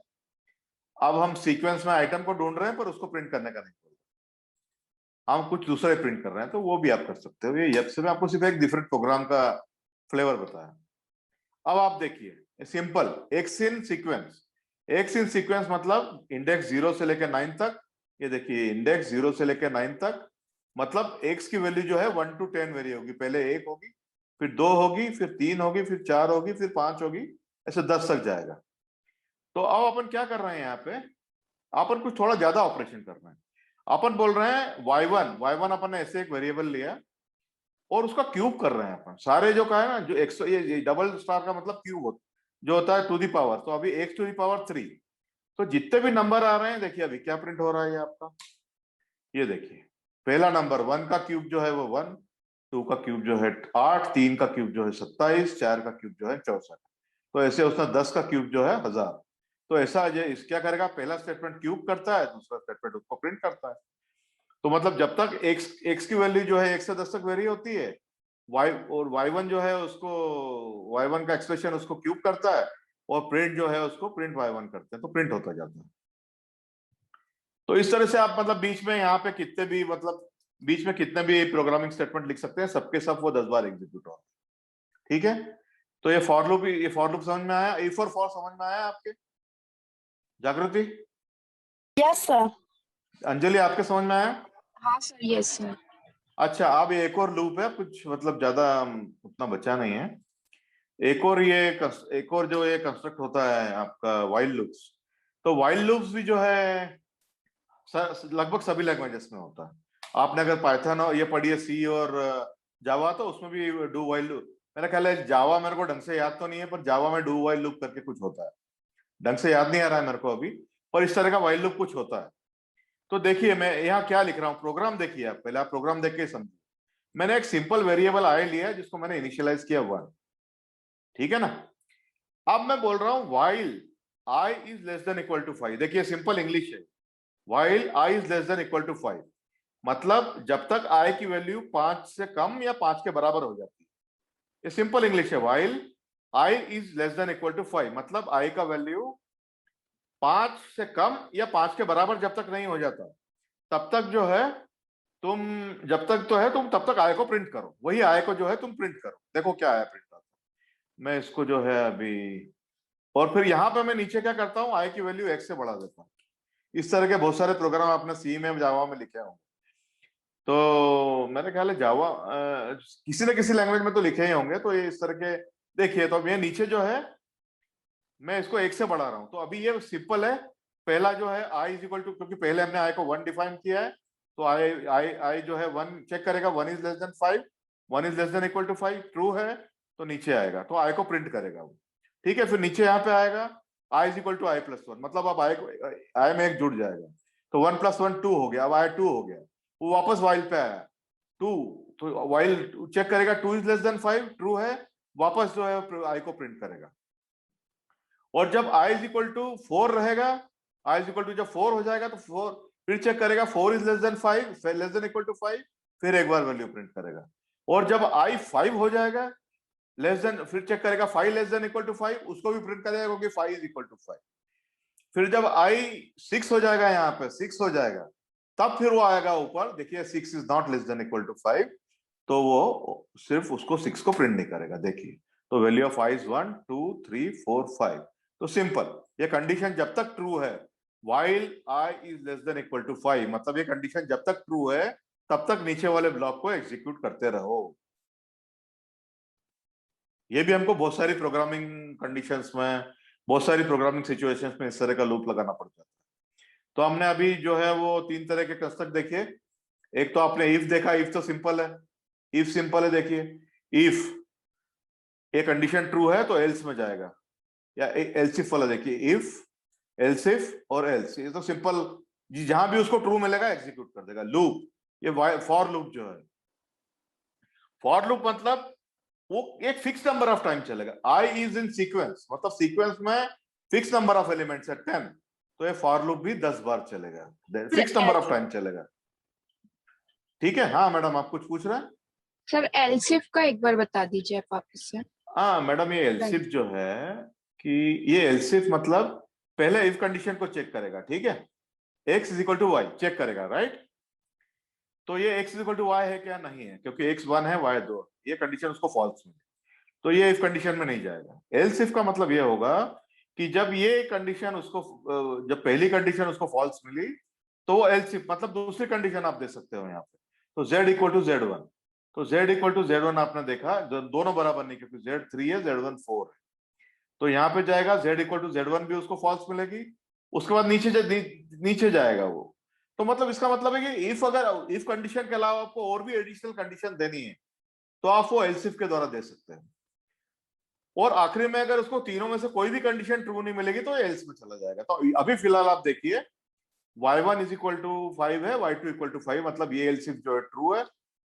अब हम सीक्वेंस में आइटम को ढूंढ रहे हैं पर उसको प्रिंट करने का नहीं बोल रहे, हम कुछ दूसरा प्रिंट कर रहे हैं, तो वो भी आप कर सकते हो। ये यप से मैं आपको सिर्फ एक डिफरेंट प्रोग्राम का फ्लेवर बताया। अब आप देखिए सिंपल एक्स इन सीक्वेंस। एक्स इन सीक्वेंस मतलब इंडेक्स 0 से लेकर 9 तक। ये देखिए इंडेक्स 0 से लेकर 9 तक, मतलब एक्स की वैल्यू जो है 1 to 10 वेरी होगी। पहले 1 होगी, फिर 2 होगी, फिर 3 होगी, फिर 4 होगी, फिर 5 होगी, ऐसे 10 तक जाएगा। तो अब अपन क्या कर रहे हैं यहाँ पे, अपन कुछ थोड़ा ज्यादा ऑपरेशन कर रहे हैं। अपन बोल रहे हैं y1 अपन ने ऐसे एक वेरिएबल लिया और उसका क्यूब कर रहे हैं अपन। सारे जो का है ना, जो एक्स ये डबल स्टार का मतलब क्यूब होता जो होता है टू दी पावर, तो अभी x टू दी पावर 3। तो जितने भी नंबर आ रहे हैं देखिए अभी क्या प्रिंट हो रहा है ये आपका, ये देखिए पहला नंबर 1 का क्यूब जो है वो 1, 2 का क्यूब जो है 8, 3 का क्यूब जो है 27, 4 का क्यूब जो है 64। तो ऐसे उसने 10 का क्यूब जो है 1000। तो ऐसा ये इस क्या करेगा, पहला स्टेटमेंट क्यूब करता है, दूसरा स्टेटमेंट उसको प्रिंट करता है। तो मतलब जब तक x की वैल्यू जो है 1 से 10 तक वेरी होती है, y और y1 जो है उसको y1 का एक्सप्रेशन उसको क्यूब करता है, और प्रिंट जो है उसको प्रिंट y1 करते हैं, तो प्रिंट होता जाता है। तो इस तरह से आप मतलब बीच में यहाँ पे कितने भी मतलब बीच में कितने भी प्रोग्रामिंग स्टेटमेंट लिख सकते हैं, सबके सब वो 10 बार एग्जीक्यूट हो। ठीक है, तो ये फॉर लूप समझ में आया, इफ और फॉर समझ में आया आपके जागृति? Yes sir. अंजलि आपके समझ में आया? हाँ सर, यस सर। अच्छा, अब ये एक और लूप है, कुछ मतलब ज्यादा उतना बचा नहीं है। एक और जो ये कंस्ट्रक्ट होता है आपका वाइल लूप्स। तो वाइल लूप्स भी जो है लगभग सभी लैंग्वेजेस में होता है। आपने अगर पाइथन और ये पढ़ी है सी और जावा, तो उसमें भी डू वाइल लूप, मेरा ख्याल है जावा मेरे को ढंग से याद तो नहीं है, पर जावा में डू वाइल लूप करके कुछ होता है, ढंग से याद नहीं आ रहा है मेरे को अभी, पर इस तरह का वाइल लूप कुछ होता है। तो देखिए मैं यहाँ क्या लिख रहा हूँ, प्रोग्राम देखिए आप, पहले आप प्रोग्राम देख के समझिए। मैंने एक सिंपल वेरिएबल आई लिया जिसको मैंने इनिशियलाइज किया 1, ठीक है ना। अब मैं बोल रहा हूं while i is less than equal to 5। देखिए सिंपल इंग्लिश है, while i is less than equal to 5 मतलब जब तक i की वैल्यू 5 से कम या 5 के बराबर हो जाती है। ये सिंपल इंग्लिश है, while i is less than equal to 5 मतलब i का वैल्यू 5 से कम या 5 के बराबर जब तक नहीं हो जाता, तब तक जो है तुम, जब तक तो है तुम तब तक i को प्रिंट करो, वही i को जो है तुम प्रिंट करो। देखो क्या आया प्रिंट आता है। मैं इसको जो है अभी, और फिर यहाँ पे मैं नीचे क्या करता हूँ, i की वैल्यू x से बढ़ा देता हूँ। इस तरह के बहुत सारे प्रोग्राम आपने सी में जावा में लिखे होंगे, तो मेरे ख्याल है जावा किसी न किसी लैंग्वेज में तो लिखे ही होंगे। तो ये इस तरह के देखिए, तो अब ये नीचे जो है मैं इसको 1 से बढ़ा रहा हूँ, तो अभी ये सिंपल है। पहला जो है i इज इक्वल टू, क्योंकि पहले हमने i को 1 डिफाइन किया है, तो i जो है 1 चेक करेगा, 1 is less than 5, 1 is less than equal to 5 true है तो नीचे आएगा, तो i को प्रिंट करेगा वो। ठीक है, फिर नीचे यहाँ पे आएगा i is equal to i plus 1 मतलब अब i में एक जुड़ जाएगा, तो 1 प्लस 1 2 हो गया, अब i 2 हो गया, वो वापस वाइल पे आया 2, तो वाइल चेक करेगा 2 इज लेस देन 5 ट्रू है, वापस जो है i को प्रिंट करेगा। और जब i इज इक्वल टू 4 रहेगा, i इज इक्वल टू जब 4 हो जाएगा तो 4 फिर चेक करेगा 4 is less than 5, less than equal to 5, फिर एक बार वैल्यू प्रिंट करेगा। और जब i 5 हो जाएगा, लेस देन, फिर चेक करेगा 5 लेस देन इक्वल टू 5, उसको भी प्रिंट करेगा क्योंकि 5 इज इक्वल टू 5। फिर जब i 6 हो जाएगा, यहाँ पे 6 हो जाएगा, तब फिर वो आएगा ऊपर, देखिए 6 is not less than equal to 5, तो वो सिर्फ उसको 6 को प्रिंट नहीं करेगा। देखिए तो वैल्यू ऑफ i इज 1 2 3 4 5। तो सिंपल, ये कंडीशन जब तक ट्रू है, while i is less than equal to 5 मतलब ये कंडीशन जब तक ट्रू है तब तक नीचे वाले ब्लॉक को एग्जीक्यूट करते रहो। ये भी हमको बहुत सारी प्रोग्रामिंग कंडीशंस में, बहुत सारी प्रोग्रामिंग सिचुएशंस में इस तरह का लूप लगाना पड़ जाता है। तो हमने अभी जो है वो 3 तरह के कंस्ट्रक्ट देखे। एक तो आपने इफ देखा, इफ तो सिंपल है, इफ सिंपल है। देखिए इफ ये कंडीशन ट्रू है तो एल्स में जाएगा, या एल्स इफ वाला देखिए, इफ एल्स इफ और एल्स, ये तो सिंपल, जहां भी उसको ट्रू मिलेगा एग्जीक्यूट कर देगा। लूप, ये फॉर लूप जो है, फॉर लूप मतलब वो एक फिक्स नंबर ऑफ टाइम चलेगा। आई इज इन सीक्वेंस, मतलब सीक्वेंस में फिक्स नंबर ऑफ एलिमेंट्स है 10, तो ये फॉर लूप भी 10 बार चलेगा, फिक्स नंबर ऑफ टाइम चलेगा। ठीक है। हाँ मैडम, आप कुछ पूछ रहे हैं? सर एलसिफ का एक बार बता दीजिए आप वापस से। हाँ मैडम, ये एलसिफ जो है कि ये एलसिफ मतलब पहले इफ कंडीशन को चेक करेगा, ठीक है, x is equal to y check करेगा, राइट। तो ये x is equal to y है क्या? नहीं है, क्योंकि x 1 है y 2, ये कंडीशन उसको फॉल्स मिली, तो ये इफ कंडीशन में नहीं जाएगा। एल्स इफ का मतलब ये होगा कि जब ये कंडीशन उसको, जब पहली कंडीशन उसको फॉल्स मिली, तो वो एल्स इफ मतलब दूसरी कंडीशन आप दे सकते हो यहाँ पे। तो z इक्वल टू z1, तो z इक्वल टू z1 आपने देखा, दोनों बराबर नहीं, क्योंकि z 3 है, z1 4 है, तो यहाँ पे जाएगा z इक्वल टू z1 भी उसको फॉल्स मिलेगी, उसके बाद नीचे जाएगा वो। तो मतलब इसका मतलब है कि इफ अगर इफ कंडीशन के अलावा आपको और भी एडिशनल कंडीशन देनी है, तो आप वो एल्स इफ के द्वारा दे सकते हैं। और आखिरी में अगर उसको तीनों में से कोई भी कंडीशन ट्रू नहीं मिलेगी तो एल्स में चला जाएगा। तो अभी फिलहाल आप देखिए y1 इज इक्वल टू 5 है, y2 इक्वल टू 5, मतलब ये एल्स इफ जो है ट्रू है।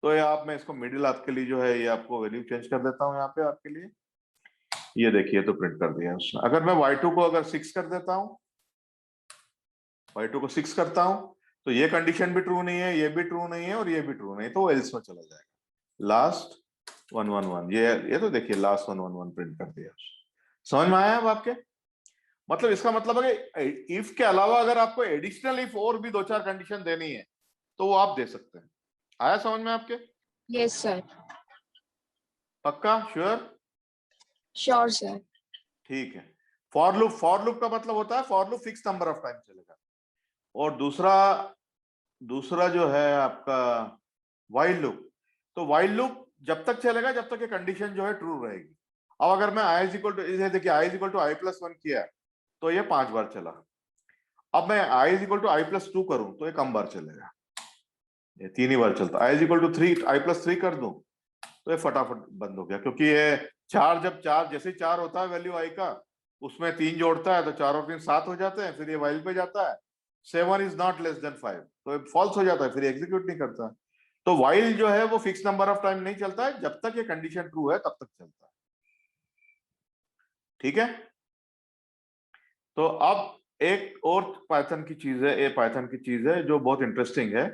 तो ये आप, मैं इसको मिडिल आपके लिए जो है ये आपको वैल्यू चेंज कर देता हूँ यहाँ पे आपके लिए। ये देखिए, तो प्रिंट कर दिया उसने। अगर मैं y2 को अगर 6 कर देता हूँ, y2 को 6 करता हूँ, तो ये कंडीशन भी ट्रू नहीं है, ये भी ट्रू नहीं है, और ये भी ट्रू नहीं, तो वो एल्स में चला जाएगा। लास्ट 1 1 1, ये तो देखिए लास्ट 1 1 1 प्रिंट कर दिया। समझ में आया अब आपके? मतलब इसका मतलब है कि इफ के अलावा अगर आपको एडिशनल इफ और भी 2-4 कंडीशन देनी है तो वो आप दे सकते हैं। आया समझ में आपके? Yes sir. पक्का? श्योर? Sure sir. ठीक है। फॉर लूप का मतलब होता है for loop fix number of time चलेगा। और दूसरा जो है आपका व्हाइल लूप, तो व्हाइल लूप जब तक चलेगा जब तक ये कंडीशन जो है ट्रू रहेगी। अब अगर मैं i इज इक्वल टू, देखिए i is equal to i+1 किया तो ये 5 बार चला। अब मैं i is equal to i+2 करूं तो ये कम बार चलेगा, ये 3 ही बार चलता। i is equal to 3 i+3 कर दूं तो ये फटाफट बंद हो गया, क्योंकि ये जब 4 जैसे 4 होता है वैल्यू i का, उसमें 3 जोड़ता है तो 4 और 3 7 हो जाते हैं, फिर ये व्हाइल पे जाता है 7 इज नॉट लेस देन 5, तो ये फॉल्स हो जाता है, फिर एग्जीक्यूट नहीं करता। तो व्हाइल जो है वो फिक्स नंबर ऑफ टाइम नहीं चलता है, जब तक ये कंडीशन ट्रू है तब तक चलता है। ठीक है। तो अब एक और पाइथन की चीज है, ये पाइथन की चीज है जो बहुत इंटरेस्टिंग है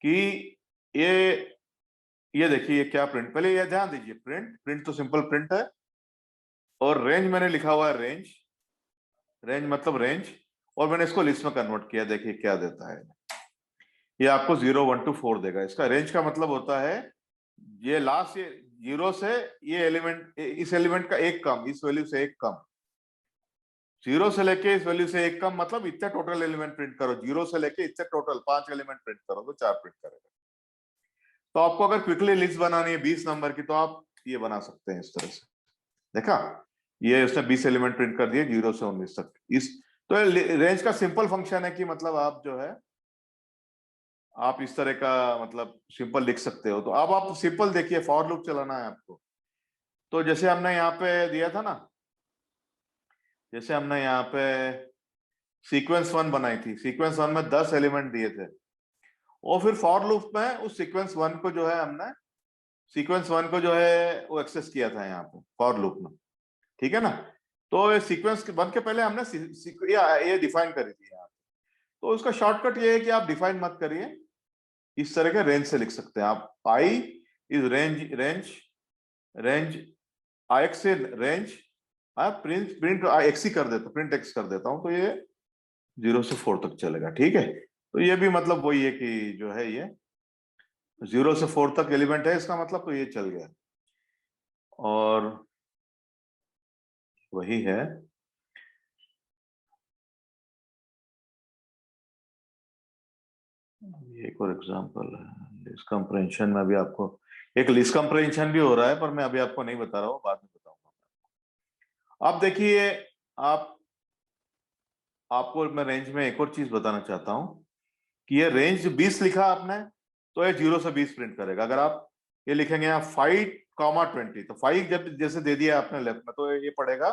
कि ये देखिए ये क्या प्रिंट, पहले ये ध्यान दीजिए, प्रिंट तो सिंपल प्रिंट है, और रेंज मैंने लिखा हुआ है रेंज मतलब रेंज, और मैंने इसको लिस्ट में कन्वर्ट किया, देखिए क्या देता है। ये आपको 0 1 2 4 देगा। इसका रेंज का मतलब होता है ये लास्ट, ये 0 से ये एलिमेंट, इस एलिमेंट का एक कम, इस वैल्यू से एक कम, 0 से लेके इस वैल्यू से एक कम, मतलब इतने टोटल एलिमेंट प्रिंट करो, 0 से लेके इतने टोटल 5 एलिमेंट प्रिंट करो तो 4 प्रिंट करेगा। तो आपको अगर क्विकली लिस्ट बनानी है 20 नंबर की तो आप ये बना सकते हैं इस तरह से। देखा, ये उसने 20 एलिमेंट प्रिंट कर दिए 0 से 19 तक। इस तो रेंज का सिंपल फंक्शन है कि मतलब आप जो है आप इस तरह का मतलब सिंपल लिख सकते हो। तो अब आप सिंपल देखिए, फॉर लूप चलाना है आपको। तो जैसे हमने यहाँ पे दिया था ना, जैसे हमने यहाँ पे सीक्वेंस 1 बनाई थी, सीक्वेंस 1 में 10 एलिमेंट दिए थे, और फिर फॉर लूप में उस सीक्वेंस 1 को जो है हमने सीक्वेंस 1 को जो है वो एक्सेस किया था यहाँ पे फॉर लूप में। ठीक है ना। तो सीक्वेंस 1 के पहले हमने ये डिफाइन करी थी यहाँ। तो उसका शॉर्टकट ये है कि आप डिफाइन मत करिए, इस तरह के रेंज से लिख सकते हैं आप। आई इज रेंज x से रेंज प्रिंट x ही कर देता, प्रिंट x कर देता हूं, तो ये 0 से 4 तक चलेगा। ठीक है। तो ये भी मतलब वही है कि जो है ये 0 से 4 तक एलिमेंट है, इसका मतलब तो ये चल गया। और वही है, एक और एग्जांपल है लिस्ट कंप्रेhension में। अभी आपको एक लिस्ट कंप्रेhension भी हो रहा है, पर मैं अभी आपको नहीं बता रहा हूँ, बाद में बताऊंगा। अब देखिए, आपको मैं रेंज में एक और चीज बताना चाहता हूं कि ये रेंज 20 लिखा आपने तो ये 0 से 20 प्रिंट करेगा। अगर आप ये लिखेंगे यहाँ 5, 20, तो 5 जब जैसे दे दिया आपने लेफ्ट में, तो ये पड़ेगा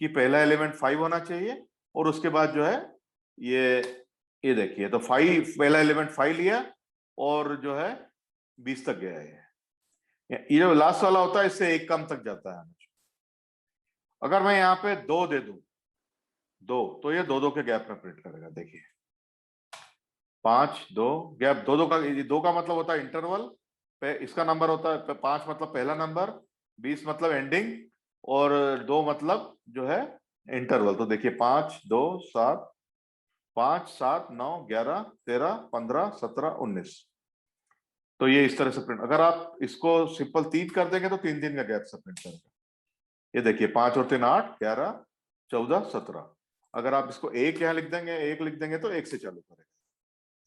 कि पहला एलिमेंट 5 होना चाहिए, और उसके बाद जो है ये देखिए, तो 5 पहला एलिमेंट 5 लिया और जो है 20 तक गया है। ये जो लास्ट वाला होता है इससे एक कम तक जाता है। अगर मैं यहाँ पे 2 दे दूं, 2, तो ये 2 के गैप में प्रिंट करेगा। देखिए 5 2 गैप, 2 का, 2 का मतलब होता है इंटरवल पे, इसका नंबर होता है 5 मतलब पहला नंबर, 20 मतलब एंडिंग, और 2 मतलब जो है इंटरवल। तो देखिए 5 2 7, 5 7 9 11 13 15 17 19। तो ये इस तरह से प्रिंट, अगर आप इसको सिंपल 3 कर देंगे तो 3 का गैप से प्रिंट करेगा। ये देखिए 5 और 3 8 11 14 17। अगर आप इसको 1 यहाँ लिख देंगे, 1 लिख देंगे तो 1 से चालू करेगा।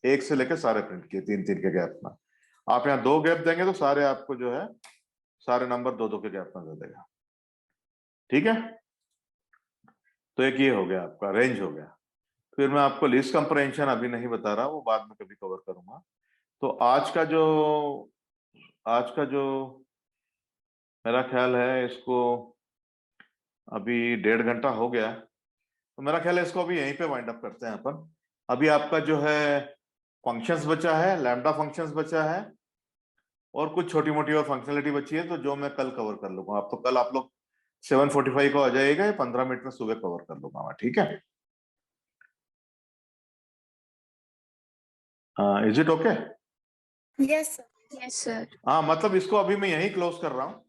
1 से लेकर सारे प्रिंट किए 3 के गैप में। आप यहाँ 2 गैप देंगे तो सारे आपको जो है सारे नंबर 2 के गैप में दे देगा। ठीक है, तो एक ये हो गया आपका रेंज हो गया। फिर मैं आपको लिस्ट कंप्रेहेंशन अभी नहीं बता रहा, वो बाद में कभी कवर करूंगा। तो आज का जो मेरा ख्याल है, इसको अभी 1.5 घंटा हो गया, तो मेरा ख्याल है इसको अभी यहीं पे वाइंड अप करते हैं अपन। अभी आपका जो है फंक्शंस बचा है, लैम्डा फंक्शंस बचा है, और कुछ छोटी मोटी और फंक्शनलिटी बची है, तो जो मैं कल कवर कर लूंगा। आप तो कल आप लोग 7:45 को आ जाइएगा, 15 मिनट में सुबह कवर कर लूंगा मैं। ठीक है, is it okay? Yes sir. Yes sir. हाँ, मतलब इसको अभी मैं यहीं क्लोज कर रहा हूँ।